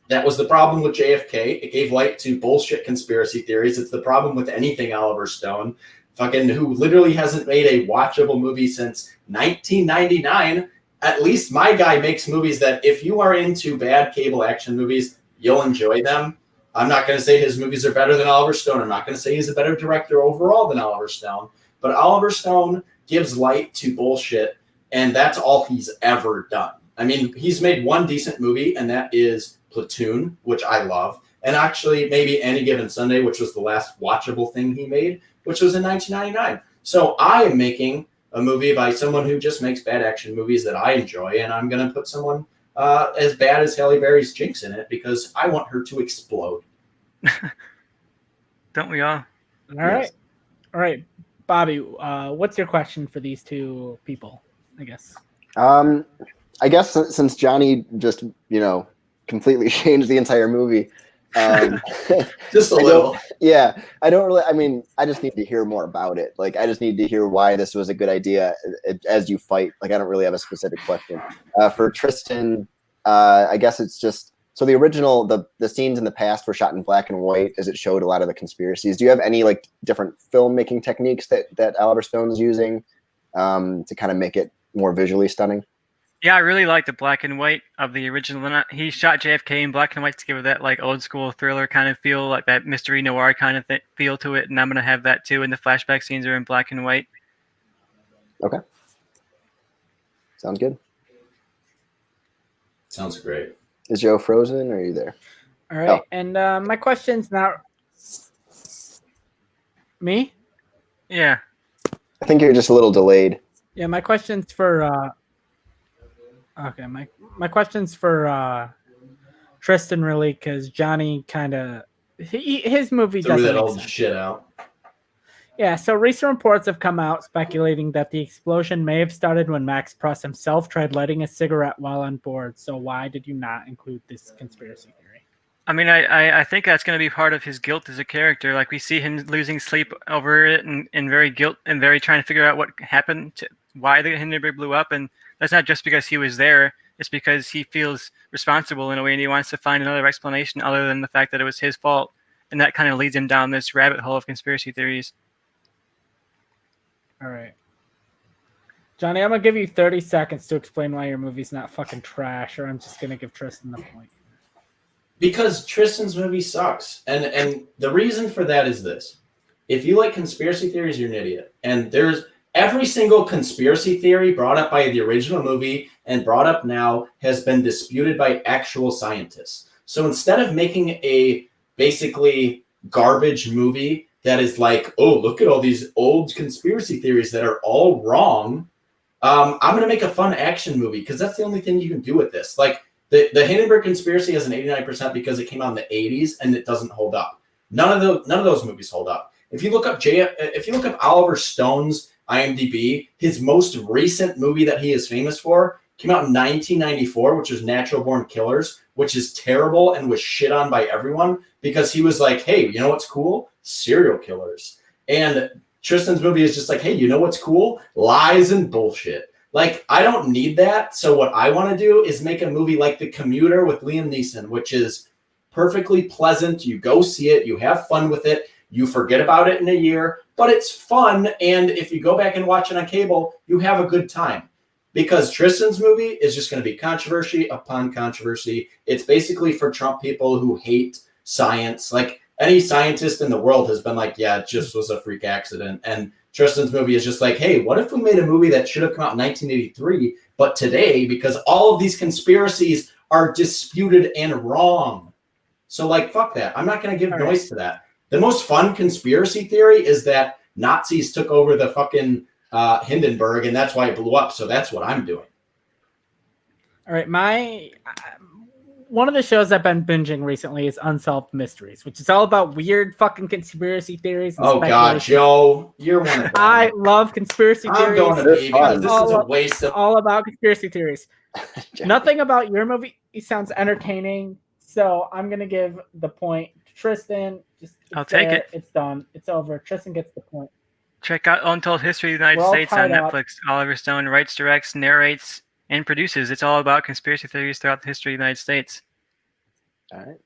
That was the problem with JFK. It gave light to bullshit conspiracy theories. It's the problem with anything Oliver Stone, who literally hasn't made a watchable movie since 1999. At least my guy makes movies that if you are into bad cable action movies, you'll enjoy them. I'm not going to say his movies are better than Oliver Stone. I'm not going to say he's a better director overall than Oliver Stone. But Oliver Stone gives light to bullshit, and that's all he's ever done. I mean, he's made one decent movie, and that is Platoon, which I love, and actually maybe Any Given Sunday, which was the last watchable thing he made, which was in 1999. So I am making a movie by someone who just makes bad action movies that I enjoy, and I'm going to put someone as bad as Halle Berry's Jinx in it because I want her to explode. Don't we all? All right, Bobby. What's your question for these two people? I guess. I guess since Johnny just completely changed the entire movie. Just a little. Yeah, I don't really. I mean, I just need to hear more about it. Like, I just need to hear why this was a good idea as you fight. Like, I don't really have a specific question. For Tristan, I guess it's just so the original the scenes in the past were shot in black and white as it showed a lot of the conspiracies. Do you have any like different filmmaking techniques that Oliver Stone's using to kind of make it more visually stunning? Yeah, I really like the black and white of the original. He shot JFK in black and white to give it that like old school thriller kind of feel, like that mystery noir kind of feel to it. And I'm going to have that too. And the flashback scenes are in black and white. Okay. Sounds good. Sounds great. Is Joe frozen or are you there? All right. And my question's not me. Yeah. I think you're just a little delayed. Yeah, my question's for okay, my question's for Tristan, really, because Johnny kind of his movie Threw doesn't that make old sense. shit out. Yeah, so recent reports have come out speculating that the explosion may have started when Max Pruss himself tried lighting a cigarette while on board. So why did you not include this conspiracy theory? I mean, I think that's going to be part of his guilt as a character. Like, we see him losing sleep over it and very guilt and very trying to figure out what happened, why the Hindenburg blew up. And that's not just because he was there. It's because he feels responsible in a way and he wants to find another explanation other than the fact that it was his fault. And that kind of leads him down this rabbit hole of conspiracy theories. All right. Johnny, I'm going to give you 30 seconds to explain why your movie's not fucking trash, or I'm just going to give Tristan the point. Because Tristan's movie sucks. And the reason for that is this. If you like conspiracy theories, you're an idiot. And there's every single conspiracy theory brought up by the original movie and brought up now has been disputed by actual scientists. So instead of making a basically garbage movie that is like, oh, look at all these old conspiracy theories that are all wrong, I'm going to make a fun action movie because that's the only thing you can do with this. Like, the Hindenburg Conspiracy has an 89% because it came out in the 80s and it doesn't hold up. None of those movies hold up. If you look up Oliver Stone's IMDb, his most recent movie that he is famous for came out in 1994, which was Natural Born Killers, which is terrible and was shit on by everyone because he was like, hey, you know what's cool? Serial killers. And Tristan's movie is just like, hey, you know what's cool? Lies and bullshit. Like, I don't need that. So what I want to do is make a movie like The Commuter with Liam Neeson, which is perfectly pleasant. You go see it. You have fun with it. You forget about it in a year, but it's fun. And if you go back and watch it on cable, you have a good time. Because Tristan's movie is just going to be controversy upon controversy. It's basically for Trump people who hate science. Like, any scientist in the world has been like, yeah, it just was a freak accident. And Tristan's movie is just like, hey, what if we made a movie that should have come out in 1983, but today, because all of these conspiracies are disputed and wrong. So, like, fuck that. I'm not going to give noise to that. The most fun conspiracy theory is that Nazis took over the fucking Hindenburg, and that's why it blew up. So that's what I'm doing. All right, one of the shows I've been binging recently is Unsolved Mysteries, which is all about weird fucking conspiracy theories. And oh God, Joe, you're one of them. I love conspiracy theories. I'm going to be because this is a waste of all about conspiracy theories. Nothing about your movie sounds entertaining, so I'm gonna give the point to Tristan. I'll take it. It's done. It's over. Tristan gets the point. Check out Untold History of the United We're all States on tied up. Netflix. Oliver Stone writes, directs, narrates, and produces. It's all about conspiracy theories throughout the history of the United States. All right.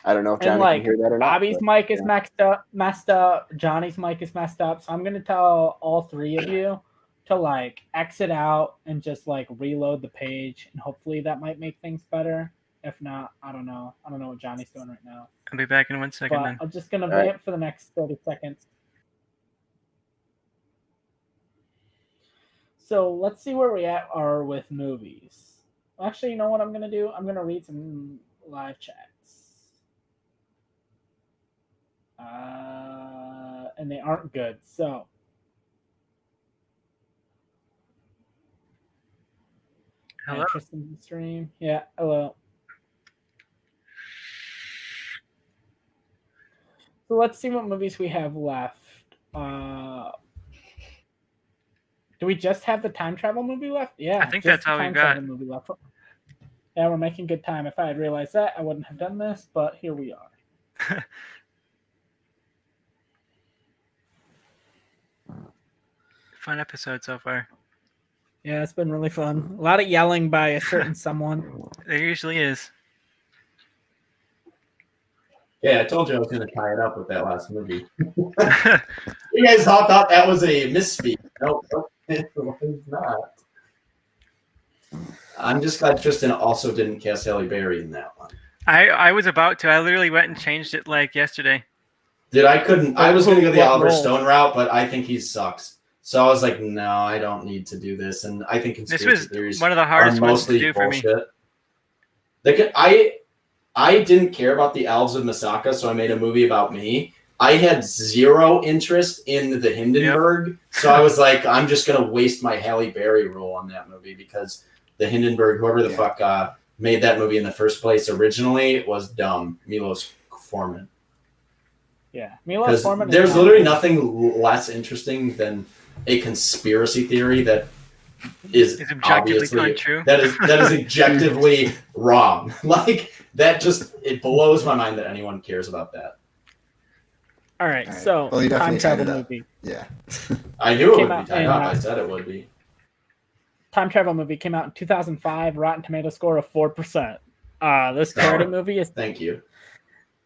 I don't know if And Johnny like can hear that or not. Bobby's but, mic is yeah. messed up. Johnny's mic is messed up. So I'm gonna tell all three of you to like exit out and just like reload the page, and hopefully that might make things better. If not, I don't know. I don't know what Johnny's doing right now. I'll be back in 1 second But then. I'm just gonna right. vamp for the next 30 seconds. So let's see where we are with movies. Actually, you know what I'm gonna do? I'm gonna read some live chats. And they aren't good. So Hello? Tristan stream. Yeah, hello. So let's see what movies we have left. Do we just have the time travel movie left? Yeah, I think just that's all the we time got. travel movie left. Yeah, we're making good time. If I had realized that, I wouldn't have done this, but here we are. Fun episode so far. Yeah, it's been really fun. A lot of yelling by a certain someone. There usually is. Yeah, I told you I was going to tie it up with that last movie. You guys all thought that was a misspeak. Nope, it was not. I'm just glad Tristan also didn't cast Halle Berry in that one. I was about to. I literally went and changed it like yesterday. I was going to go the What Oliver role? Stone route, but I think he sucks. So I was like, no, I don't need to do this. And I think This conspiracy was theories one of the are hardest ones to mostly do for me. bullshit. I didn't care about the Elves of Masaka, so I made a movie about me. I had zero interest in the Hindenburg, so I was like, I'm just going to waste my Halle Berry role on that movie because the Hindenburg, whoever the fuck made that movie in the first place originally, was dumb. Milos Forman. Yeah, Milos Forman. There's literally nothing less interesting than a conspiracy theory that is It's objectively obviously untrue. that is objectively wrong. Like that just it blows my mind that anyone cares about that. All right, All right. so Well, you time definitely tied travel it up. movie. Yeah. I knew it Came would out be tied in, up. I said it would be. Time travel movie came out in 2005. Rotten Tomato score of 4%. This parody movie is Thank you.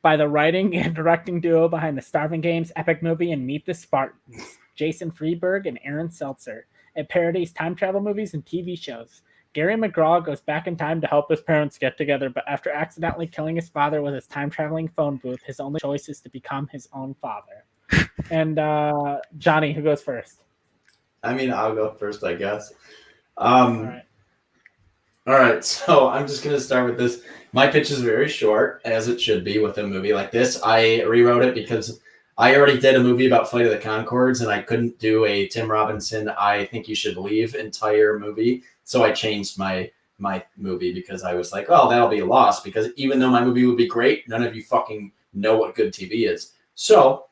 by the writing and directing duo behind the Starving Games epic movie and Meet the Spartans, Jason Freeberg and Aaron Seltzer. It parodies time travel movies and TV shows. Gary McGraw goes back in time to help his parents get together, but after accidentally killing his father with his time-traveling phone booth, his only choice is to become his own father. And Johnny, who goes first? I mean, I'll go first, I guess. All right. All right, so I'm just going to start with this. My pitch is very short, as it should be with a movie like this. I rewrote it because I already did a movie about Flight of the Conchords, and I couldn't do a Tim Robinson, I Think You Should Leave entire movie. So I changed my movie because I was like, oh, that'll be a loss. Because even though my movie would be great, none of you fucking know what good TV is. So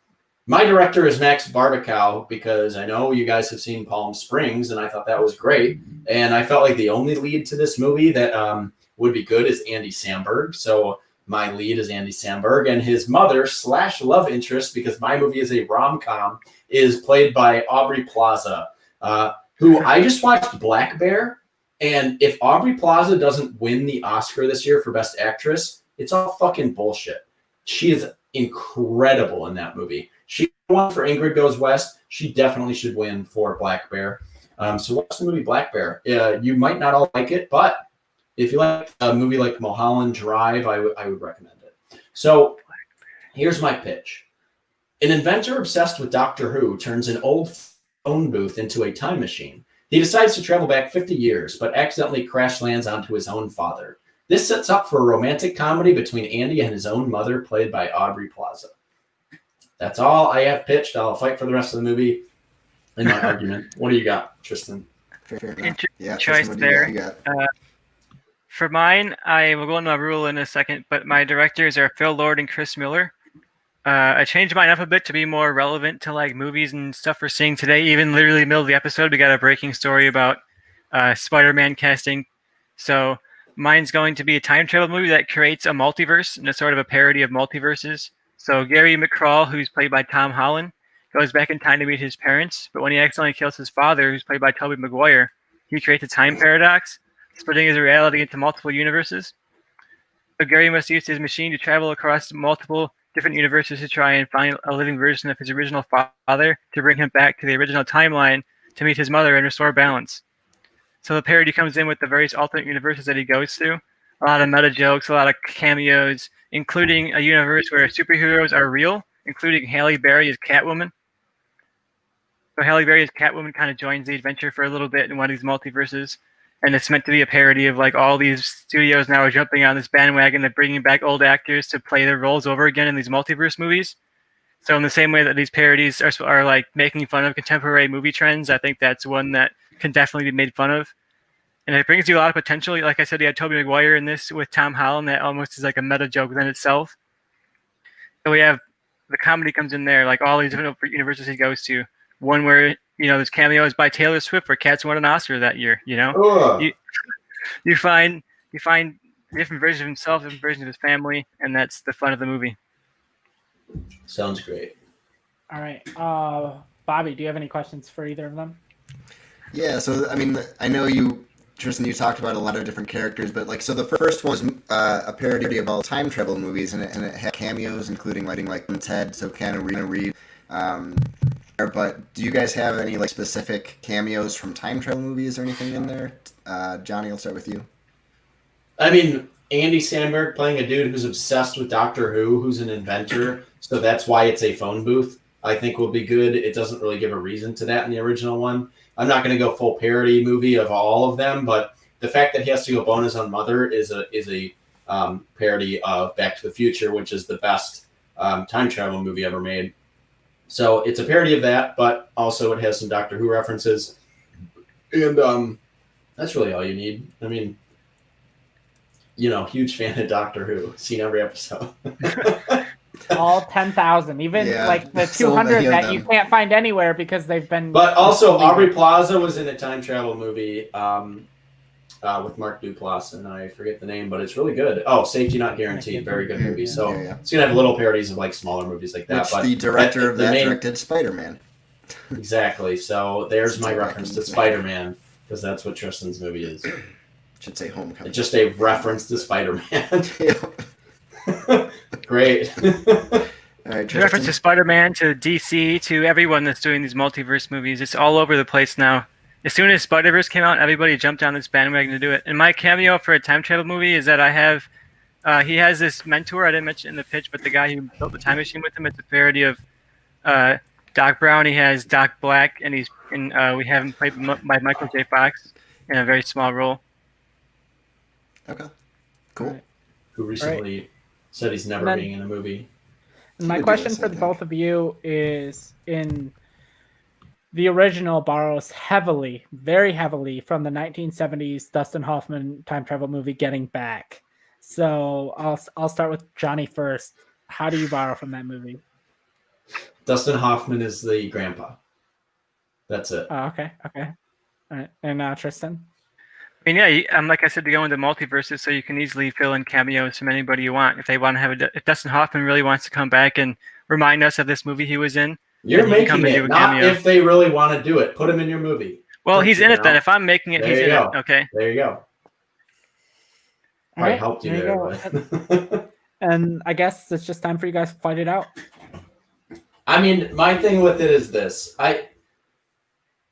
my director is Max Barbacow because I know you guys have seen Palm Springs, and I thought that was great. And I felt like the only lead to this movie that would be good is Andy Samberg. So my lead is Andy Samberg, and his mother / love interest, because my movie is a rom-com, is played by Aubrey Plaza, who I just watched Black Bear. And if Aubrey Plaza doesn't win the Oscar this year for Best Actress, it's all fucking bullshit. She is incredible in that movie. She won for Ingrid Goes West. She definitely should win for Black Bear. So watch the movie Black Bear. You might not all like it, but if you like a movie like Mulholland Drive, I would recommend it. So here's my pitch. An inventor obsessed with Doctor Who turns an old phone booth into a time machine. He decides to travel back 50 years, but accidentally crash lands onto his own father. This sets up for a romantic comedy between Andy and his own mother, played by Aubrey Plaza. That's all I have pitched. I'll fight for the rest of the movie in my argument. What do you got, Tristan? Fair enough. Interesting choice Tristan, what do there. you got? For mine, I will go into my rule in a second, but my directors are Phil Lord and Chris Miller. I changed mine up a bit to be more relevant to like movies and stuff we're seeing today. Even literally middle of the episode, we got a breaking story about Spider-Man casting. So mine's going to be a time travel movie that creates a multiverse and a sort of a parody of multiverses. So Gary McCraw, who's played by Tom Holland, goes back in time to meet his parents, but when he accidentally kills his father, who's played by Tobey Maguire, he creates a time paradox, splitting his reality into multiple universes. So Gary must use his machine to travel across multiple different universes to try and find a living version of his original father to bring him back to the original timeline to meet his mother and restore balance. So the parody comes in with the various alternate universes that he goes through. A lot of meta jokes, a lot of cameos, including a universe where superheroes are real, including Halle Berry as Catwoman. So Halle Berry as Catwoman kind of joins the adventure for a little bit in one of these multiverses. And it's meant to be a parody of like all these studios now are jumping on this bandwagon of bringing back old actors to play their roles over again in these multiverse movies. So in the same way that these parodies are like making fun of contemporary movie trends, I think that's one that can definitely be made fun of. And it brings you a lot of potential. Like I said, you had Tobey Maguire in this with Tom Holland that almost is like a meta joke within itself. So we have the comedy comes in there, like all these different universes he goes to. One where, there's cameos by Taylor Swift where Cats won an Oscar that year, You find different versions of himself, different versions of his family, and that's the fun of the movie. Sounds great. All right. Bobby, do you have any questions for either of them? Yeah, so, I mean, I know Tristan, you talked about a lot of different characters, but, so the first one was a parody of all time travel movies, and it had cameos, including, like Ted, so Keanu Reeves. But do you guys have any, specific cameos from time travel movies or anything in there? Johnny, I'll start with you. I mean, Andy Samberg playing a dude who's obsessed with Doctor Who, who's an inventor, so that's why it's a phone booth, I think will be good. It doesn't really give a reason to that in the original one. I'm not going to go full parody movie of all of them, but the fact that he has to go bone his own mother is a parody of Back to the Future, which is the best time travel movie ever made. So it's a parody of that, but also it has some Doctor Who references. And that's really all you need. I mean, huge fan of Doctor Who. Seen every episode. All 10,000, even the 200 that you can't find anywhere because they've been. But also, Aubrey Plaza was in a time travel movie with Mark Duplass, and I forget the name, but it's really good. Oh, Safety Not Guaranteed, very good movie. So it's gonna have little parodies of smaller movies like that. Which but the director of that directed Spider-Man. Exactly. So there's my reference to Spider-Man, because that's what Tristan's movie is. Should say Homecoming. It's just a reference to Spider-Man. Great. All right, reference to Spider-Man, to DC, to everyone that's doing these multiverse movies. It's all over the place now. As soon as Spider-Verse came out, everybody jumped on this bandwagon to do it. And my cameo for a time travel movie is that I have, he has this mentor, I didn't mention in the pitch, but the guy who built the time machine with him, it's a parody of Doc Brown. He has Doc Black, and we have him played by Michael J. Fox in a very small role. Okay, cool. Right. Who recently said he's never being in a movie. My question for the both of you is, in the original borrows heavily, very heavily, from the 1970s Dustin Hoffman time travel movie Getting Back. So I'll start with Johnny first. How do you borrow from that movie? Dustin Hoffman is the grandpa. That's it. Oh, okay. All right. And Tristan? I mean, like I said, to go into multiverses, so you can easily fill in cameos from anybody you want. If they want to have if Dustin Hoffman really wants to come back and remind us of this movie he was in, you're making it, not if they really want to do it. Put him in your movie. Well, he's in it then. If I'm making it, he's in it. Okay. There you go. I helped you there. And I guess it's just time for you guys to fight it out. I mean, my thing with it is this.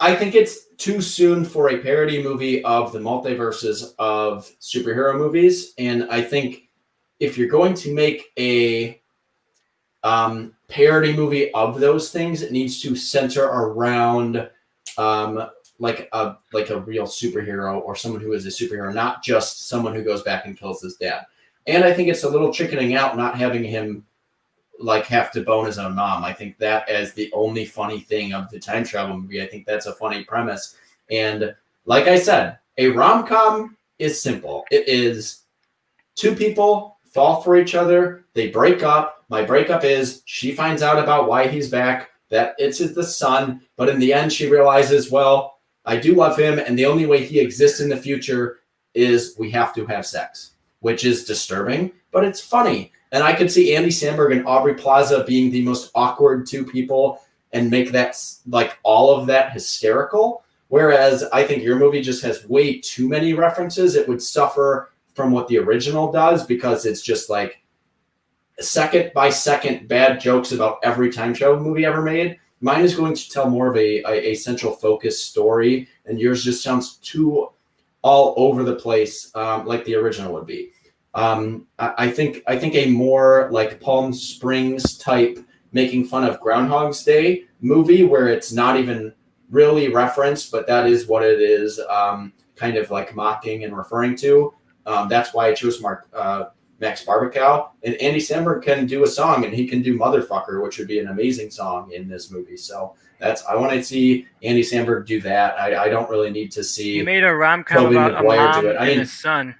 I think it's too soon for a parody movie of the multiverses of superhero movies. And I think if you're going to make a parody movie of those things, it needs to center around like a real superhero or someone who is a superhero, not just someone who goes back and kills his dad. And I think it's a little chickening out not having him have to bone his own mom. I think that as the only funny thing of the time travel movie, I think that's a funny premise. And like I said, a rom-com is simple. It is two people fall for each other. They break up. My breakup is she finds out about why he's back, that it's the son. But in the end, she realizes, well, I do love him. And the only way he exists in the future is we have to have sex, which is disturbing, but it's funny. And I could see Andy Samberg and Aubrey Plaza being the most awkward two people and make that like all of that hysterical. Whereas I think your movie just has way too many references. It would suffer from what the original does because it's just like second by second bad jokes about every time travel movie ever made. Mine is going to tell more of a central focus story, and yours just sounds too all over the place, like the original would be. I think a more like Palm Springs type making fun of Groundhog's Day movie where it's not even really referenced, but that is what it is, kind of like mocking and referring to. That's why I chose Max Barbacow. And Andy Samberg can do a song, and he can do Motherfucker, which would be an amazing song in this movie. So I want to see Andy Samberg do that. I don't really need to see. You made a rom-com about a mom and a son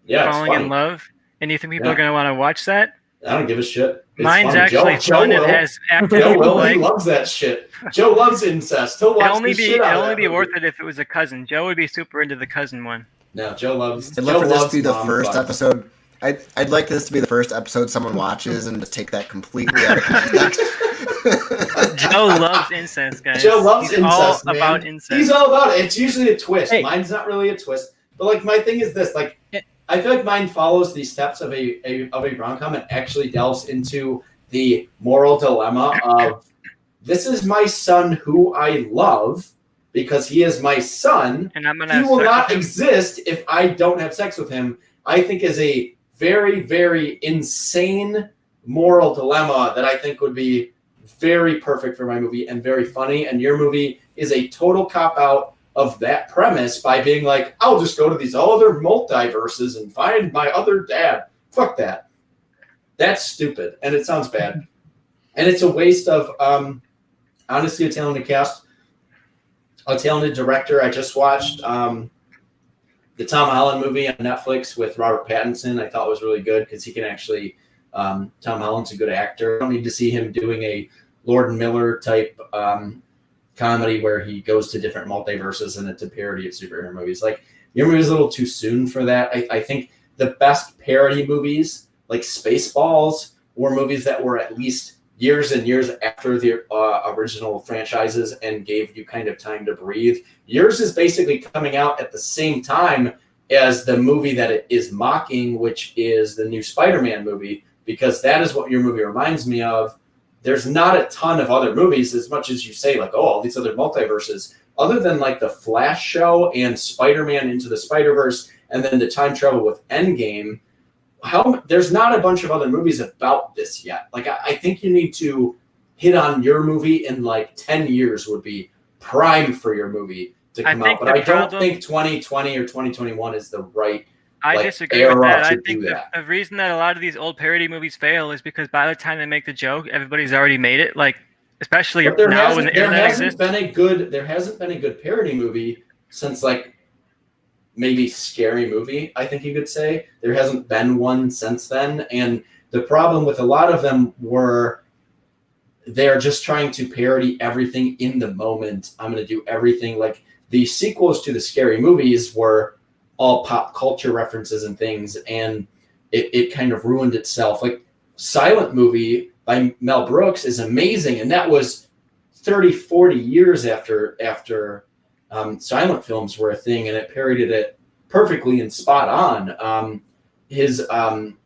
falling in love, and you think people are going to want to watch that? I don't give a shit. It's Mine's funny. actually fun. It has actors people like. He loves that shit. Joe loves incest. He'll watch the shit out of it. It'll only be worth it if it was a cousin. Joe would be super into the cousin one. No, Joe loves. I'd love for this to be the first episode. I'd like this to be the first episode someone watches and just take that completely out of context. Joe loves incest, guys. Joe loves He's incest, all man. about incest. He's all about it. It's usually a twist. Hey. Mine's not really a twist. But like my thing is this, like I feel like mine follows the steps of a rom-com and actually delves into the moral dilemma of this is my son who I love because he is my son. And I'm gonna he have will sex not with him. exist if I don't have sex with him. I think is a very, very insane moral dilemma that I think would be very perfect for my movie and very funny. And your movie is a total cop-out of that premise by being like, I'll just go to these other multiverses and find my other dad. Fuck that. That's stupid. And it sounds bad. And it's a waste of, honestly, a talented cast, a talented director. I just watched the Tom Holland movie on Netflix with Robert Pattinson. I thought was really good because he can actually, Tom Holland's a good actor. I don't need to see him doing a Lord and Miller type comedy where he goes to different multiverses and it's a parody of superhero movies. Like your movie's a little too soon for that. I think the best parody movies like Spaceballs were movies that were at least years and years after the original franchises and gave you kind of time to breathe. Yours is basically coming out at the same time as the movie that it is mocking, which is the new Spider-Man movie, because that is what your movie reminds me of. There's not a ton of other movies, as much as you say, like, oh, all these other multiverses, other than like the Flash show and Spider-Man Into the Spider-Verse, and then the time travel with Endgame. There's not a bunch of other movies about this yet. Like, I think you need to hit on your movie in like 10 years would be prime for your movie to come out. But I don't think 2020 or 2021 is the right I disagree with that. I think the reason that a lot of these old parody movies fail is because by the time they make the joke, everybody's already made it. Like, especially now when the internet exists. There hasn't been a good parody movie since like maybe Scary Movie, I think you could say. There hasn't been one since then. And the problem with a lot of them were they're just trying to parody everything in the moment. I'm going to do everything. Like the sequels to the Scary Movies were all pop culture references and things, and it kind of ruined itself. Like Silent Movie by Mel Brooks is amazing, and that was 30, 40 years after silent films were a thing, and it parodied it perfectly and spot on. His High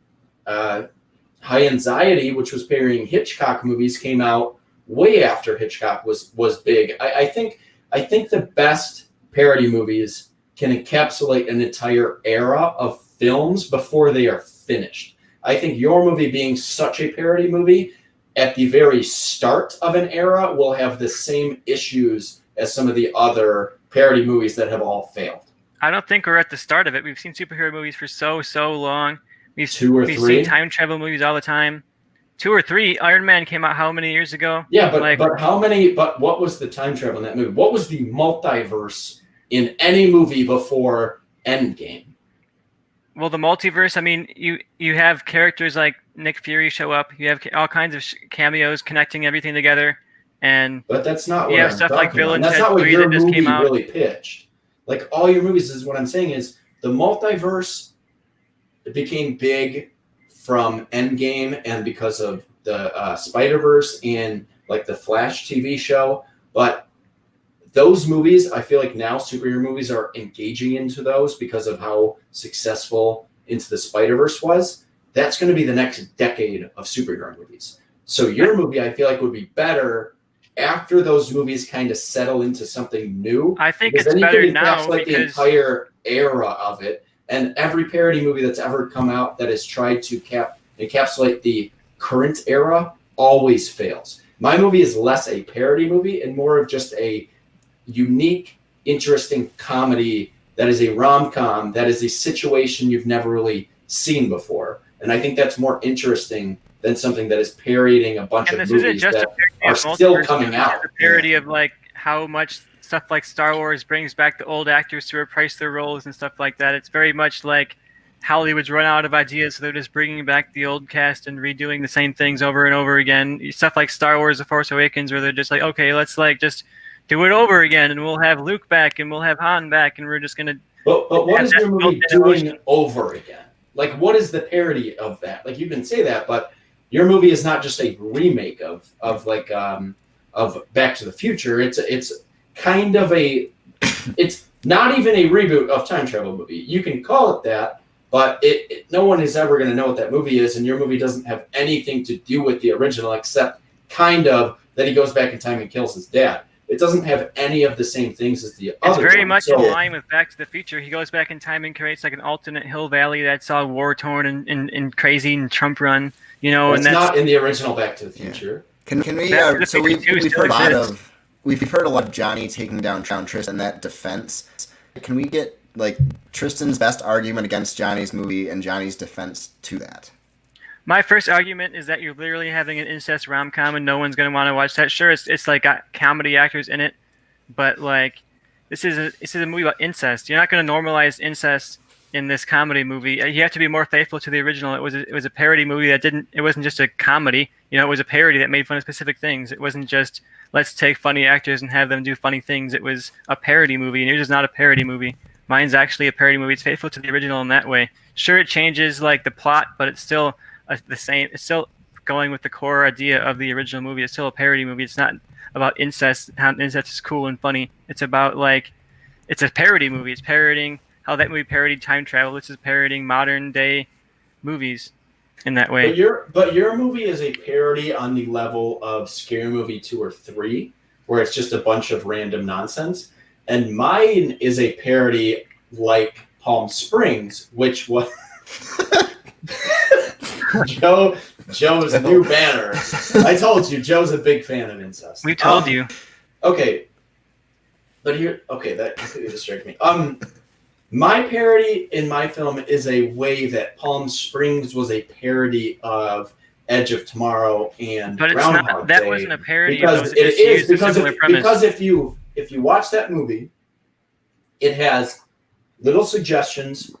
Anxiety, which was parodying Hitchcock movies, came out way after Hitchcock was big. I think the best parody movies can encapsulate an entire era of films before they are finished. I think your movie being such a parody movie at the very start of an era will have the same issues as some of the other parody movies that have all failed. I don't think we're at the start of it. We've seen superhero movies for so long. We've three. seen time travel movies all the time. 2 or 3. Iron Man came out how many years ago? Yeah, but how many? But what was the time travel in that movie? What was the multiverse in any movie before Endgame? Well, the multiverse, I mean, you have characters like Nick Fury show up. You have all kinds of cameos connecting everything together. But that's not what you have I'm stuff like talking Bill about. and That's Ted not what 3 your that just movie came out. really pitched. Like all your movies is what I'm saying is the multiverse became big from Endgame and because of the Spider-Verse and like the Flash TV show. But those movies, I feel like now superhero movies are engaging into those because of how successful Into the Spider-Verse was. That's going to be the next decade of superhero movies. So your movie, I feel like, would be better after those movies kind of settle into something new. I think it's better now like the entire era of it, and every parody movie that's ever come out that has tried to encapsulate the current era always fails. My movie is less a parody movie and more of just a unique, interesting comedy that is a rom-com, that is a situation you've never really seen before. And I think that's more interesting than something that is parodying a bunch of movies that are still coming out. It's a parody of like how much stuff like Star Wars brings back the old actors to reprise their roles and stuff like that. It's very much like Hollywood's run out of ideas, so they're just bringing back the old cast and redoing the same things over and over again. Stuff like Star Wars: The Force Awakens, where they're just like, okay, let's like just do it over again, and we'll have Luke back, and we'll have Han back, and we're just gonna. But what is your movie doing over again? Like, what is the parody of that? Like, you can say that, but your movie is not just a remake of Back to the Future. It's kind of it's not even a reboot of time travel movie. You can call it that, but no one is ever going to know what that movie is, and your movie doesn't have anything to do with the original except kind of that he goes back in time and kills his dad. It doesn't have any of the same things as the other. It's very much in line with Back to the Future. He goes back in time and creates like an alternate Hill Valley that's all war-torn and crazy and Trump run. You know, well, and that's not in the original Back to the Future. Yeah. Can we? So we've heard a lot of Johnny taking down Tristan in that defense. Can we get like Tristan's best argument against Johnny's movie and Johnny's defense to that? My first argument is that you're literally having an incest rom-com and no one's going to want to watch that. Sure, it's like got comedy actors in it, but like this is a movie about incest. You're not going to normalize incest in this comedy movie. You have to be more faithful to the original. It was a parody movie it wasn't just a comedy. You know, it was a parody that made fun of specific things. It wasn't just let's take funny actors and have them do funny things. It was a parody movie, and yours is not a parody movie. Mine's actually a parody movie. It's faithful to the original in that way. Sure, it changes like the plot, but it's still the same. It's still going with the core idea of the original movie. It's still a parody movie. It's not about incest. How incest is cool and funny. It's about like it's a parody movie. It's parodying how that movie parodied time travel. This is parodying modern day movies in that way. But your movie is a parody on the level of Scary Movie 2 or 3, where it's just a bunch of random nonsense. And mine is a parody like Palm Springs, which was Joe's new banner. I told you, Joe's a big fan of incest. We told you. Okay. But that completely distracted me. My parody in my film is a way that Palm Springs was a parody of Edge of Tomorrow and Groundhog Day. That wasn't a parody. Because because if you watch that movie, it has little suggestions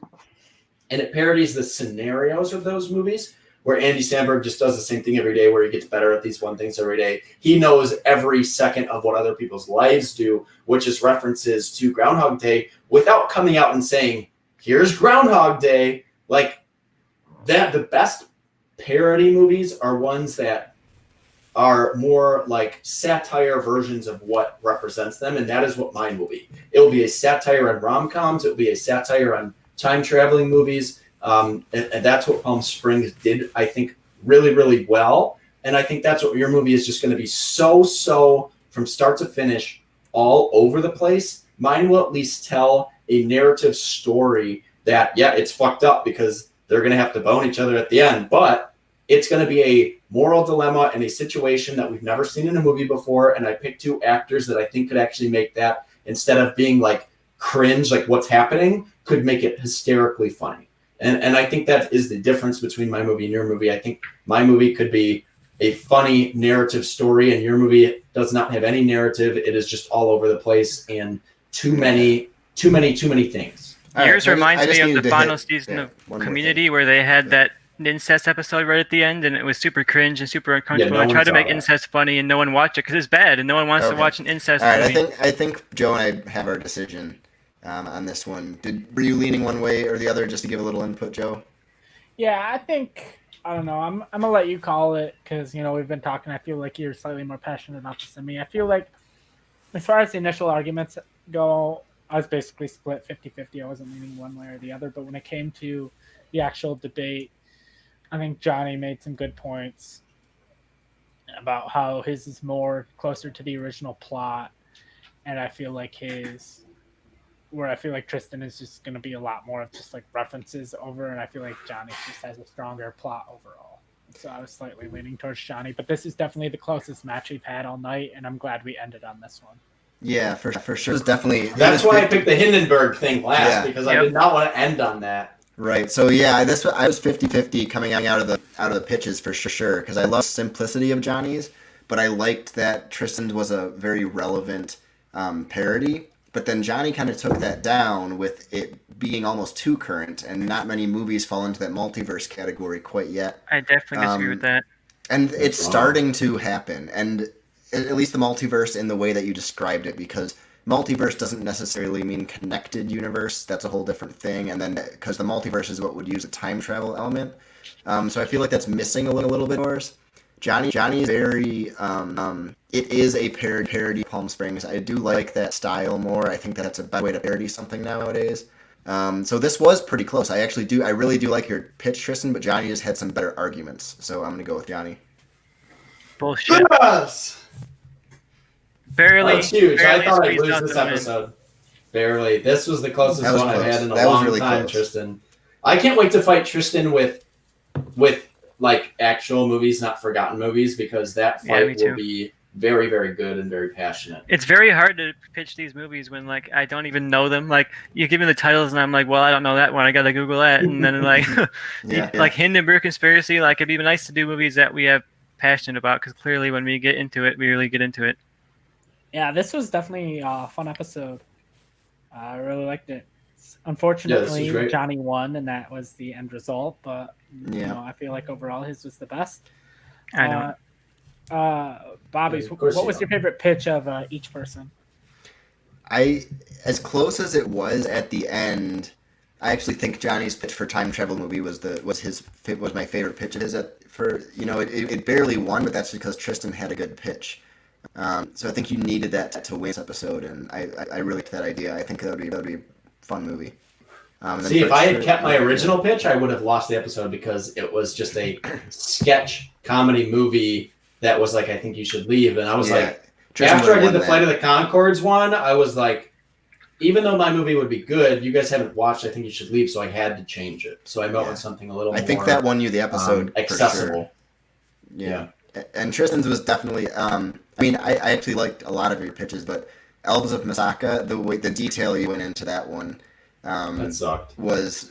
and it parodies the scenarios of those movies, where Andy Samberg just does the same thing every day, where he gets better at these one things every day. He knows every second of what other people's lives do, which is references to Groundhog Day, without coming out and saying, here's Groundhog Day. Like that, the best parody movies are ones that are more like satire versions of what represents them, and that is what mine will be. It will be a satire on rom-coms. It will be a satire on time-traveling movies. And that's what Palm Springs did, I think, really, really well. And I think that's what your movie is just going to be so from start to finish, all over the place. Mine will at least tell a narrative story that, yeah, it's fucked up because they're going to have to bone each other at the end. But it's going to be a moral dilemma and a situation that we've never seen in a movie before. And I picked 2 actors that I think could actually make that, instead of being like cringe, like what's happening, could make it hysterically funny. And I think that is the difference between my movie and your movie. I think my movie could be a funny narrative story, and your movie does not have any narrative. It is just all over the place and too many things. Yours reminds me of the final season of Community, where they had that incest episode right at the end, and it was super cringe and super uncomfortable. I tried to make incest funny, and no one watched it because it's bad, and no one wants to watch an incest movie. I think Joe and I have our decision on this one. Were you leaning one way or the other, just to give a little input, Joe? Yeah, I think I don't know. I'm gonna let you call it because we've been talking. I feel like you're slightly more passionate about this than me. I feel like as far as the initial arguments go, I was basically split 50-50. I wasn't leaning one way or the other. But when it came to the actual debate, I think Johnny made some good points about how his is more closer to the original plot, and I feel like Tristan is just going to be a lot more of just like references over, and I feel like Johnny just has a stronger plot overall. So I was slightly leaning towards Johnny, but this is definitely the closest match we've had all night, and I'm glad we ended on this one. Yeah, for sure. It's definitely. That's why I picked the Hindenburg thing last because I Yep. did not want to end on that. Right. So yeah, I was 50-50 coming out of the pitches for sure because I love simplicity of Johnny's, but I liked that Tristan's was a very relevant parody. But then Johnny kind of took that down with it being almost too current, and not many movies fall into that multiverse category quite yet. I definitely disagree with that. And it's starting to happen, and at least the multiverse in the way that you described it, because multiverse doesn't necessarily mean connected universe. That's a whole different thing. And then because the multiverse is what would use a time travel element. So I feel like that's missing a little bit more. Johnny is very, it is a parody of Palm Springs. I do like that style more. I think that's a better way to parody something nowadays. So this was pretty close. I really do like your pitch, Tristan, but Johnny just had some better arguments. So I'm going to go with Johnny. Bullshit. Yes! Barely. That's huge. I barely thought I'd squeezed lose out this the win. episode. Barely. This was the closest That was one I've close. had in a That was long really time, close. Tristan. I can't wait to fight Tristan with like actual movies, not forgotten movies, because that Yeah, me fight too. will be very, very good and very passionate. It's very hard to pitch these movies when like I don't even know them. Like you give me the titles and I'm like, well, I don't know that one. I gotta Google that. And then like, like Hindenburg Conspiracy. Like it'd be nice to do movies that we have passionate about because clearly when we get into it, we really get into it. Yeah, this was definitely a fun episode. I really liked it. Unfortunately, great. Johnny won, and that was the end result. But I feel like overall his was the best. I know. Bobby's. Of course What you was know. your favorite pitch of each person? As close as it was at the end, I actually think Johnny's pitch for time travel movie was my favorite pitch of his. It barely won, but that's because Tristan had a good pitch. So I think you needed that to win this episode, and I really liked that idea. I think that would be a fun movie. See, if I had kept my original pitch, I would have lost the episode because it was just a sketch comedy movie that was like, I think you should leave. And I was like, Tristan after I did won the that. Flight of the Conchords one, I was like, even though my movie would be good, you guys haven't watched, I think you should leave. So I had to change it. So I went with something a little more. I think that won you the episode. accessible. For sure. Yeah. And Tristan's was definitely. I actually liked a lot of your pitches, but Elves of Masaka, the detail you went into that one, That sucked. was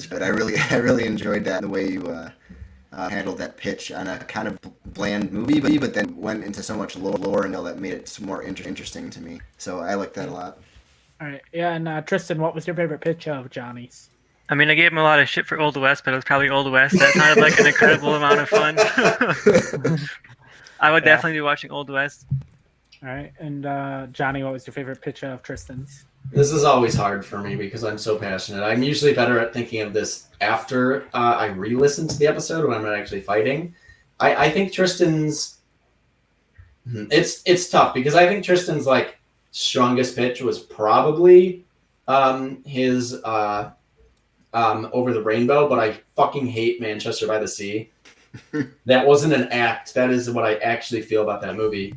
good. I really enjoyed that, the way you handled that pitch on a kind of bland movie, but then went into so much lore and all that made it more interesting to me. So I like that a lot. All right, yeah, and Tristan, what was your favorite pitch of Johnny's? I mean, I gave him a lot of shit for Old West, but it was probably Old West. That sounded like an incredible amount of fun. I would definitely be watching Old West. All right, and Johnny, what was your favorite pitch of Tristan's? This is always hard for me because I'm so passionate. I'm usually better at thinking of this after I re-listen to the episode when I'm not actually fighting. I think Tristan's it's tough because I think Tristan's like strongest pitch was probably his Over the Rainbow, but I fucking hate Manchester by the Sea. That wasn't an act. That is what I actually feel about that movie.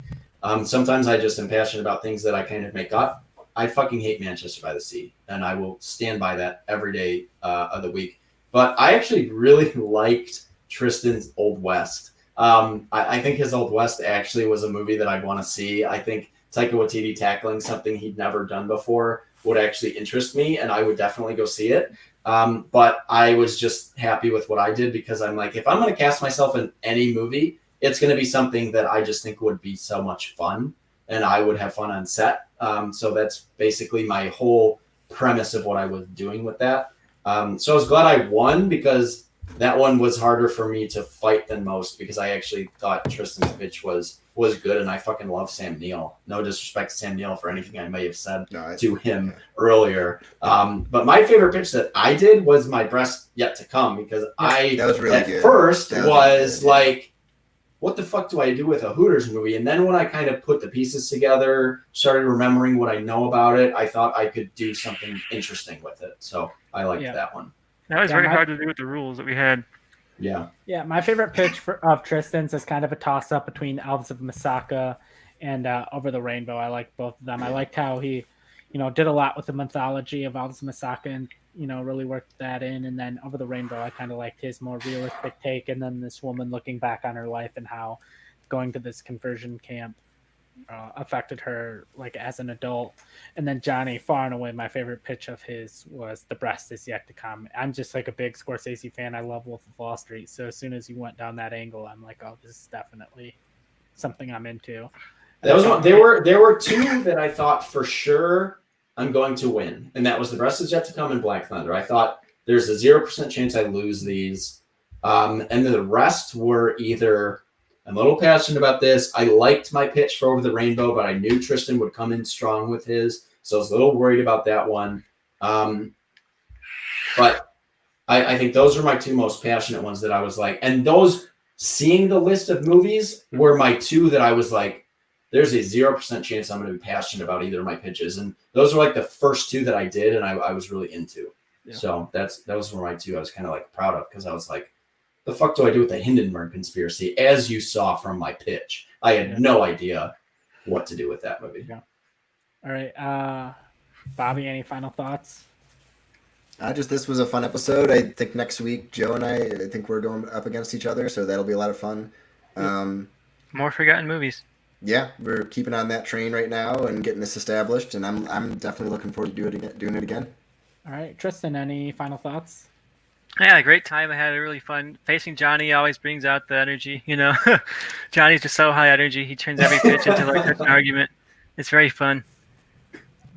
Sometimes I just am passionate about things that I kind of make up. I fucking hate Manchester by the Sea, and I will stand by that every day of the week. But I actually really liked Tristan's Old West. I think his Old West actually was a movie that I'd want to see. I think Taika Waititi tackling something he'd never done before would actually interest me, and I would definitely go see it. But I was just happy with what I did because I'm like, if I'm going to cast myself in any movie, it's going to be something that I just think would be so much fun, and I would have fun on set. So that's basically my whole premise of what I was doing with that. So I was glad I won because that one was harder for me to fight than most because I actually thought Tristan's pitch was good, and I fucking love Sam Neill. No disrespect to Sam Neill for anything I may have said to him earlier. But my favorite pitch that I did was my Breast Yet To Come, because that was really good. First was like, what the fuck do I do with a Hooters movie? And then when I kind of put the pieces together, started remembering what I know about it, I thought I could do something interesting with it. So I liked that one. That was very hard to do with the rules that we had. Yeah. Yeah, my favorite pitch of Tristan's is kind of a toss-up between Elves of Masaka and Over the Rainbow. I like both of them. I liked how he, did a lot with the mythology of Elves of Masaka and, really worked that in. And then Over the Rainbow, I kind of liked his more realistic take. And then this woman looking back on her life and how going to this conversion camp affected her like as an adult. And then Johnny, far and away my favorite pitch of his was The Breast Is Yet To Come. I'm just like a big Scorsese fan. I love Wolf of Wall Street, so as soon as you went down that angle, I'm like, oh, this is definitely something I'm into. That was one. There were two that I thought for sure I'm going to win, and that was The Breast Is Yet To Come and Black Thunder. I thought there's a 0% chance I lose these, and the rest were either I'm a little passionate about this. I liked my pitch for Over the Rainbow, but I knew Tristan would come in strong with his, so I was a little worried about that one. But I think those are my two most passionate ones that I was like, and those, seeing the list of movies, were my two that I was like, there's a 0% chance I'm going to be passionate about either of my pitches. And those are like the first two that I did and I was really into. Yeah. So those were my two I was kind of like proud of, because I was like, the fuck do I do with the Hindenburg Conspiracy? As you saw from my pitch, I had no idea what to do with that movie. Yeah. All right. Bobby, any final thoughts? This was a fun episode. I think next week, Joe and I think we're going up against each other, so that'll be a lot of fun. More forgotten movies. Yeah, we're keeping on that train right now and getting this established, and I'm definitely looking forward to doing it again. All right, Tristan, any final thoughts? Yeah, great time. I had a really fun. Facing Johnny always brings out the energy, Johnny's just so high energy. He turns every pitch into like an argument. It's very fun.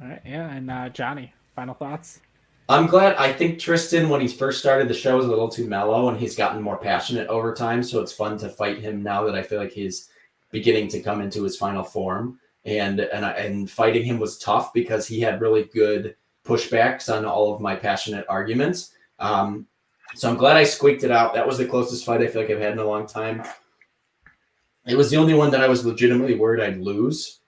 All right, yeah, and Johnny, final thoughts? I'm glad. I think Tristan, when he first started the show, was a little too mellow, and he's gotten more passionate over time. So it's fun to fight him now that I feel like he's beginning to come into his final form. And fighting him was tough because he had really good pushbacks on all of my passionate arguments. So I'm glad I squeaked it out. That was the closest fight I feel like I've had in a long time. It was the only one that I was legitimately worried I'd lose,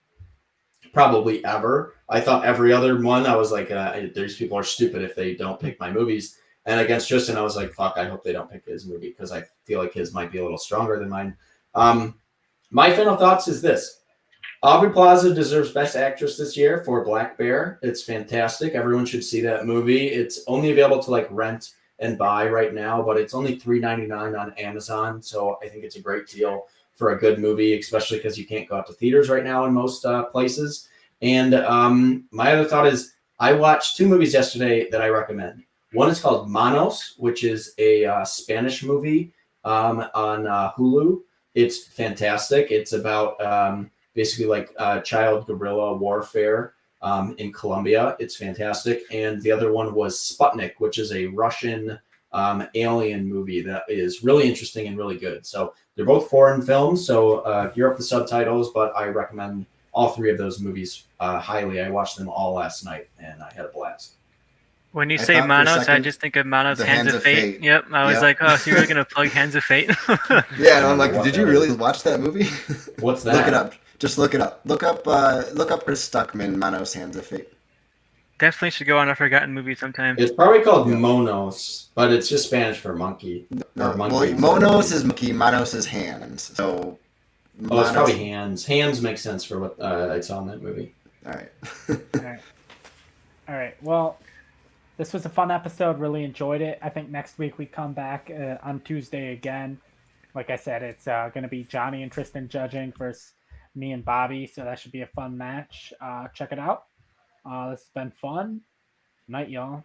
probably ever. I thought every other one, I was like, these people are stupid if they don't pick my movies. And against Tristan, I was like, fuck, I hope they don't pick his movie, because I feel like his might be a little stronger than mine. My final thoughts is this. Aubrey Plaza deserves Best Actress this year for Black Bear. It's fantastic. Everyone should see that movie. It's only available to like rent and buy right now, but it's only $3.99 on Amazon. So I think it's a great deal for a good movie, especially because you can't go out to theaters right now in most places. And my other thought is I watched two movies yesterday that I recommend. One is called Manos, which is a Spanish movie on Hulu. It's fantastic. It's about basically like child guerrilla warfare in Colombia. It's fantastic. And the other one was Sputnik, which is a Russian alien movie that is really interesting and really good. So they're both foreign films, so gear up the subtitles, but I recommend all three of those movies highly. I watched them all last night, and I had a blast. When you say Manos, I just think of Manos, Hands of Fate. Yep, I was like, oh, so you're really going to plug Hands of Fate? Yeah, and I'm like, did you really watch that movie? What's that? Look it up. Just look it up. Look up Chris Stuckman, Manos, Hands of Fate. Definitely should go on a forgotten movie sometime. It's probably called Monos, but it's just Spanish for monkey. No, monkey. Monos is monkey, Manos is hands. So, it's probably hands. Hands makes sense for what I saw in that movie. All right. All right. Well, this was a fun episode. Really enjoyed it. I think next week we come back on Tuesday again. Like I said, it's going to be Johnny and Tristan judging versus me and Bobby, so that should be a fun match. Check it out. This has been fun. Night, y'all.